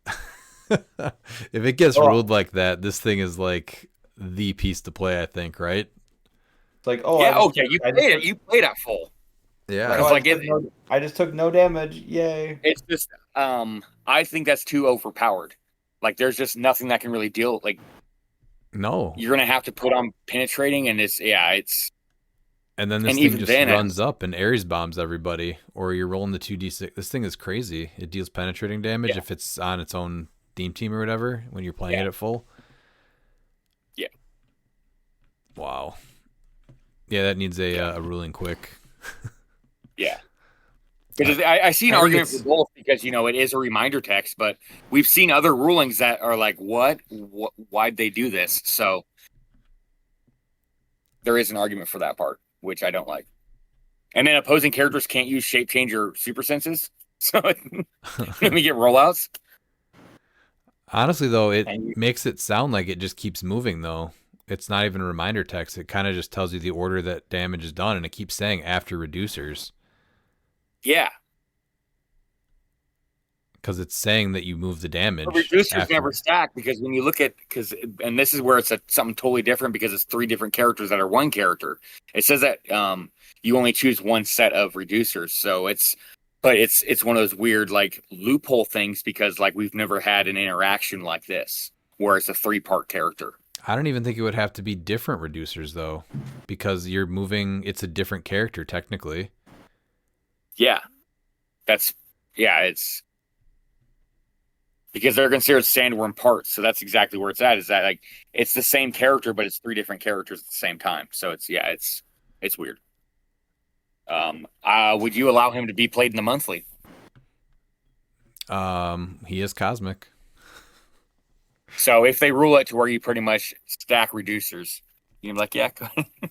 if it gets ruled like that, this thing is like the piece to play, I think, right? It's like, you played at full. Yeah. I just took no damage. Yay. It's just I think that's too overpowered. Like there's just nothing that can really deal. Like no. You're gonna have to put on penetrating, and it's and then this thing just runs up and Ares bombs everybody, or you're rolling the 2d6. This thing is crazy. It deals penetrating damage if it's on its own theme team or whatever when you're playing it at full. Yeah. Wow. Yeah, that needs a ruling quick. Yeah. Because I see an argument for both because, it is a reminder text, but we've seen other rulings that are like, what? Why'd they do this? So there is an argument for that part, which I don't like. And then opposing characters can't use shape change or super senses. So let me get rollouts. Honestly, though, it makes it sound like it just keeps moving, though. It's not even reminder text. It kind of just tells you the order that damage is done, and it keeps saying after reducers. Yeah. Because it's saying that you move the damage. But reducers never stack because when you look at and this is where it's something totally different because it's 3 different characters that are 1 character. It says that you only choose 1 set of reducers, so it's one of those weird like loophole things because like we've never had an interaction like this where it's a 3-part character. I don't even think it would have to be different reducers though, because you're moving. It's a different character technically. Yeah, it's because they're considered sandworm parts, so that's exactly where it's at. Is that like it's the same character, but it's 3 different characters at the same time. So it's weird. Would you allow him to be played in the monthly? He is cosmic. So if they rule it to where you pretty much stack reducers, You're like, yeah.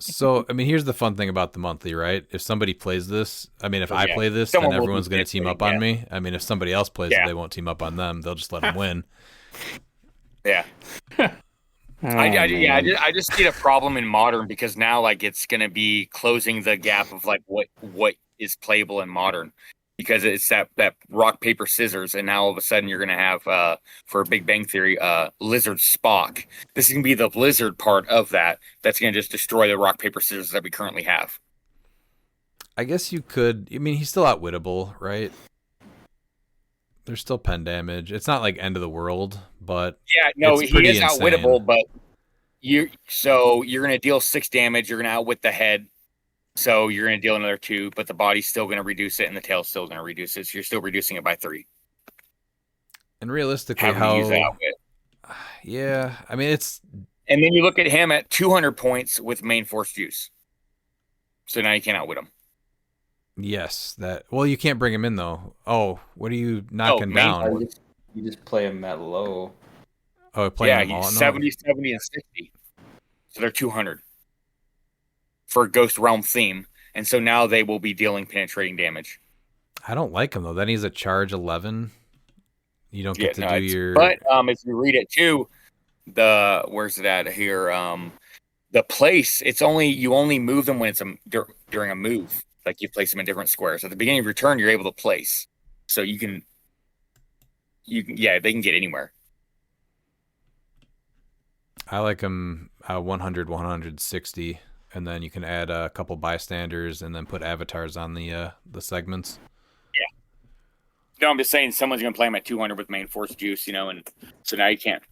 So, I mean, here's the fun thing about the monthly, right? If somebody plays this, I mean, if I play this, Someone then will everyone's be going to team up benefiting, on me. I mean, if somebody else plays it, Yeah. they won't team up on them. They'll just let them win. Yeah. Oh, I just see a problem in modern because now like it's gonna be closing the gap of like what is playable in modern because it's that rock paper scissors and now all of a sudden you're gonna have for Big Bang Theory lizard Spock. This is gonna be the lizard part of that's gonna just destroy the rock paper scissors that we currently have. I guess you could. I mean, he's still outwittable, right? There's still pen damage. It's not like end of the world, but Yeah, no, it's he pretty is insane. outwittable, but you're gonna deal 6 damage. You're gonna outwit the head, so you're gonna deal another 2, but the body's still gonna reduce it, and the tail's still gonna reduce it. So you're still reducing it by 3. And realistically, Having to use that outwit. Yeah, I mean, it's And then you look at him at 200 points with main force juice. So now you can't outwit him. yes. That well, you can't bring him in though. Oh, what are you knocking main down? force. You just play him at low. Oh, playing Yeah, them all. he's No. 70, 70, and 60. So they're 200 for a Ghost Realm theme. And so now they will be dealing penetrating damage. I don't like him though. Then he's a charge 11. You don't get to do your. But if you read it too, where's it at here? The place, you only move them when it's during a move. Like you place them in different squares. At the beginning of your turn, you're able to place. So they can get anywhere. I like him 100, 160, and then you can add a couple bystanders and then put avatars on the segments. No, I'm just saying someone's going to play him at 200 with main force juice, and so now you can't,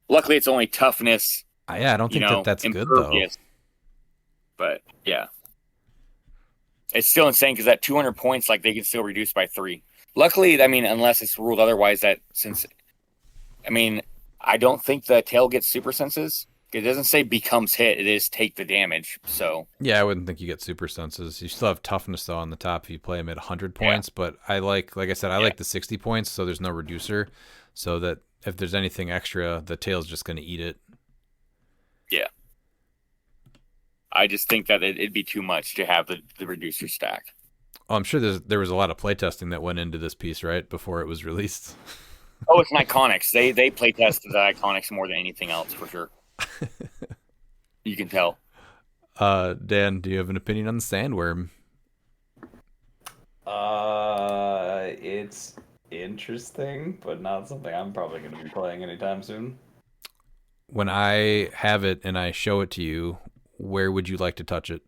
luckily it's only toughness. Yeah, I don't think that's good though. But yeah, it's still insane because at 200 points, like they can still reduce by 3. Luckily, I mean, unless it's ruled otherwise, I don't think the tail gets super senses. It doesn't say becomes hit; it is take the damage. So Yeah, I wouldn't think you get super senses. You still have toughness though on the top if you play him at 100 points. Yeah. But I like I said, I like the 60 points, so there's no reducer, so that if there's anything extra, the tail's just going to eat it. Yeah, I just think that it'd be too much to have the reducer stack. Oh, I'm sure there was a lot of playtesting that went into this piece, right, before it was released. Oh, it's an Iconics. They playtested the Iconics more than anything else for sure. You can tell. Dan, do you have an opinion on the sandworm? It's interesting, but not something I'm probably going to be playing anytime soon. When I have it and I show it to you, where would you like to touch it?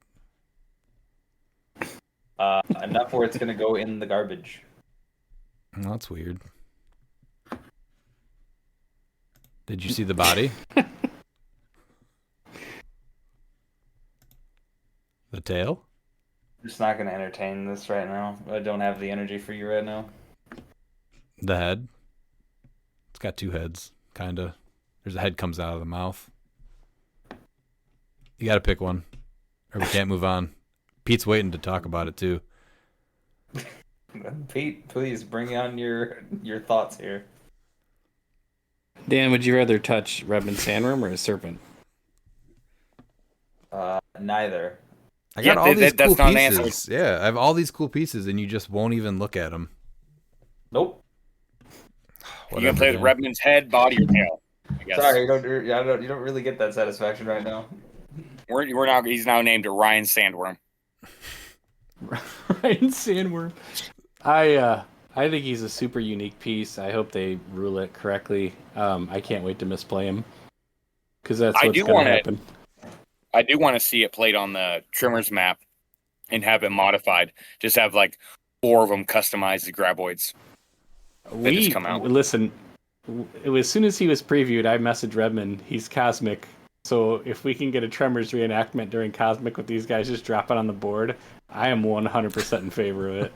Enough where it's going to go in the garbage. Oh, that's weird. Did you see the body? The tail? I'm just not going to entertain this right now. I don't have the energy for you right now. The head? It's got 2 heads, kind of. There's a head comes out of the mouth. You got to pick one, or we can't move on. Pete's waiting to talk about it, too. Pete, please bring on your thoughts here. Dan, would you rather touch Redmond's sandworm or a serpent? Neither. I got all these cool not an pieces. answer. Yeah, I have all these cool pieces, and you just won't even look at them. Nope. You gonna play with Redmond's head, body, or tail? I guess. Sorry, you don't really get that satisfaction right now. He's now named Ryan Sandworm. Ryan Sandworm. I think he's a super unique piece. I hope they rule it correctly. I can't wait to misplay him because that's what's going to happen. I do want to see it played on the Trimmers map and have it modified. Just have like 4 of them customized as graboids. Just come out. Listen, as soon as he was previewed, I messaged Redmond. He's Cosmic. So if we can get a Tremors reenactment during Cosmic with these guys just drop it on the board, I am 100% in favor of it.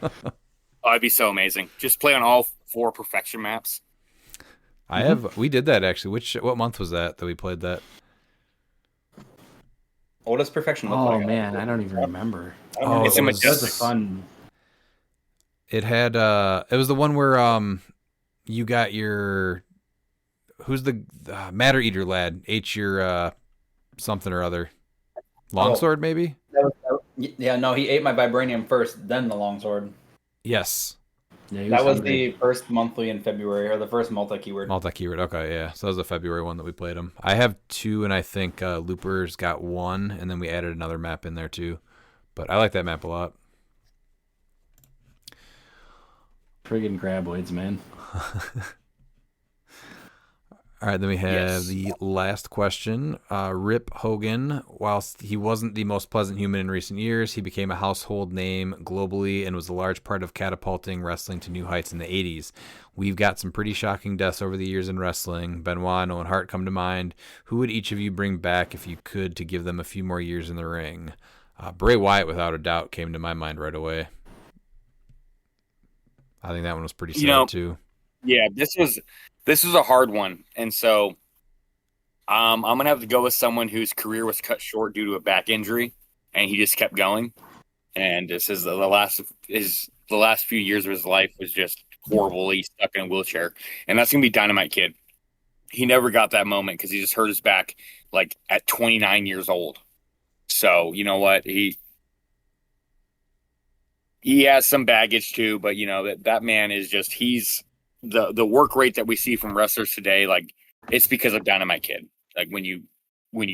Oh, it'd be so amazing. Just play on all 4 perfection maps. We did that actually. What month was that we played that? What does perfection look like? Oh man, I don't even remember. It's a Majestic. Fun. It had it was the one where you got your who's the Matter Eater lad? something or other. Longsword, maybe? Yeah, no, he ate my vibranium first, then the longsword. Yes. Yeah, That was the first monthly in February, or the first multi-keyword. Multi-keyword. Okay, yeah. So that was the February one that we played him. I have 2, and I think Looper's got 1, and then we added another map in there too. But I like that map a lot. Friggin' graboids, man. All right, then we have the last question. Rip Hogan. Whilst he wasn't the most pleasant human in recent years, he became a household name globally and was a large part of catapulting wrestling to new heights in the 80s. We've got some pretty shocking deaths over the years in wrestling. Benoit and Owen Hart come to mind. Who would each of you bring back if you could to give them a few more years in the ring? Bray Wyatt, without a doubt, came to my mind right away. I think that one was pretty sad too. Yeah, this was a hard one, and so I'm gonna have to go with someone whose career was cut short due to a back injury, and he just kept going. And this is the last few years of his life was just horrible. He's stuck in a wheelchair, and that's gonna be Dynamite Kid. He never got that moment because he just hurt his back like at 29 years old. So you know what, he has some baggage too, but you know that man is just he's the work rate that we see from wrestlers today, like it's because of Dynamite Kid. Like when you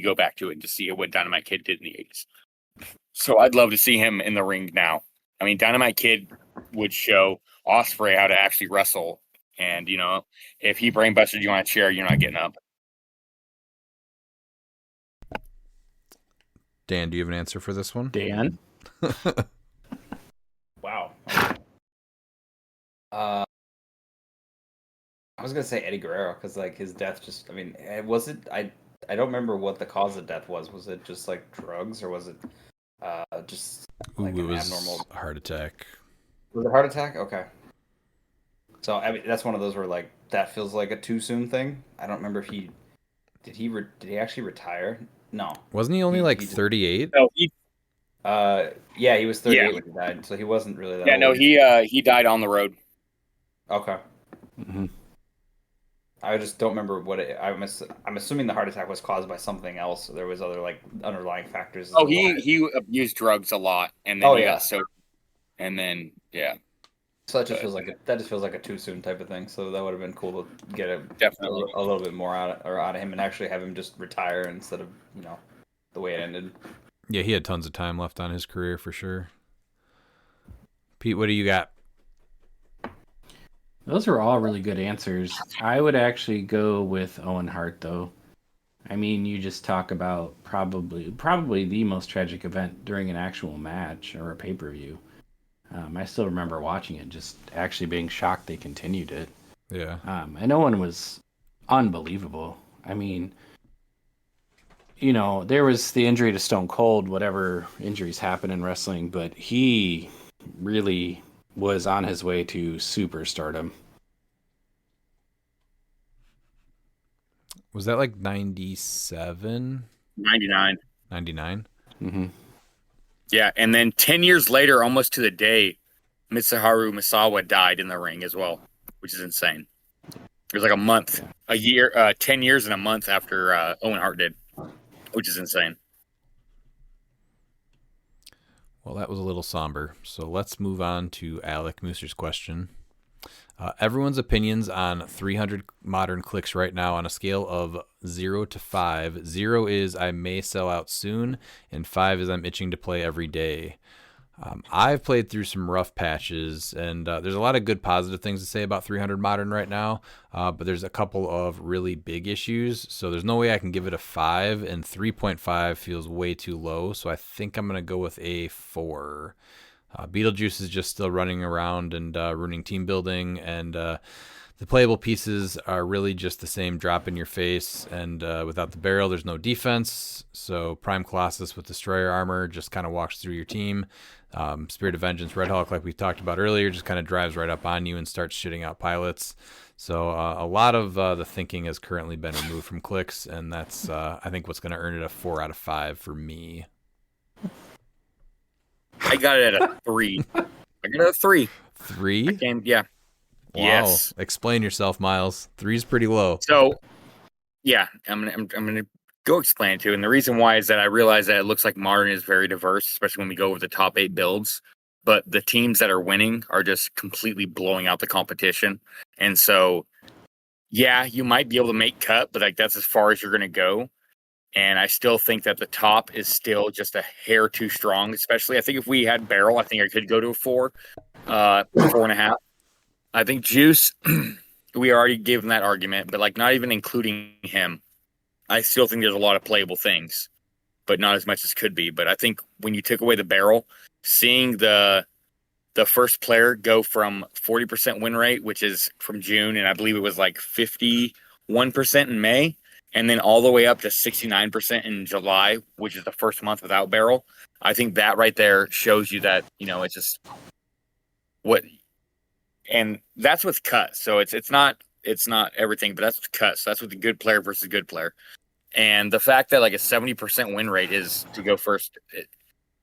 go back to it and to see what Dynamite Kid did in the 80s. So I'd love to see him in the ring now. I mean, Dynamite Kid would show Ospreay how to actually wrestle, and you know, if he brain busted you on a chair, you're not getting up. Dan, do you have an answer for this one? Dan? Wow. I was gonna say Eddie Guerrero because like his death just. I mean, was it? I don't remember what the cause of death was. Was it just like drugs or was it just like it an was abnormal heart attack? Was it heart attack? Okay. So I mean, that's one of those where like that feels like a too soon thing. I don't remember if he did he actually retire? No. Wasn't he only like 38? No, yeah, he was 38 when he died, so he wasn't really that yeah, old. no, he died on the road. Okay. Mm-hmm. I just don't remember what it. I'm assuming the heart attack was caused by something else. There was other like underlying factors. Oh, he abused drugs a lot, and then got sober, and then So that just feels like a too soon type of thing. So that would have been cool to get definitely a little bit more out of him and actually have him just retire instead of the way it ended. Yeah, he had tons of time left on his career for sure. Pete, what do you got? Those are all really good answers. I would actually go with Owen Hart, though. I mean, you just talk about probably the most tragic event during an actual match or a pay-per-view. I still remember watching it, just actually being shocked they continued it. Yeah. And Owen was unbelievable. I mean, there was the injury to Stone Cold, whatever injuries happen in wrestling, but he really was on his way to superstardom. Was that like 97? 99. 99? Mm-hmm. Yeah, and then 10 years later, almost to the day, Mitsuharu Misawa died in the ring as well, which is insane. It was like a month, a year, 10 years and a month after Owen Hart did, which is insane. Well, that was a little somber. So let's move on to Alec Mooser's question. Everyone's opinions on 300 modern clicks right now on a scale of 0 to 5. 0 is I may sell out soon, and 5 is I'm itching to play every day. I've played through some rough patches, and there's a lot of good positive things to say about 300 modern right now, but there's a couple of really big issues, so there's no way I can give it a 5, and 3.5 feels way too low, so I think I'm going to go with a 4. Beetlejuice is just still running around and ruining team building, and the playable pieces are really just the same drop in your face, and without the barrel there's no defense, so Prime Colossus with Destroyer armor just kind of walks through your team. Spirit of Vengeance Red Hawk, like we talked about earlier, just kind of drives right up on you and starts shitting out pilots. So a lot of the thinking has currently been removed from cliX, and that's I think what's going to earn it a 4 out of 5 for me. I got it at a 3. I got it at a 3. 3? Yeah. Wow. Yes. Explain yourself, Miles. 3's pretty low. So, yeah, I'm gonna Go explain it to. And the reason why is that I realize that it looks like Modern is very diverse, especially when we go over the top 8 builds. But the teams that are winning are just completely blowing out the competition. And so, yeah, you might be able to make cut, but like that's as far as you're going to go. And I still think that the top is still just a hair too strong. Especially, I think if we had Barrel, I think I could go to a 4.5. I think Juice, we already gave him that argument, but like not even including him, I still think there's a lot of playable things, but not as much as could be. But I think when you took away the Barrel, seeing the first player go from 40% win rate, which is from June, and I believe it was like 51% in May, and then all the way up to 69% in July, which is the first month without Barrel. I think that right there shows you that, it's just what, and that's with cut. So it's not everything, but that's with cut. So that's with the good player versus good player. And the fact that like a 70% win rate is to go first,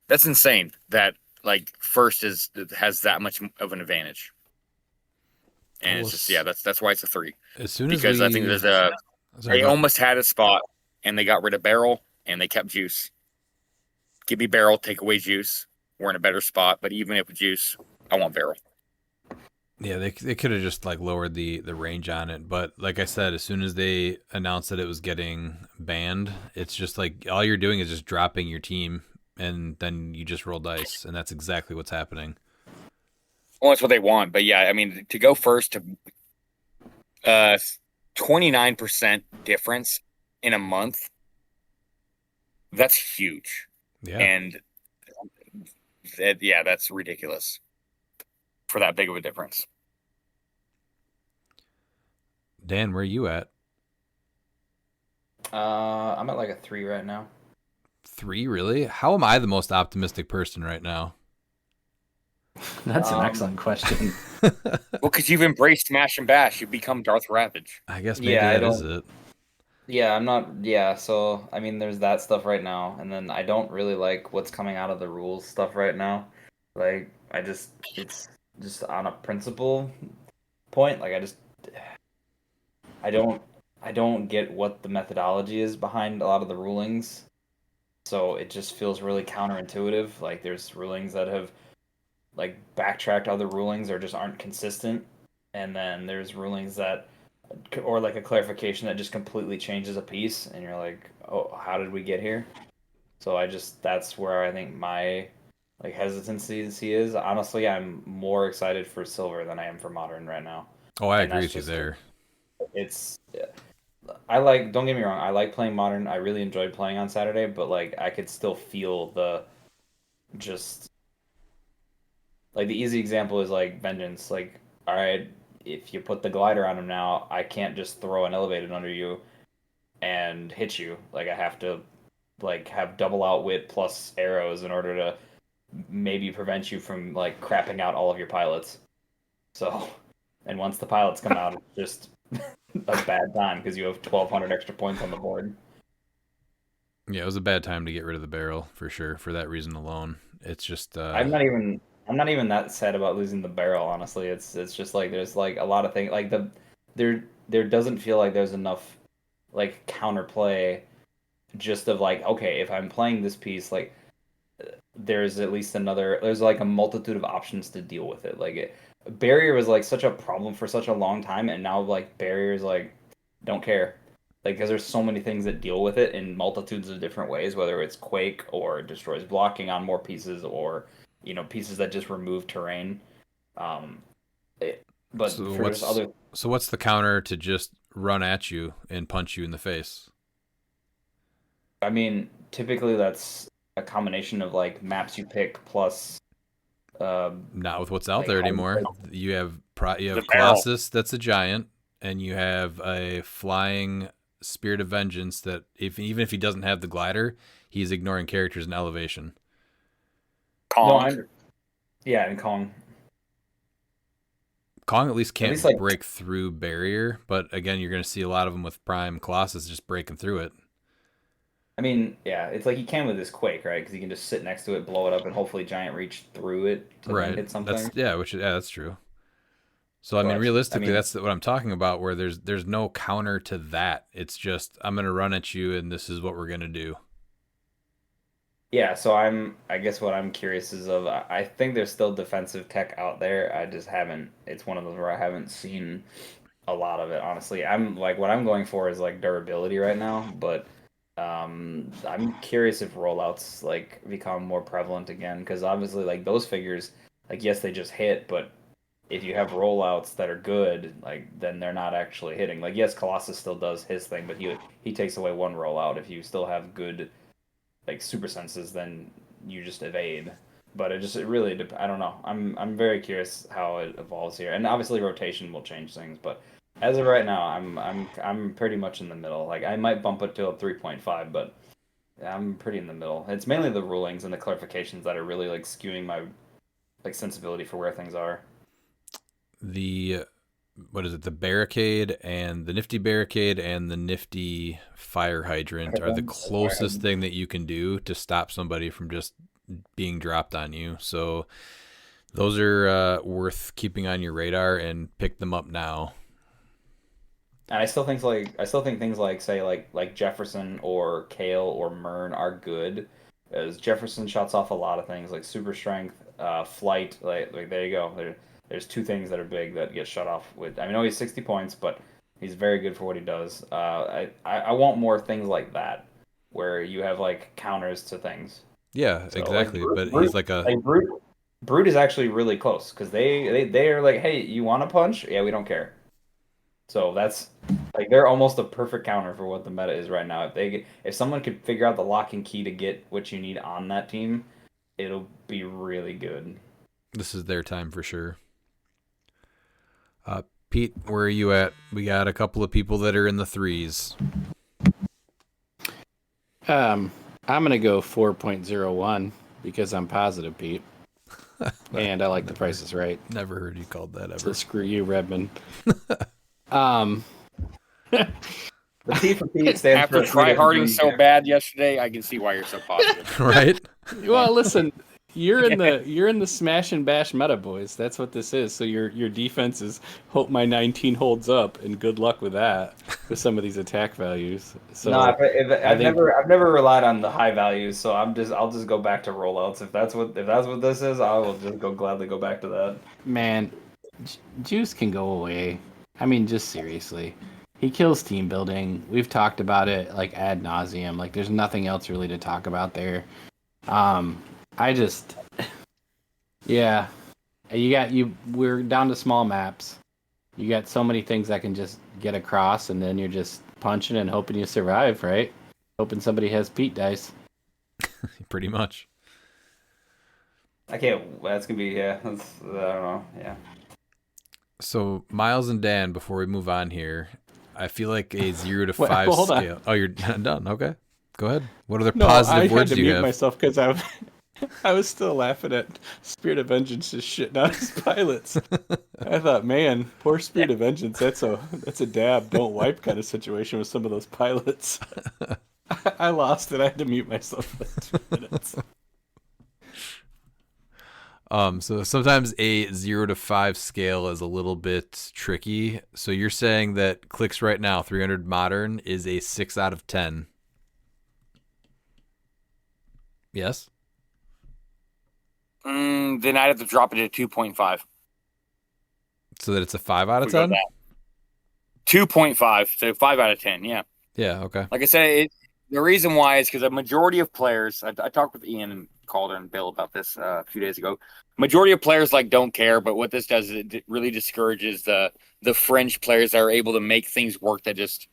that's insane. That like first has that much of an advantage. And it's just that's why it's a 3. As soon because as I think there's they almost had a spot and they got rid of Barrel and they kept Juice. Give me Barrel, take away Juice. We're in a better spot, but even if with Juice, I want Barrel. Yeah, they could have just like lowered the range on it, but like I said, as soon as they announced that it was getting banned, it's just like all you're doing is just dropping your team, and then you just roll dice, and that's exactly what's happening. Well, that's what they want, but yeah, I mean, to go first to 29% difference in a month, that's huge. Yeah, and that's ridiculous for that big of a difference. Dan, where are you at? I'm at like a 3 right now. 3, really? How am I the most optimistic person right now? That's an excellent question. Well, because you've embraced Smash and Bash, you've become Darth Ravage. I guess maybe that is it. Yeah, I'm not. Yeah, so I mean, there's that stuff right now, and then I don't really like what's coming out of the rules stuff right now. Like, it's just on a principle point. Like, I don't get what the methodology is behind a lot of the rulings. So it just feels really counterintuitive. Like, there's rulings that have like backtracked other rulings or just aren't consistent, and then there's rulings that or like a clarification that just completely changes a piece, and you're like, oh, how did we get here? So that's where I think my like hesitancy is. Honestly, I'm more excited for Silver than I am for Modern right now. Oh, I agree with you there. Don't get me wrong, I like playing Modern. I really enjoyed playing on Saturday, but like I could still feel like the easy example is like Vengeance. Like, all right, if you put the glider on him now, I can't just throw an elevated under you and hit you. Like, I have to like have double outwit plus arrows in order to maybe prevent you from like crapping out all of your pilots. So, and once the pilots come out, it's just a bad time because you have 1,200 extra points on the board. Yeah, it was a bad time to get rid of the Barrel for sure. For that reason alone, it's just. I'm not even that sad about losing the Barrel. Honestly, it's just like there's like a lot of things like there doesn't feel like there's enough like counterplay. Just of like, okay, if I'm playing this piece, like there's like a multitude of options to deal with it. Like Barrier was like such a problem for such a long time, and now like Barrier's like don't care. Like, because there's so many things that deal with it in multitudes of different ways, whether it's Quake or destroys blocking on more pieces or, pieces that just remove terrain. But so for what's, other... So what's the counter to just run at you and punch you in the face? I mean, typically that's a combination of like maps you pick plus... Not with what's out there anymore. You have The Colossus, that's a giant, and you have a flying Spirit of Vengeance that even if he doesn't have the glider, he's ignoring characters in elevation. Kong. And Kong. Kong at least can't break through barrier, but again, you're going to see a lot of them with Prime Colossus just breaking through it. I mean, yeah, it's like he can with his Quake, right? Because he can just sit next to it, blow it up, and hopefully Giant reach through it to hit something. That's true. So I mean, But, realistically, that's what I'm talking about. Where there's no counter to that. It's just I'm gonna run at you, and this is what we're gonna do. yeah, so I guess what I'm curious is I think there's still defensive tech out there. I just haven't. It's one of those where I haven't seen a lot of it. Honestly, I'm like what I'm going for is like durability right now, but I'm curious if rollouts like become more prevalent again because obviously like those figures, like yes they just hit, but if you have rollouts that are good, like then they're not actually hitting. Like yes, Colossus still does his thing, but he takes away one rollout. If you still have good like super senses, then you just evade. But it really I don't know. I'm very curious how it evolves here, and obviously rotation will change things. But as of right now, I'm pretty much in the middle. Like I might bump it to a 3.5, but I'm pretty in the middle. It's mainly the rulings and the clarifications that are really like skewing my like sensibility for where things are. The what is it? The barricade and the nifty barricade and the nifty fire hydrant are the closest thing that you can do to stop somebody from just being dropped on you. So those are worth keeping on your radar and pick them up now. And I still think things like say like Jefferson or Kale or Mern are good, as Jefferson shuts off a lot of things like super strength, flight. Like there you go. There's two things that are big that get shut off with. I know he's 60 points, but he's very good for what he does. I want more things like that, where you have like counters to things. Yeah, So, exactly. Like, but he's like a Brute is actually really close because they are like, hey, you want to punch? Yeah, we don't care. So that's like they're almost a perfect counter for what the meta is right now. If someone could figure out the lock and key to get what you need on that team, it'll be really good. This is their time for sure. Pete, where are you at? We got a couple of people that are in the 3s. I'm gonna go 4.01 because I'm positive, Pete, and I like the Price is Right. Never heard you called that ever. So screw you, Redmond. The P for Pete stands After for try harding so bad yesterday, I can see why you're so positive. Right? Well, listen, you're in the smash and bash meta, boys. That's what this is. So your defense is hope my 19 holds up, and good luck with that with some of these attack values. So No, I've never relied on the high values, so I'll just go back to rollouts. If that's what this is, I will just gladly go back to that. man, Juice can go away. I mean, just seriously. He kills team building. We've talked about it like ad nauseum. Like there's nothing else really to talk about there. I just yeah. We're down to small maps. You got so many things that can just get across and then you're just punching and hoping you survive, right? Hoping somebody has Pete dice. Pretty much. That's gonna be I don't know, yeah. So Miles and Dan, before we move on here, I feel like a 0 to 5 hold scale. on. Oh, you're done. Okay, go ahead. What other No, positive I words had to do you mute have? myself because I was still laughing at Spirit of Vengeance just shitting out his pilots. I thought, man, poor Spirit of Vengeance. That's a dab, don't wipe kind of situation with some of those pilots. I lost it. I had to mute myself for 2 minutes. So sometimes a 0 to 5 scale is a little bit tricky. So you're saying that CLIX right now, 300 modern, is a 6 out of 10. Yes? Then I'd have to drop it to 2.5. So that it's a 5 out of 10? 2.5, so 5 out of 10, yeah. Yeah, okay. Like I said, the reason why is because a majority of players, I talked with Ian and Calder and Bill about this a few days ago. Majority of players don't care, but what this does is it really discourages the fringe players that are able to make things work that just,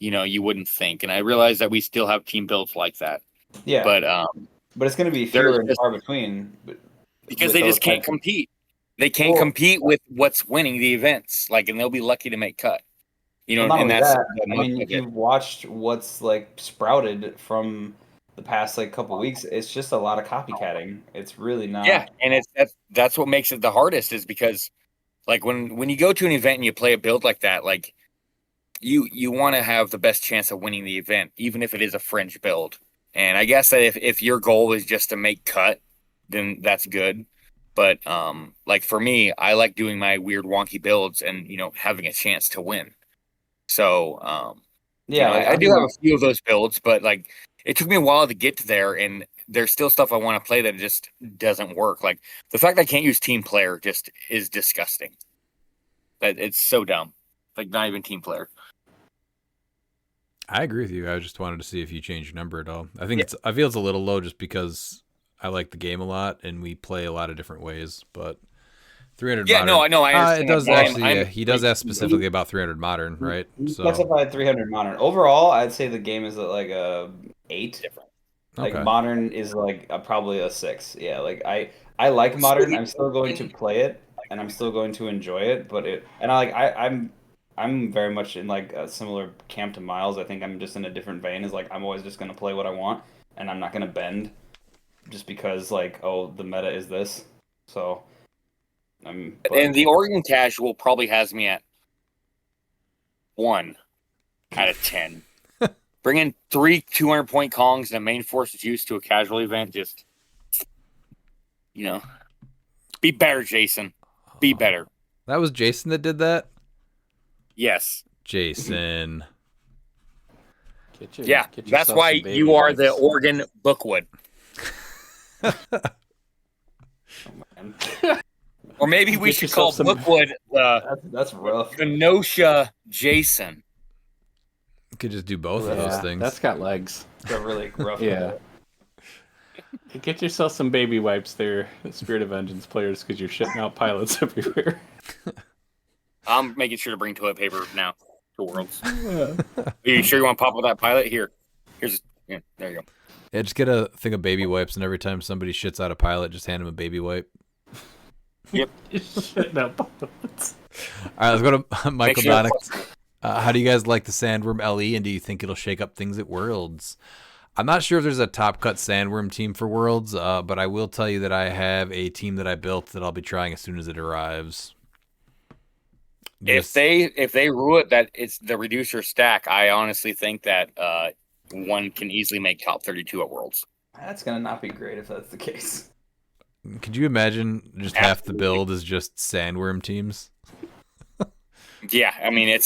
you wouldn't think. And I realize that we still have team builds like that. Yeah, but it's going to be fewer and far between. Because they just can't compete. They can't compete with what's winning the events. And they'll be lucky to make cut. And that's. You've watched what's sprouted from the past couple weeks. It's just a lot of copycatting. It's really not. Yeah, and that's what makes it the hardest is because, when you go to an event and you play a build like that, you want to have the best chance of winning the event, even if it is a fringe build. And I guess that if your goal is just to make cut, then that's good. But like for me, I like doing my weird wonky builds and having a chance to win. So Yeah, like, I do have a few of those builds, but like it took me a while to get to there, and there's still stuff I want to play that just doesn't work. Like the fact I can't use team player just is disgusting. That it's so dumb. Like not even team player. I agree with you. I just wanted to see if you changed your number at all. I think I feel it's a little low just because I like the game a lot and we play a lot of different ways. But 300 Yeah, modern, no, I know. I understand. it does that, but actually. He does ask specifically about 300 modern, right? You So specified 300 modern. Overall, I'd say the game is at like a 8. different. Like okay. modern is like probably a 6. Yeah, like I like modern. I'm still going to play it and I'm still going to enjoy it. But I'm very much in like a similar camp to Miles. I think I'm just in a different vein. Is like I'm always just gonna play what I want and I'm not gonna bend just because like the meta is this. So And the Oregon casual probably has me at 1 out of 10. Bringing 3 200-point Kongs and a main force juice to a casual event, just be better, Jason. Be better. That was Jason that did that? Yes. Jason. That's yourself why some baby you are wipes. the Oregon Bookwood. Or maybe we Get should yourself call some- Bookwood that's rough. Kenosha Jason. You could just do both of those things. That's got legs. That's really rough. Yeah. Get yourself some baby wipes there, Spirit of Vengeance players, because you're shitting out pilots everywhere. I'm making sure to bring toilet paper now to Worlds. Are you sure you want to pop with that pilot? Here. There you go. Yeah, just get a thing of baby wipes, and every time somebody shits out a pilot, just hand them a baby wipe. Yep. Shitting out pilots. All right, let's go to Michael sure- Donick. How do you guys like the Sandworm LE, and do you think it'll shake up things at Worlds? I'm not sure if there's a top cut Sandworm team for Worlds, but I will tell you that I have a team that I built that I'll be trying as soon as it arrives. If they rule it that it's the reducer stack, I honestly think that one can easily make top 32 at Worlds. That's gonna not be great if that's the case. Could you imagine just half the build is just Sandworm teams? Yeah, I mean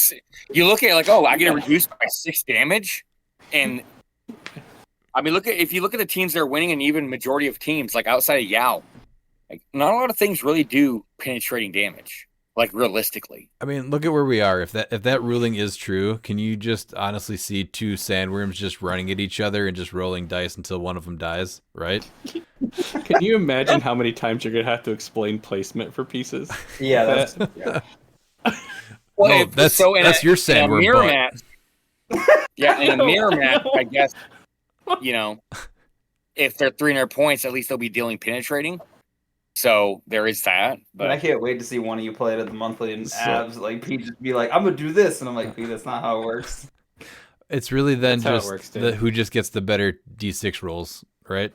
you look at it like, I get reduced by 6 damage, and I mean if you look at the teams that are winning, and even majority of teams like outside of Yao, like not a lot of things really do penetrating damage, like realistically. I mean, look at where we are. If that ruling is true, can you just honestly see 2 Sandworms just running at each other and just rolling dice until one of them dies, right? Can you imagine how many times you're going to have to explain placement for pieces? Yeah, that's Well, No, that's your Sandworm mirror butt. match. Yeah, in a mirror match, I guess, if they're 300 points, at least they'll be dealing penetrating. So there is that. But I But can't wait to see one of you play it at the monthly and abs. Like Pete just be like, "I'm gonna do this," and I'm like, "Pete, that's not how it works." It's really then That's how it just works, dude. who just gets the better D6 rolls, right?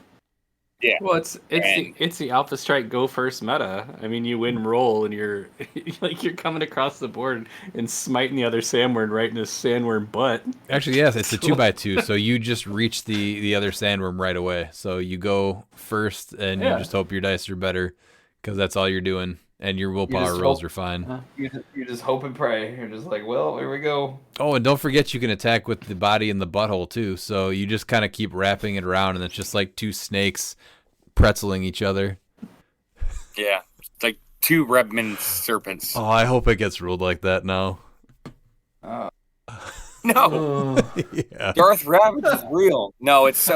Well, it's the Alpha Strike go first meta. I mean, you win roll and you're you're coming across the board and smiting the other Sandworm right in his Sandworm butt. Actually, yes, it's a 2x2, so you just reach the other Sandworm right away. So you go first, and you just hope your dice are better, because that's all you're doing, and your willpower rolls are fine. You just hope and pray. You're just like, well, here we go. Oh, and don't forget you can attack with the body and the butthole too. So you just kind of keep wrapping it around, and it's just like 2 snakes pretzeling each other. yeah, it's like 2 Rebman serpents. Oh, I hope it gets ruled like that now. No, Yeah. Darth Ravage is real. No, it's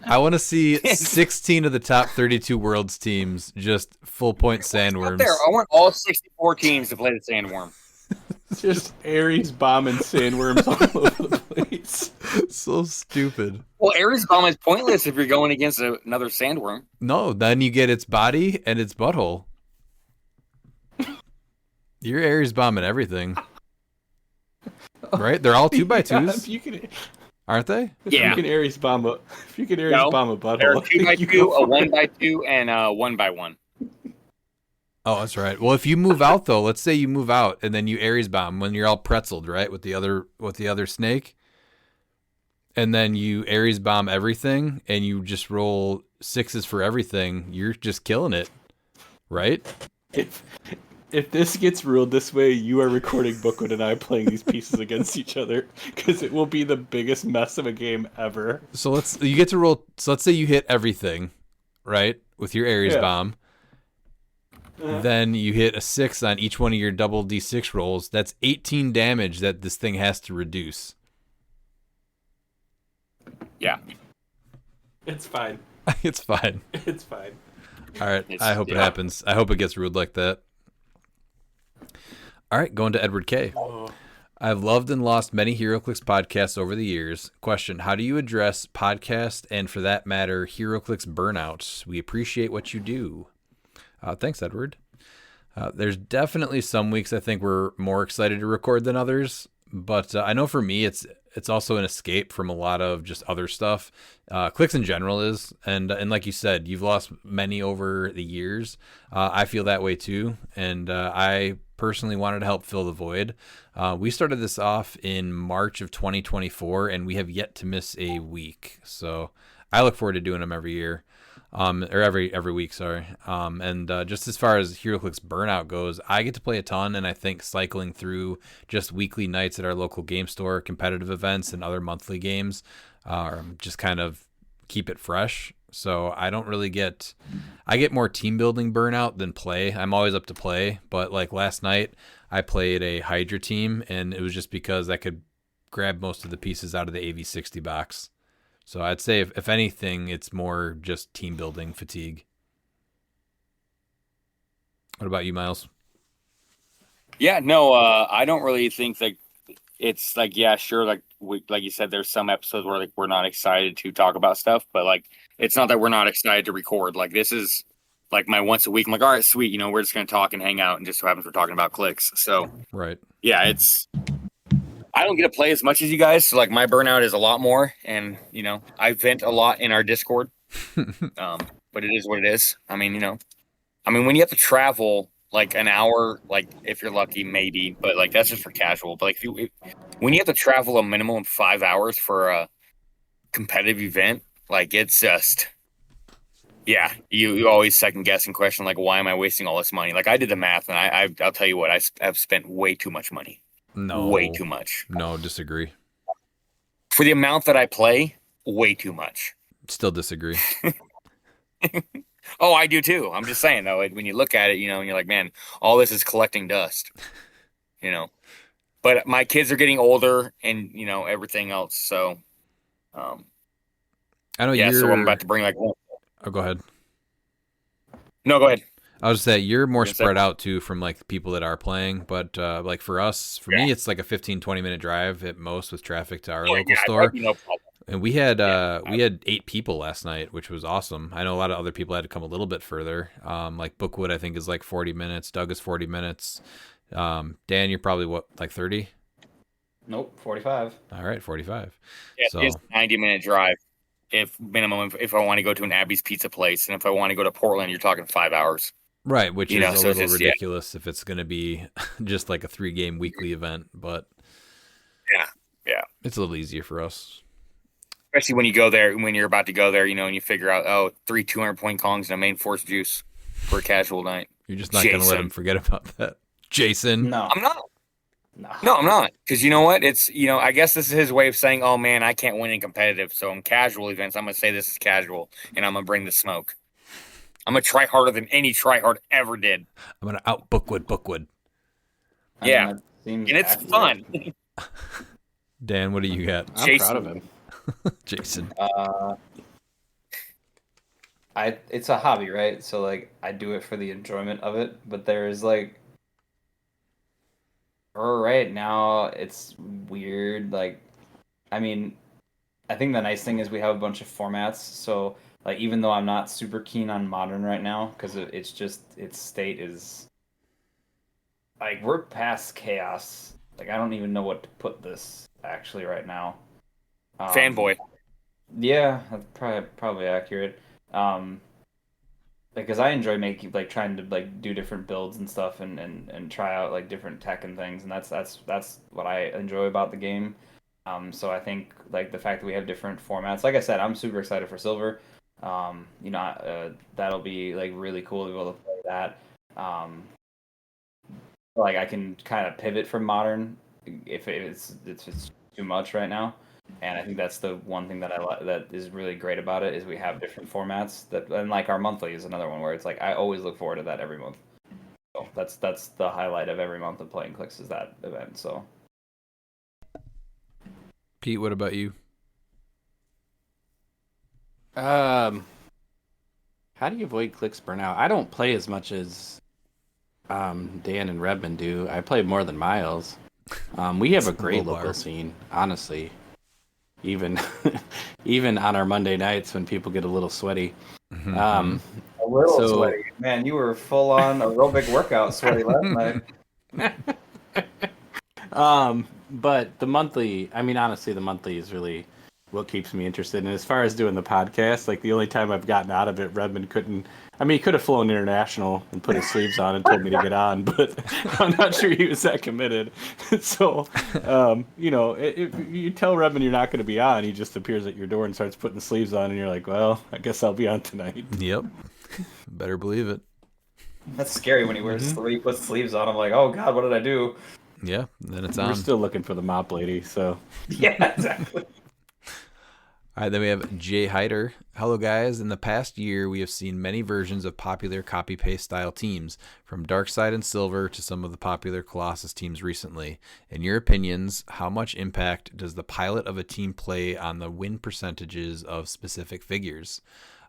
I want to see 16 of the top 32 Worlds teams just full point out Sandworms. there. I want all 64 teams to play the Sandworm. Just Ares bombing Sandworms all over the place. So stupid. Well, Ares Bomb is pointless if you're going against another Sandworm. No, then you get its body and its butthole. You're Ares bombing everything. Right? They're all 2x2s, If you can, aren't they? Yeah. if you can Ares bomb a No, bomb a There are butthole. 2x2, a 1x2, and a 1x1. Oh, that's right. Well, if you move out though, let's say you move out and then you Ares bomb when you're all pretzeled, right, with the other snake, and then you Ares bomb everything and you just roll 6s for everything, you're just killing it, right? If this gets ruled this way, you are recording Bookwood and I playing these pieces against each other because it will be the biggest mess of a game ever. So you get to roll. So let's say you hit everything, right, with your Ares Yeah. bomb. Then you hit a 6 on each one of your double D6 rolls. That's 18 damage that this thing has to reduce. Yeah. It's fine. It's fine. It's fine. All right. I hope it happens. I hope it gets ruled like that. All right. Going to Edward K. I've loved and lost many HeroClix podcasts over the years. Question: how do you address podcast and, for that matter, HeroClix burnout? We appreciate what you do. Thanks, Edward. There's definitely some weeks I think we're more excited to record than others, but I know for me it's also an escape from a lot of just other stuff. CLIX in general is, and like you said, you've lost many over the years. I feel that way too, and I personally wanted to help fill the void. We started this off in March of 2024, and we have yet to miss a week. So I look forward to doing them every year. Or every week, sorry. And just as far as HeroClix burnout goes, I get to play a ton, and I think cycling through just weekly nights at our local game store, competitive events, and other monthly games, just kind of keep it fresh. So I don't really I get more team building burnout than play. I'm always up to play, but like last night, I played a Hydra team, and it was just because I could grab most of the pieces out of the AV60 box. So I'd say, if anything, it's more just team building fatigue. What about you, Miles? Yeah, no, I don't really think that it's like, yeah, sure, like like you said, there's some episodes where like we're not excited to talk about stuff, but like it's not that we're not excited to record. Like this is like my once a week. I'm like, all right, sweet, you know, we're just gonna talk and hang out, and just so happens we're talking about CLIX. So Right. yeah, I don't get to play as much as you guys, so like my burnout is a lot more, and you know, I vent a lot in our Discord. But it is what it is. I mean, you know, when you have to travel like an hour, like if you're lucky, maybe, but like that's just for casual. But like when you have to travel a minimum of 5 hours for a competitive event, like it's just, yeah, you always second guess and question like, why am I wasting all this money? Like I did the math, and I'll tell you what, I've spent way too much money. No. Way too much. No, disagree. For the amount that I play, way too much. Still disagree. Oh, I do too. I'm just saying though, when you look at it, you know, and you're like, man, all this is collecting dust, you know. But my kids are getting older, and you know everything else. So, I know yeah. you're. So I'm about to bring like. Oh, go ahead. No, go ahead. I was saying you're more spread out too from like people that are playing, but like for me, it's like a 15-20 minute drive at most with traffic to our local store. No problem. And we had 8 people last night, which was awesome. I know a lot of other people had to come a little bit further. Like Bookwood, I think is like 40 minutes. Doug is 40 minutes. Dan, you're probably what, like 30? Nope, 45. All right, 45. Yeah, So it's a 90-minute drive, if I want to go to an Abby's Pizza place, and if I want to go to Portland, you're talking 5 hours. right, which You is know, a so it's little just, ridiculous if it's going to be just like a 3-game weekly event, but Yeah. it's a little easier for us. Especially when you go there, when you're about to go there, you know, and you figure out, 3 200-point Kongs and a main force juice for a casual night. You're just not going to let him forget about that. Jason. No. I'm not. No, I'm not. Because you know what? It's, you know, I guess this is his way of saying, oh, man, I can't win in competitive. So in casual events, I'm going to say this is casual, and I'm going to bring the smoke. I'm going to try harder than any tryhard ever did. I'm going to out Bookwood. Yeah. that seems And it's accurate. fun. Dan, what do you got? I'm Jason. proud of him. Jason. It's a hobby, right? So like I do it for the enjoyment of it, but there's like right now it's weird. Like I think the nice thing is we have a bunch of formats, so like even though I'm not super keen on modern right now because it's just its state is like we're past chaos. Like I don't even know what to put this actually right now. Fanboy. Yeah, that's probably accurate. Because I enjoy trying to like do different builds and stuff and try out like different tech and things, and that's what I enjoy about the game. So I think like the fact that we have different formats, like I said, I'm super excited for Silver. That'll be like really cool to be able to play that. Like I can kind of pivot from modern if it's too much right now. And I think that's the one thing that I like that is really great about it is we have different formats that, and like our monthly is another one where it's like I always look forward to that every month. So that's the highlight of every month of playing CLIX is that event. So Pete, what about you? How do you avoid CLIX burnout? I don't play as much as Dan and Redmond do. I play more than Miles. We have a great local scene, honestly. Even even on our Monday nights when people get a little sweaty. a little sweaty. Man, you were full on aerobic workout sweaty last night. But the monthly, I mean, honestly, the monthly is really what keeps me interested. And as far as doing the podcast, like the only time I've gotten out of it, Redmond couldn't. I mean, he could have flown international and put his sleeves on and told me to get on, but I'm not sure he was that committed. So, you know, if you tell Redmond you're not going to be on, he just appears at your door and starts putting the sleeves on, and you're like, well, I guess I'll be on tonight. Yep. Better believe it. That's scary when he wears when he puts sleeves on. I'm like, oh God, what did I do? Yeah, then it's on. We're still looking for the mop lady, so. Yeah, exactly. All right, then we have Jay Hyder. Hello, guys. In the past year, we have seen many versions of popular copy-paste style teams, from Darkside and Silver to some of the popular Colossus teams recently. In your opinions, how much impact does the pilot of a team play on the win percentages of specific figures?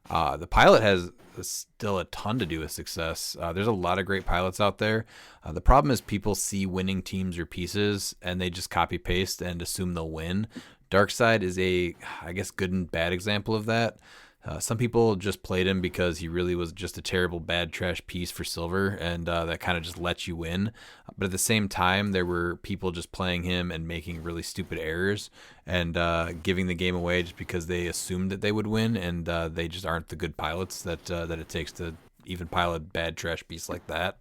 The pilot has still a ton to do with success. There's a lot of great pilots out there. The problem is people see winning teams or pieces, and they just copy-paste and assume they'll win. Darkside is a, I guess, good and bad example of that. Some people just played him because he really was just a terrible bad trash piece for Silver, and that kind of just lets you win. But at the same time, there were people just playing him and making really stupid errors and giving the game away just because they assumed that they would win, and they just aren't the good pilots that it takes to even pilot a bad trash piece like that.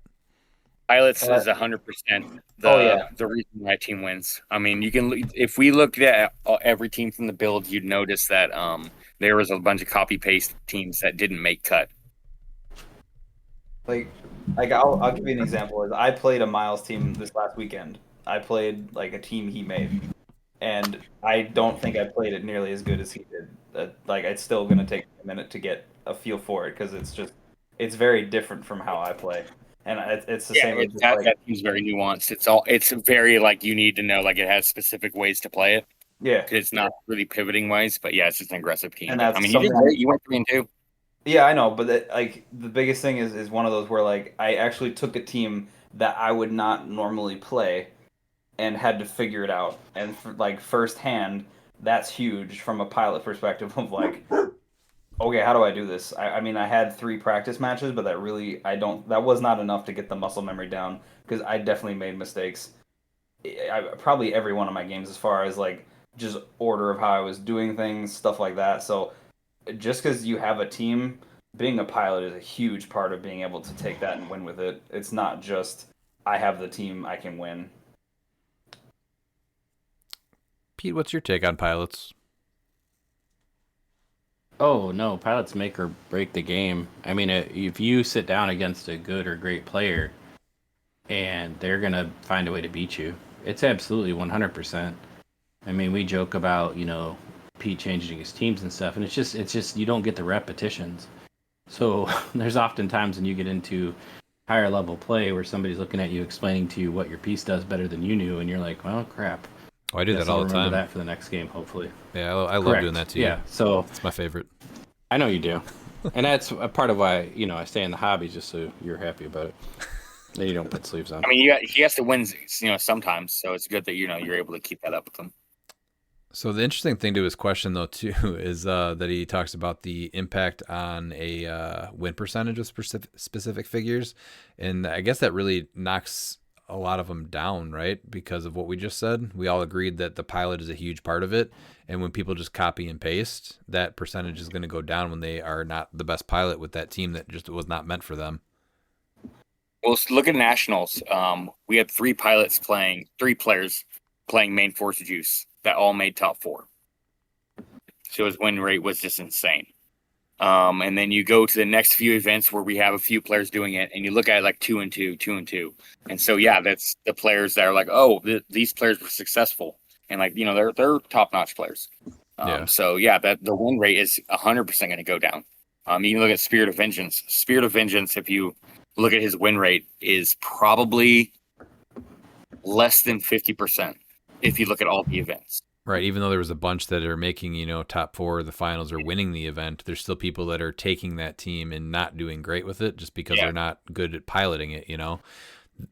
Pilots is 100% the reason my team wins. I mean, you can if we looked at every team from the build, you'd notice that there was a bunch of copy paste teams that didn't make cut. Like I'll give you an example. I played a Miles team this last weekend. I played like a team he made, and I don't think I played it nearly as good as he did. Like it's still gonna take a minute to get a feel for it because it's very different from how I play. And it's the same. That team's very nuanced. It's very like you need to know like it has specific ways to play it. Yeah, it's not really pivoting wise, but yeah, it's just an aggressive team. And that's I mean, you went 3-2. Yeah, I know, but like the biggest thing is one of those where like I actually took a team that I would not normally play, and had to figure it out. And like firsthand, that's huge from a pilot perspective of like. Okay, how do I do this? I mean, I had 3 practice matches, but that was not enough to get the muscle memory down because I definitely made mistakes. Probably every one of my games as far as like just order of how I was doing things, stuff like that. So just because you have a team, being a pilot is a huge part of being able to take that and win with it. It's not just, I have the team, I can win. Pete, what's your take on pilots? Oh, no, pilots make or break the game. I mean, if you sit down against a good or great player and they're going to find a way to beat you, it's absolutely 100%. I mean, we joke about, Pete changing his teams and stuff, and it's just you don't get the repetitions. So there's often times when you get into higher level play where somebody's looking at you explaining to you what your piece does better than you knew, and you're like, well, crap. Oh, I do that all the time. Remember that for the next game, hopefully. Yeah, I love doing that too. Yeah, so it's my favorite. I know you do, and that's a part of why I stay in the hobby just so you're happy about it. Then you don't put sleeves on. I mean, he has to win, sometimes, so it's good that you're able to keep that up with him. So the interesting thing to his question, though, too, is that he talks about the impact on a win percentage of specific figures, and I guess that really knocks a lot of them down, right? Because of what we just said. We all agreed that the pilot is a huge part of it, and when people just copy and paste, that percentage is going to go down when they are not the best pilot with that team that just was not meant for them. Well, look at Nationals. We had 3 players playing main force juice that all made top 4. So his win rate was just insane. And then you go to the next few events where we have a few players doing it, and you look at it like 2 and 2, 2 and 2. And so, yeah, that's the players that are like, oh, these players were successful. And like, they're top-notch players. Yeah. So yeah, that the win rate is 100% going to go down. You can look at Spirit of Vengeance. Spirit of Vengeance, if you look at his win rate, is probably less than 50% if you look at all the events. Right. Even though there was a bunch that are making, top 4 of the finals or winning the event, there's still people that are taking that team and not doing great with it just because they're not good at piloting it,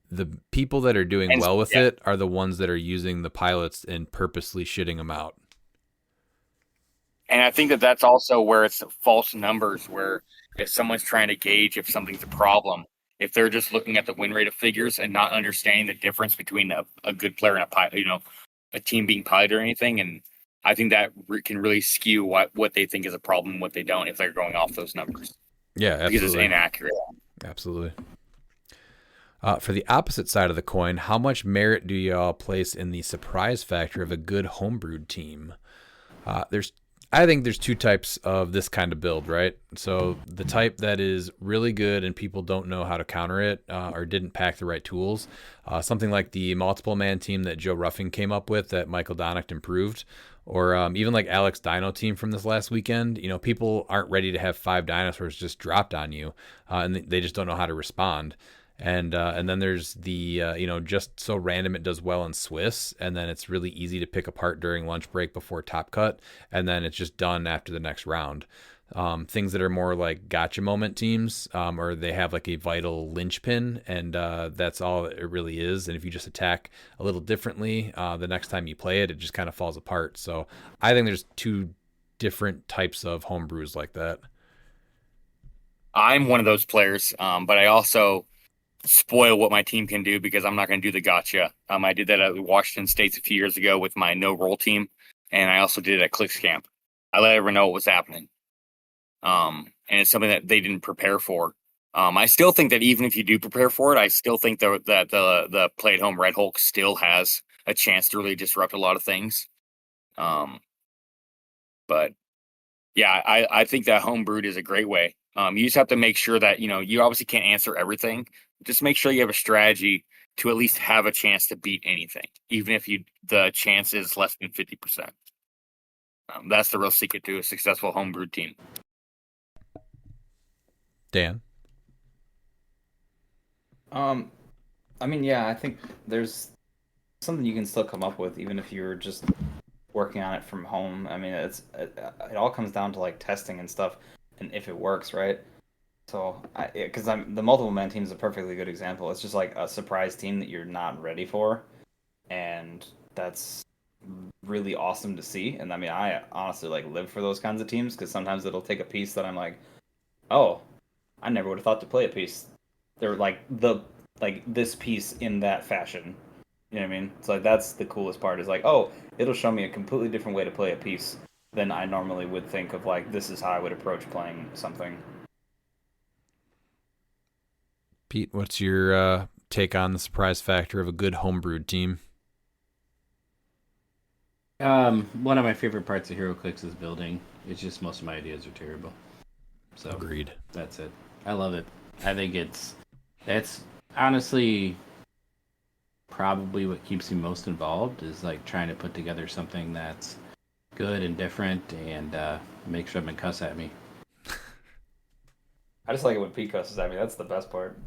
The people that are doing well with it are the ones that are using the pilots and purposely shitting them out. And I think that that's also where it's false numbers, where if someone's trying to gauge if something's a problem, if they're just looking at the win rate of figures and not understanding the difference between a good player and a pilot, a team being piloted or anything. And I think that can really skew what they think is a problem, what they don't, if they're going off those numbers. Yeah, absolutely. Because it's inaccurate. Absolutely. For the opposite side of the coin, how much merit do y'all place in the surprise factor of a good homebrewed team? I think there's 2 types of this kind of build, right? So the type that is really good and people don't know how to counter it or didn't pack the right tools, something like the multiple man team that Joe Ruffing came up with that Michael Donnicht improved, or even like Alex Dino team from this last weekend. People aren't ready to have 5 dinosaurs just dropped on you, and they just don't know how to respond. And then there's the, just so random it does well in Swiss, and then it's really easy to pick apart during lunch break before top cut, and then it's just done after the next round. Things that are more like gotcha moment teams, or they have like a vital linchpin, and that's all it really is. And if you just attack a little differently, the next time you play it, it just kind of falls apart. So I think there's 2 different types of homebrews like that. I'm one of those players, but I also spoil what my team can do because I'm not going to do the gotcha. I did that at Washington State a few years ago with my no roll team, and I also did it at CLIX camp. I let everyone know what was happening, and it's something that they didn't prepare for. I still think that even if you do prepare for it, I still think that the play at home Red Hulk still has a chance to really disrupt a lot of things. But yeah, I think that home brewed is a great way. You just have to make sure that you obviously can't answer everything. Just make sure you have a strategy to at least have a chance to beat anything, even if the chance is less than 50%. That's the real secret to a successful homebrewed team. Dan? I think there's something you can still come up with, even if you're just working on it from home. I mean, it all comes down to like testing and stuff, and if it works, right? So, because the multiple man team is a perfectly good example. It's just like a surprise team that you're not ready for, and that's really awesome to see. And I mean, I honestly like live for those kinds of teams because sometimes it'll take a piece that I'm like, oh, I never would have thought to play a piece. They're like this piece in that fashion. You know what I mean? It's like that's the coolest part. Is like, oh, it'll show me a completely different way to play a piece than I normally would think of. Like, this is how I would approach playing something. Pete, what's your take on the surprise factor of a good homebrewed team? One of my favorite parts of HeroClix is building. It's just most of my ideas are terrible. So agreed. That's it. I love it. I think that's honestly probably what keeps me most involved is like trying to put together something that's good and different and make sure everyone cuss at me. I just like it when Pete cusses at me. That's the best part.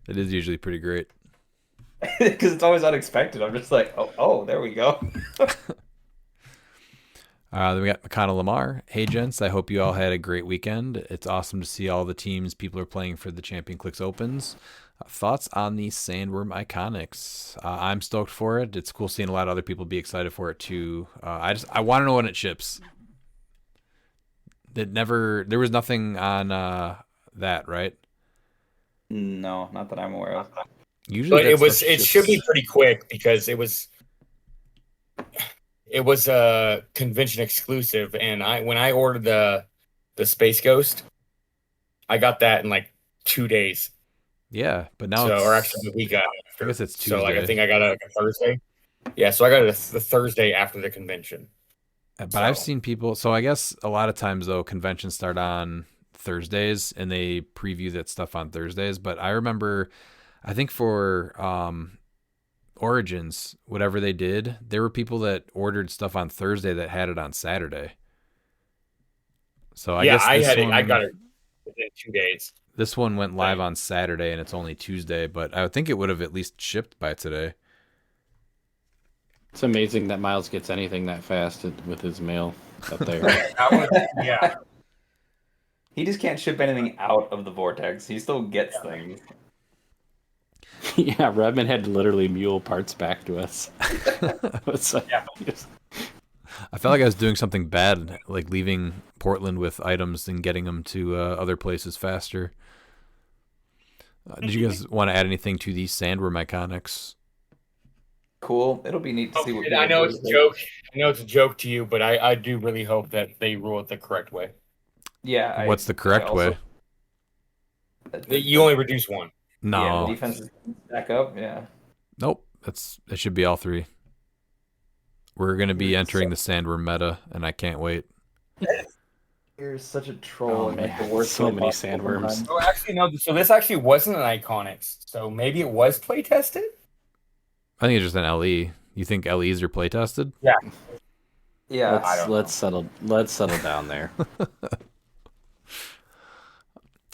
It is usually pretty great. Because it's always unexpected. I'm just like, oh, there we go. Then we got McConnell Lamar. Hey, gents, I hope you all had a great weekend. It's awesome to see all the teams people are playing for the Champion Clix Opens. Thoughts on the Sandworm Iconics? I'm stoked for it. It's cool seeing a lot of other people be excited for it too. I want to know when it ships. There was nothing on that, right? No, not that I'm aware of. Usually, but it should be pretty quick because it was a convention exclusive, and when I ordered the Space Ghost, I got that in like 2 days. Yeah, but now or actually the week after. I guess it's Tuesday. So I think I got it on Thursday. Yeah, so I got it the Thursday after the convention. But I've seen people. So I guess a lot of times though, conventions start on Thursdays and they preview that stuff on Thursdays. But I remember, I think for Origins, whatever they did, there were people that ordered stuff on Thursday that had it on Saturday. So I guess I this had one, it. I got it within 2 days. This one went live on Saturday and it's only Tuesday, but I would think it would have at least shipped by today. It's amazing that Miles gets anything that fast with his mail up there. Yeah. He just can't ship anything out of the vortex. He still gets things. Yeah, Redmond had to literally mule parts back to us. It's like, I felt like I was doing something bad, like leaving Portland with items and getting them to other places faster. Did you guys want to add anything to these Sandworm iconics? Cool. It'll be neat to see what. I know it's a joke. I know it's a joke to you, but I do really hope that they rule it the correct way. Yeah. What's the correct way? That you only reduce one. No. Yeah, the defense is back up. Yeah. Nope. It should be all three. We're going to be entering the Sandworm meta, and I can't wait. You're such a troll. Oh, and man. the worst So way many possible sandworms. sometimes. Oh, actually, no. So this actually wasn't an Iconics. So maybe it was play tested? I think it's just an LE. You think LEs are play tested? Yeah. Yeah. let's settle down there.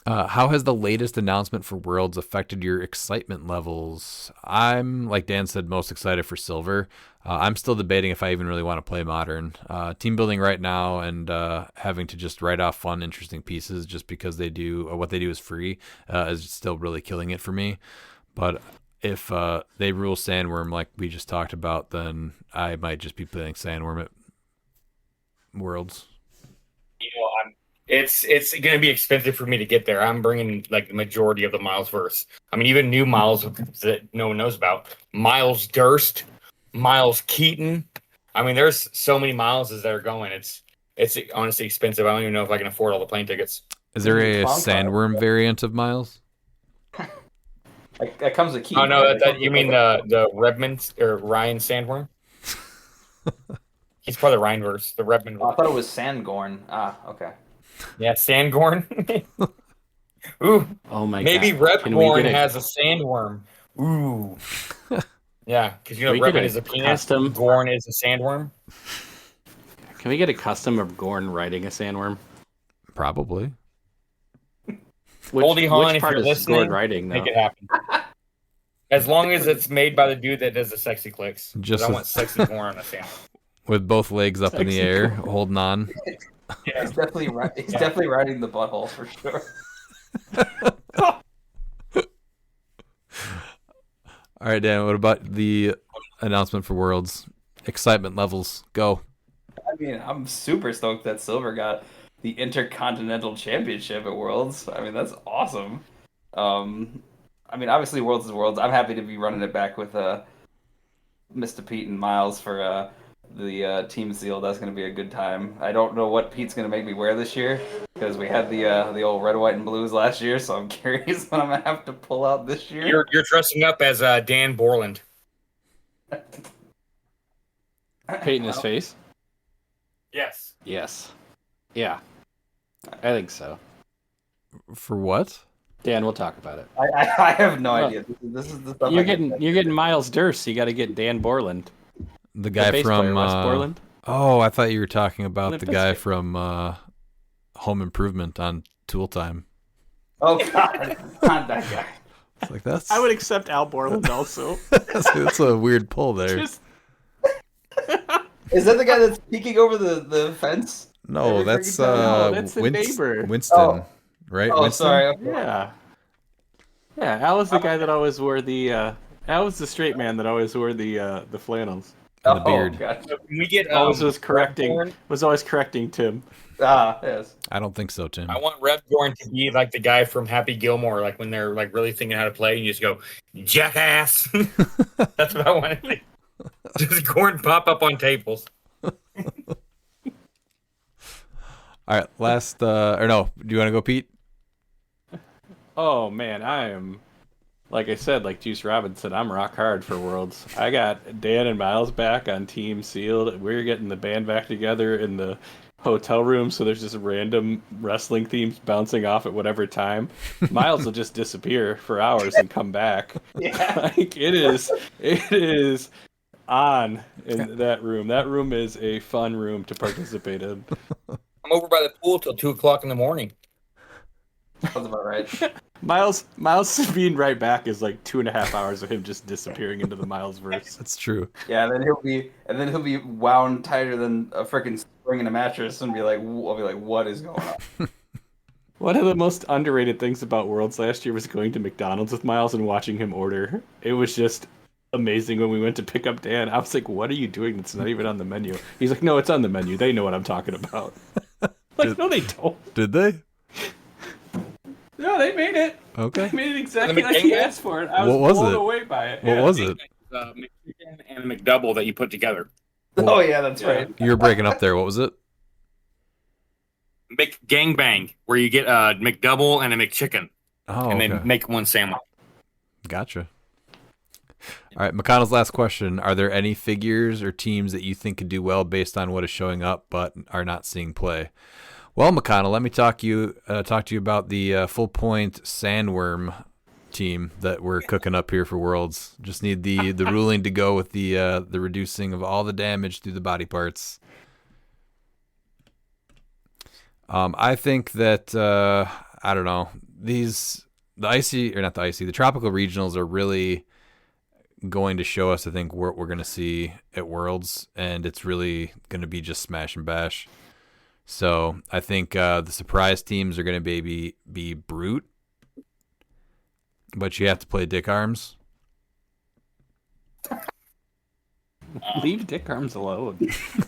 How has the latest announcement for Worlds affected your excitement levels? I'm, like Dan said, most excited for Silver. I'm still debating if I even really want to play Modern. Team building right now and having to just write off fun, interesting pieces just because they do what they do is free is still really killing it for me. But if they rule Sandworm like we just talked about, then I might just be playing Sandworm at Worlds. You know, it's going to be expensive for me to get there. I'm bringing like the majority of the Miles verse. I mean, even new Miles that no one knows about. Miles Durst, Miles Keaton. I mean, there's so many Mileses that are going. It's honestly expensive. I don't even know if I can afford all the plane tickets. Is there a Sandworm variant of Miles? That comes with key. Oh no, you mean the Redmond or Ryan Sandworm? He's part of the Rhineverse, the Redmond. I thought it was Sandgorn. Okay. Yeah, Sandgorn. Ooh. Oh my Maybe god. Redborn has a sandworm. Ooh. Yeah, because you know Redmond is a penis, Gorn is a sandworm. Can we get a custom of Gorn riding a sandworm? Probably. Goldie Hawn, if part you're is listening, Gorn riding, make though? it happen. As long as it's made by the dude that does the sexy clicks. Just I want sexy Gorn on a sandworm. With both legs up in the air, holding on. Yeah. He's definitely riding the butthole for sure. All right, Dan, what about the announcement for Worlds? Excitement levels, go. I mean, I'm super stoked that Silver got the Intercontinental Championship at Worlds. I mean, that's awesome. I mean, obviously, Worlds is Worlds. I'm happy to be running it back with Mr. Pete and Miles for the Team Seal. That's going to be a good time. I don't know what Pete's going to make me wear this year because we had the old red, white, and blues last year. So I'm curious what I'm going to have to pull out this year. You're dressing up as Dan Borland. Paint in his face? Yes. Yes. Yeah. I think so. For what? Dan, we'll talk about it. I have no idea. This is the stuff You're getting Miles Durst. You got to get Dan Borland. The guy bass from player, Wes Borland. Oh, I thought you were talking about Limp the guy Bizkit. from Home Improvement on Tool Time. Oh God, not that guy. It's like that's I would accept Al Borland also. that's a weird pull there. Just- Is that the guy that's peeking over the fence? No, that's No, that's the neighbor. Winston, Oh. right? Oh, Winston? sorry. Okay. Yeah. Yeah, Al was the guy that always wore the Al was the straight man that always wore the flannels. And the beard. God. So can we get Always was Redborn? always correcting Tim. Yes. I don't think so, Tim. I want Redborn to be like the guy from Happy Gilmore, like when they're like really thinking how to play, and you just go, jackass. That's what I want to be. Just Gorn pop up on tables. All right, last or no? Do you want to go, Pete? Oh man, I am like I said, like Juice Robinson, I'm rock hard for Worlds. I got Dan and Miles back on Team Sealed. We're getting the band back together in the hotel room, so there's just random wrestling themes bouncing off at whatever time. Miles will just disappear for hours and come back. Yeah. Like it is on in that room. That room is a fun room to participate in. I'm over by the pool till 2:00 in the morning. Sounds about right. Miles being right back is like 2.5 hours of him just disappearing into the Miles verse. That's true. Yeah, and then he'll be wound tighter than a freaking spring in a mattress, and I'll be like, what is going on? One of the most underrated things about Worlds last year was going to McDonald's with Miles and watching him order. It was just amazing when we went to pick up Dan. I was like, what are you doing that's not even on the menu? He's like, no, it's on the menu. They know what I'm talking about. Like, no, they don't. Did they? No, they made it. Okay. They made it exactly like he asked for it. I was What was blown it? away by it. What was it? McChicken and a McDouble that you put together. Oh yeah, that's right. You were breaking up there. What was it? McGangbang, where you get a McDouble and a McChicken, Oh, and okay. then make one sandwich. Gotcha. All right, McConnell's last question. Are there any figures or teams that you think could do well based on what is showing up but are not seeing play? Well, McConnell, let me talk to you about the full point sandworm team that we're cooking up here for Worlds. Just need the ruling to go with the reducing of all the damage through the body parts. I think that I don't know, the Tropical Regionals are really going to show us, I think, what we're going to see at Worlds, and it's really going to be just smash and bash. So I think the surprise teams are going to be Brute, but you have to play Dick Arms. Leave Dick Arms alone.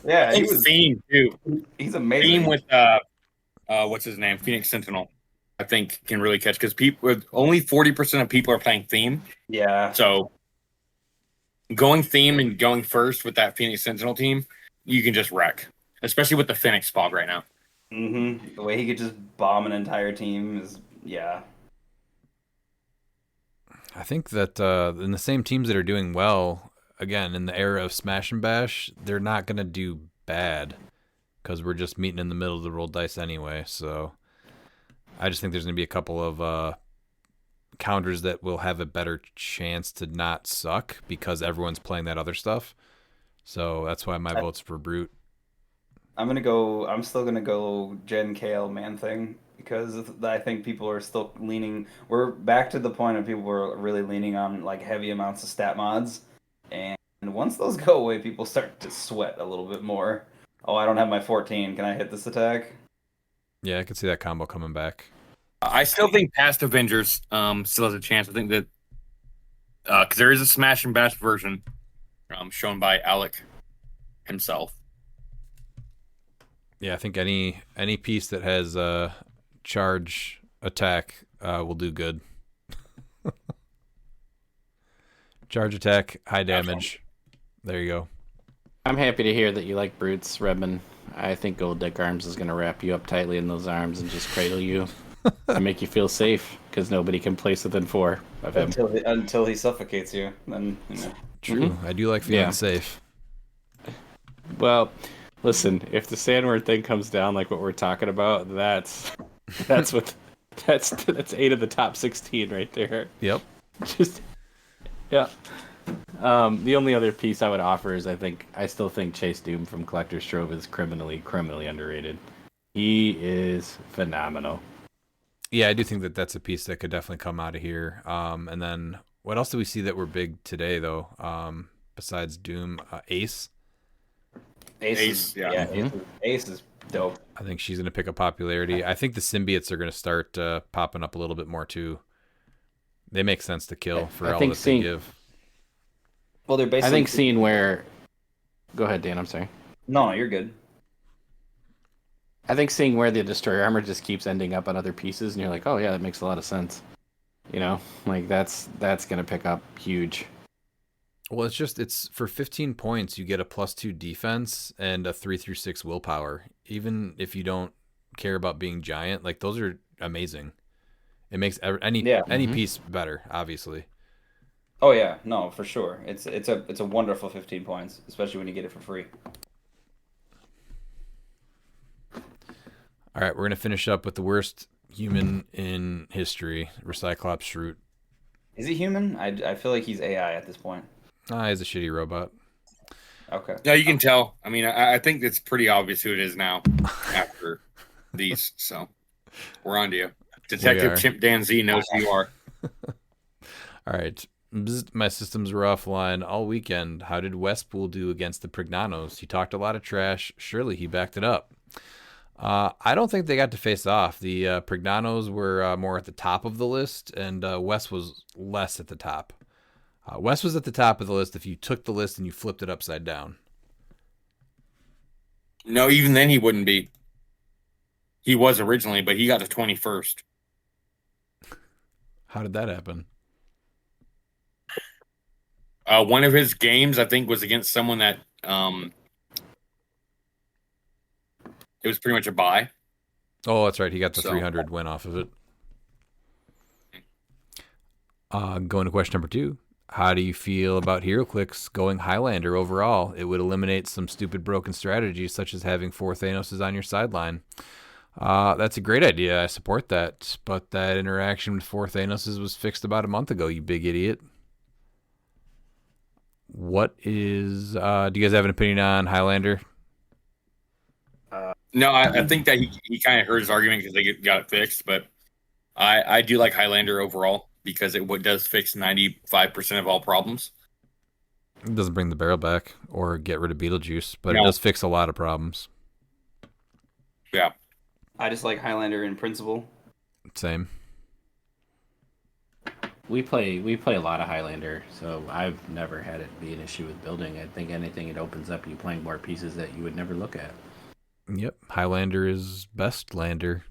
Yeah, And Theme too. he's amazing. Theme with what's his name? Phoenix Sentinel. I think can really catch because only 40% of people are playing Theme. Yeah. So going Theme and going first with that Phoenix Sentinel team, you can just wreck. Especially with the Phoenix fog right now. Mm-hmm. The way he could just bomb an entire team is, yeah. I think that in the same teams that are doing well, again, in the era of Smash and Bash, they're not going to do bad because we're just meeting in the middle of the roll dice anyway. So I just think there's going to be a couple of counters that will have a better chance to not suck because everyone's playing that other stuff. So that's why my vote's for Brute. I'm still gonna go Gen Kale Man Thing because I think people are still leaning. We're back to the point of people were really leaning on like heavy amounts of stat mods, and once those go away, people start to sweat a little bit more. Oh, I don't have my 14. Can I hit this attack? Yeah, I can see that combo coming back. I still think Past Avengers still has a chance. I think that because there is a Smash and Bash version shown by Alec himself. Yeah, I think any piece that has charge attack will do good. Charge attack, high damage. There you go. I'm happy to hear that you like Brutes, Redmond. I think Gold Dick Arms is going to wrap you up tightly in those arms and just cradle you and make you feel safe because nobody can place within 4 of him. Until he suffocates you, then you know. True. I do like feeling Yeah. safe. Well, listen, if the Sandward thing comes down like what we're talking about, that's 8 of the top 16 right there. Yep. Just yeah. The only other piece I would offer is I still think Chase Doom from Collector's Trove is criminally underrated. He is phenomenal. Yeah, I do think that that's a piece that could definitely come out of here. And then what else do we see that were big today though? Besides Doom, Ace. Ace is dope. I think she's going to pick up popularity. I think the symbiotes are going to start popping up a little bit more too. They make sense to kill for all that they give. Well, they're basically. I think seeing where. Go ahead, Dan. I'm sorry. No, you're good. I think seeing where the destroyer armor just keeps ending up on other pieces, and you're like, oh yeah, that makes a lot of sense. You know, like that's gonna pick up huge. Well, it's for 15 points, you get a +2 defense and a 3/6 willpower. Even if you don't care about being giant, like those are amazing. It makes any Yeah. piece better, obviously. Oh yeah, no, for sure. It's a wonderful 15 points, especially when you get it for free. All right, we're gonna finish up with the worst human in history, Recyclops Shroot. Is he human? I feel like he's AI at this point. He's a shitty robot. Okay. Yeah, you can tell. I mean, I think it's pretty obvious who it is now after these. So we're on to you. Detective Chimp Dan Z knows who you are. All right. My systems were offline all weekend. How did Westpool do against the Prignanos? He talked a lot of trash. Surely he backed it up. I don't think they got to face off. The Prignanos were more at the top of the list, and West was less at the top. West was at the top of the list if you took the list and you flipped it upside down. No, even then he wouldn't be. He was originally, but he got to 21st. How did that happen? One of his games, I think, was against someone that it was pretty much a bye. Oh, that's right. He got the 300 win off of it. Going to question number 2. How do you feel about HeroClix going Highlander overall? It would eliminate some stupid broken strategies such as having 4 Thanoses on your sideline. That's a great idea. I support that. But that interaction with 4 Thanoses was fixed about a month ago, you big idiot. What is... do you guys have an opinion on Highlander? No, I think that he kind of heard his argument because they got it fixed. But I do like Highlander overall because it does fix 95% of all problems. It doesn't bring the barrel back or get rid of Beetlejuice, but it does fix a lot of problems. Yeah. I just like Highlander in principle. Same. We play a lot of Highlander, so I've never had it be an issue with building. I think anything it opens up, you playing more pieces that you would never look at. Yep, Highlander is best lander.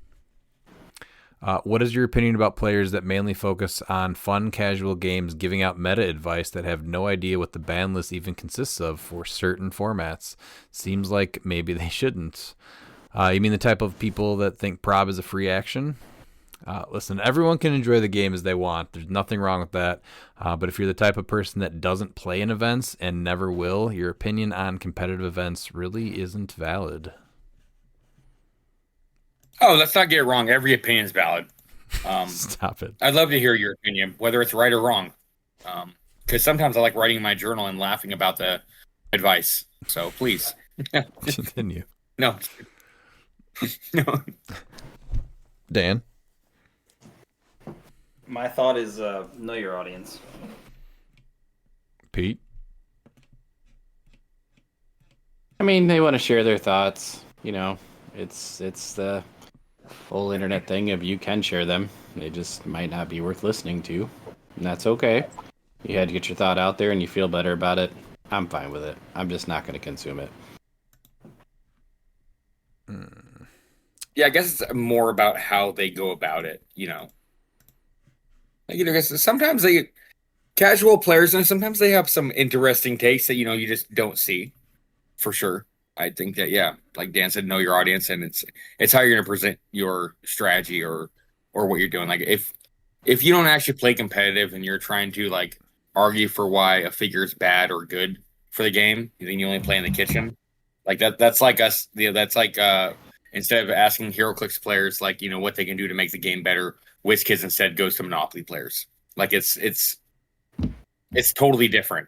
What is your opinion about players that mainly focus on fun, casual games, giving out meta advice that have no idea what the ban list even consists of for certain formats? Seems like maybe they shouldn't. You mean the type of people that think prob is a free action? Listen, everyone can enjoy the game as they want. There's nothing wrong with that. But if you're the type of person that doesn't play in events and never will, your opinion on competitive events really isn't valid. Oh, let's not get it wrong. Every opinion is valid. Stop it. I'd love to hear your opinion, whether it's right or wrong. Because sometimes I like writing in my journal and laughing about the advice. So please. Continue. No. No. Dan? My thought is know your audience. Pete? I mean, they want to share their thoughts. You know, it's the whole internet thing of you can share them. They just might not be worth listening to. And that's okay. You had to get your thought out there and you feel better about it. I'm fine with it. I'm just not going to consume it. Yeah, I guess it's more about how they go about it, you know. Like, you know, 'cause sometimes they casual players and sometimes they have some interesting takes that, you know, you just don't see. For sure. I think that, yeah, like Dan said, know your audience, and it's how you're going to present your strategy or what you're doing. Like if you don't actually play competitive and you're trying to like argue for why a figure is bad or good for the game, then you only play in the kitchen. Like that's like us. You know, that's like instead of asking HeroClix players like, you know, what they can do to make the game better, WizKids instead goes to Monopoly players. Like it's totally different.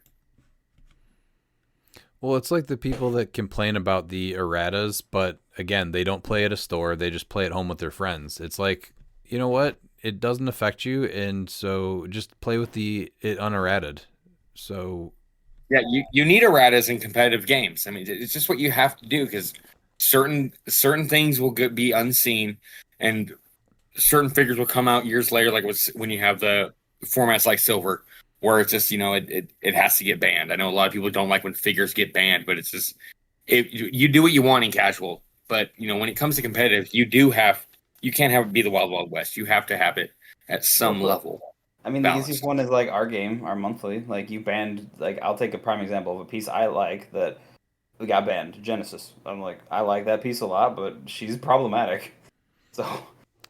Well, it's like the people that complain about the erratas, but again, they don't play at a store. They just play at home with their friends. It's like, you know what? It doesn't affect you, and so just play with it unerrated. So, yeah, you need erratas in competitive games. I mean, it's just what you have to do because certain things will be unseen, and certain figures will come out years later, like when you have the formats like Silver, where it's just, you know, it has to get banned. I know a lot of people don't like when figures get banned, but it's just you do what you want in casual. But, you know, when it comes to competitive, you can't have it be the Wild Wild West. You have to have it at some level. I mean, balanced. The easiest one is like our game, our monthly. Like you banned, like I'll take a prime example of a piece I like that we got banned, Genesis. I'm like, I like that piece a lot, but she's problematic. So,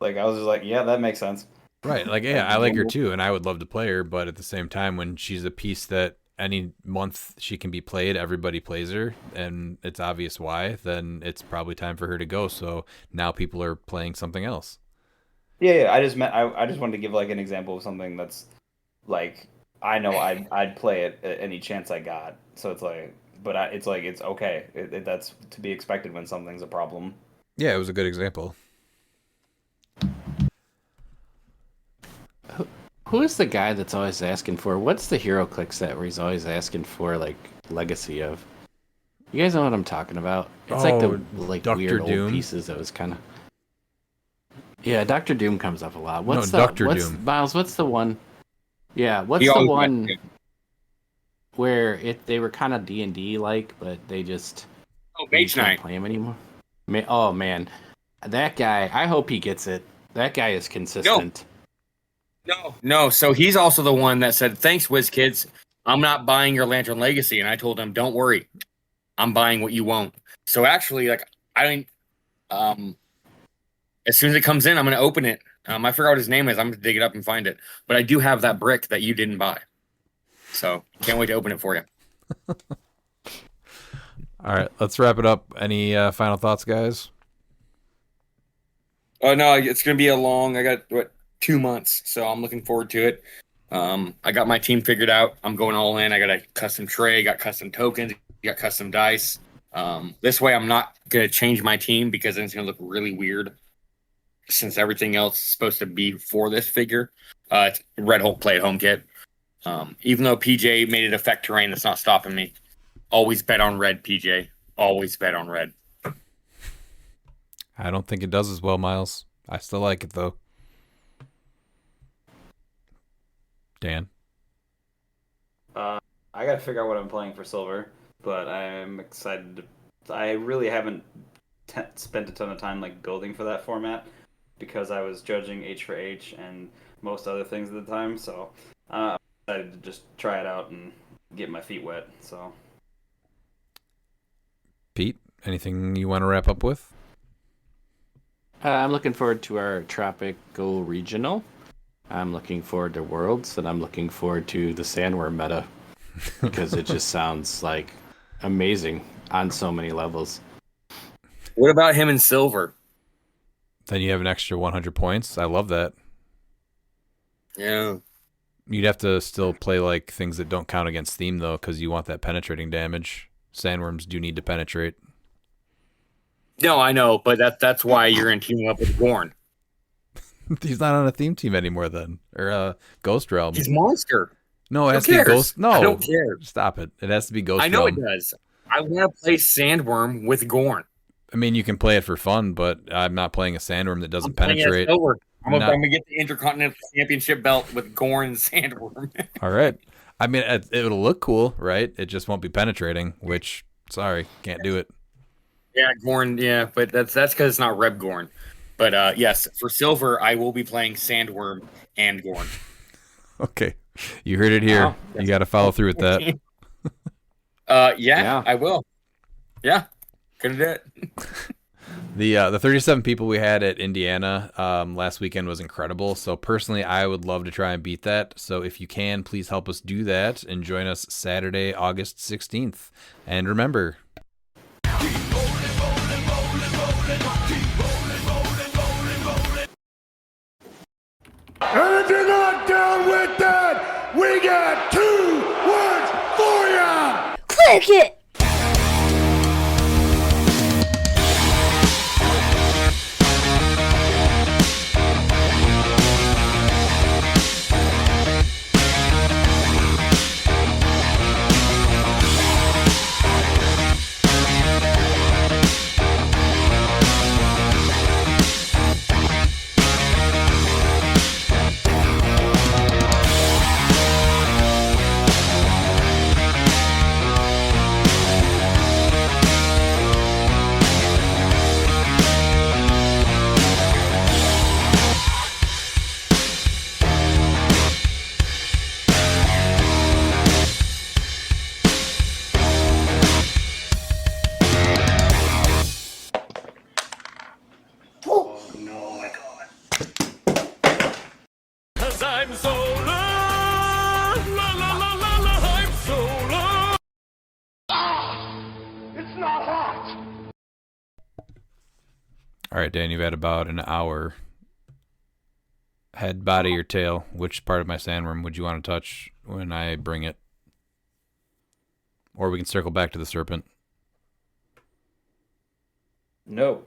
like, I was just like, yeah, that makes sense. Right. Like, yeah, I like her too, and I would love to play her, but at the same time, when she's a piece that any month she can be played, everybody plays her, and it's obvious why, then it's probably time for her to go. So now people are playing something else. Yeah. I just wanted to give like an example of something that's like I know I'd play it at any chance I got. So it's like, but it's like it's okay. That's to be expected when something's a problem. Yeah, it was a good example. Who is the guy that's always asking for? What's the hero click set where he's always asking for like legacy of? You guys know what I'm talking about? It's like the Dr. weird Doom? old pieces that was kind of. Yeah, Dr. Doom comes up a lot. What's Doom. Miles? What's the one? Yeah, what's He the always one went- where they were kind of D&D like, but they just Oh, you Mage can't Knight. play him anymore. Oh man, that guy. I hope he gets it. That guy is consistent. No. So he's also the one that said, "Thanks, WizKids. I'm not buying your Lantern Legacy." And I told him, "Don't worry, I'm buying what you won't." So actually, like as soon as it comes in, I'm going to open it. I forgot what his name is. I'm going to dig it up and find it. But I do have that brick that you didn't buy. So can't wait to open it for you. All right, let's wrap it up. Any final thoughts, guys? Oh no, it's going to be a long. I got 2 months, so I'm looking forward to it. I got my team figured out. I'm going all in. I got a custom tray, got custom tokens, got custom dice. This way, I'm not going to change my team because then it's going to look really weird. Since everything else is supposed to be for this figure, it's Red Hulk play at home kit. Even though PJ made it affect terrain, that's not stopping me. Always bet on red, PJ. Always bet on red. I don't think it does as well, Miles. I still like it though. Dan? I got to figure out what I'm playing for silver, but I'm excited. I really haven't spent a ton of time like building for that format because I was judging H for H and most other things at the time. So I'm excited to just try it out and get my feet wet. So, Pete, anything you want to wrap up with? I'm looking forward to our Tropical Regional. I'm looking forward to Worlds, and I'm looking forward to the Sandworm meta because it just sounds like amazing on so many levels. What about him in silver? Then you have an extra 100 points. I love that. Yeah. You'd have to still play like things that don't count against theme though, because you want that penetrating damage. Sandworms do need to penetrate. No, I know, but that's why you're in teaming up with Gorn. He's not on a theme team anymore then, or Ghost Realm. He's monster. No, it Who has to be cares? Ghost. No, I don't care. Stop it. It has to be Ghost I know Realm. it does. I want to play Sandworm with Gorn. I mean, you can play it for fun, but I'm not playing a Sandworm that doesn't I'm playing as penetrate. silver. I'm Not- gonna get the Intercontinental Championship belt with Gorn and Sandworm. All right. I mean, it'll look cool, right? It just won't be penetrating, which, sorry, can't do it. Yeah, Gorn. Yeah, but that's because it's not Reb Gorn. But yes, for silver, I will be playing Sandworm and Gorn. Okay. You heard it here. Wow. You got to follow through with that. Yeah, I will. Yeah, gonna do it. The 37 people we had at Indiana last weekend was incredible. So personally, I would love to try and beat that. So if you can, please help us do that and join us Saturday, August 16th. And remember, And if you're not down with that, we got 2 words for ya! Click it! I'm solar. La la la la la. I'm solar. It's not hot. All right, Dan, you've had about an hour. Head, body, or tail? Which part of my sandworm would you want to touch when I bring it? Or we can circle back to the serpent. No.